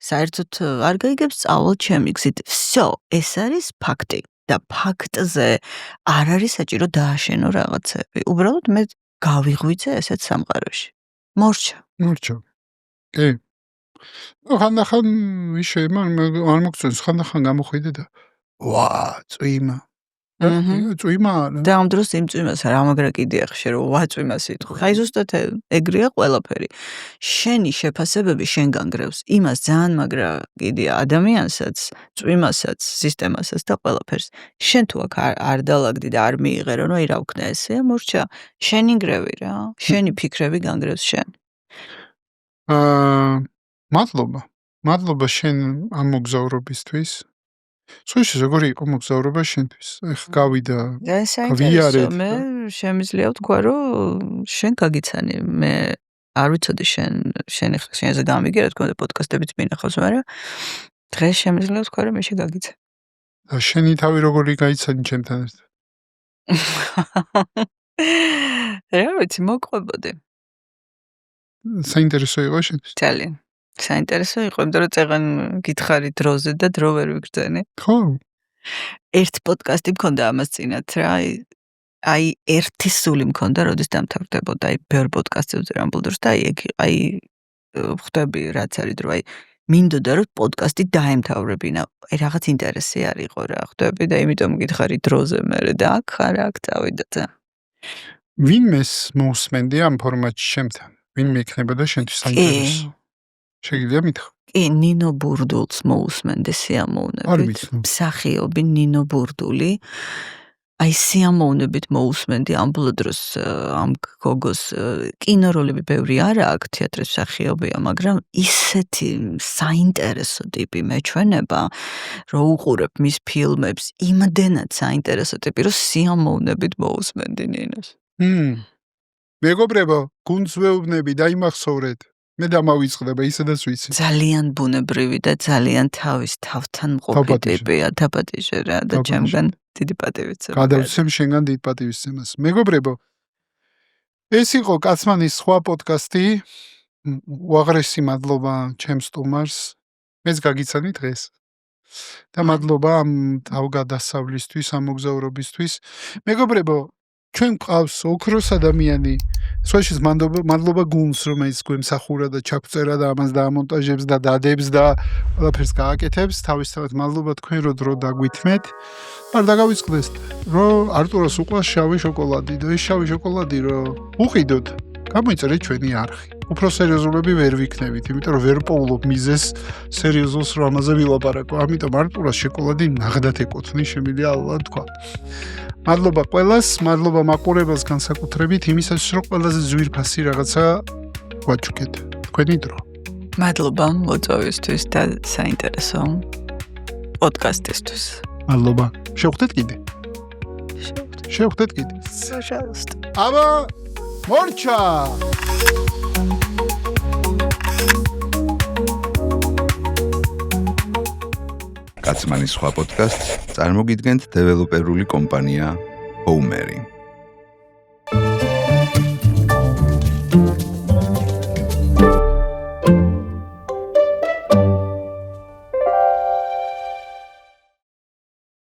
საერთოდ არ გაიგებს სწავლ ჩემი გზით всё ეს არის ფაქტი და ფაქტზე არ არის საჭირო დააშენო რაღაცები უბრალოდ მე გავიღვიძე ესეთ სამყაროში მორჩა კი ხანდახან ისე არ მოგწონს ხანდახან გამოხვიდე და ვა წვიმა და ამ დროს იმ წვიმას რა მაგრა კიდია ხშირ რომ ვაწვიმას იტყვი. აი ზუსტად ეგრეა ყველაფერი. შენი შეფასებები შენ განგრევს. იმას ძალიან მაგრა კიდია ადამიანსაც, წვიმასაც, სისტემასაც და ყველაფერს. შენ თუ აქ არ დალაგდი და არ მიიღე რომ აი რა ვქნა ესეა, მორჩა. შენი ნგრევი რა. შენი ფიქრები განგრევს შენ. მადლობა შენ ამ მოგზაურობისთვის. სულში როგორი იყო მოგზაურობა შენთვის? ეხა გავიდა. ვიარეთ. მე შემიძლია ვთქვა, რომ შენ გაგიცანი. მე არ ვიცოდი შენზე გამიგე, რა თქმა უნდა, პოდკასტებიც მინახავს, მაგრამ დღეს შემიძლია ვთქვა, რომ მე შეგაგიცანი. და შენი თავი როგორი გაიცანი ჩემთან ერთად? რა ვიცი, მოყვებოდი. საინტერესო იყო შენთვის? ძალიან. საინტერესო იყო, იმიტომ რომ წეღან გითხარი დროზე და დრო ვერ ვიგრძენი. ხო. ერთ პოდკასტი მქონდა ამას წინათ რა, აი ერთი სული მქონდა, როდის დამთავრდებოდა, აი ბევრ პოდკასტებზე რამბოლდროს და აი ხვდები რაც არის დრო, აი მინდოდა რომ პოდკასტი დაემთავრებინა. აი რაღაც ინტერესი არ იყო რა, ხვდები და იმიტომ გითხარი დროზე მერე და აქ წავიდა და. ვინმეს მოусმენდი ამ ფორმატში შემთან? ვინმე იქნებოდა შენთვის საინტერესო? შეგიძლია მითხრა? კი, ნინო ბურდულს მოусმენდი სიამოვნებით. მსახიობი ნინო ბურდული. აი სიამოვნებით მოусმენდი ამბულადროს ამ გოგოს კინოროლები ბევრი არა აქვს თეატრის მსახიობია, მაგრამ ისეთი საინტერესო ტიპი მეჩვენება, რომ უყურებ მის ფილმებს, იმდენად საინტერესო ტიპი, რომ სიამოვნებით მოусმენდი ნინოს. მეგობრებო, გუნდს ვეუბნები დაიმახსოვრეთ. მე დამავიწყდება ისედაც ვიცი. ძალიან ბუნებრივი და ძალიან თავთან მყოფი ტიპია, დაპატიჟე რა და ჩემგან დიდი პატივისცემა. გადავცემ შენგან დიდ პატივისცემას. მეგობრებო, ეს იყო კაცმანის სხვა პოდკასტი. უაღრესი მადლობა ჩემ სტუმარს. მეც გაგიცანი დღეს. და მადლობა ამ თავგადასავლისთვის, ამ მოგზაურობისთვის. მეგობრებო, ჩვენ გვყავს ოქროს ადამიანი. სხვაშიც მადლობა გუნდს, რომელიც გვემსახურა და ჩაგვწერა და ამას დაამონტაჟებს და დადებს და ყველაფერს გააკეთებს. თავისთავად მადლობა თქვენ დრო დაგვითმეთ. არ დაგავიწყდეს, რომ არტურას უყვარს შავი შოკოლადი და ეს შავი შოკოლადი რომ უყიდოთ, გამოიწერეთ ჩვენი არხი. უფრო სერიოზულები ვერ ვიქნებით, იმიტომ რომ ვერ პოულობ მიზეს სერიოზულს რომ ამაზე ვილაპარაკო. ამიტომ არტურას შოკოლადი ნაღდათ ეკუთვნის, შემიძლია ალბათ თქვა. მადლობა ყველას, მადლობა მაყურებელს განსაკუთრებით იმისათვის, რომ ყველაზე ძვირფასი რაღაცა გვაჩვენეთ. თქვენი დრო. მადლობა მოწვევისთვის და საინტერესო პოდკასტისთვის. მადლობა. შევხვდეთ კიდე. შევხვდეთ კიდე. Пожалуйста. აბა მორჩა. კაცმანის სხვა პოდკასტს წარმოგიდგენთ დეველოპერული კომპანია Homery.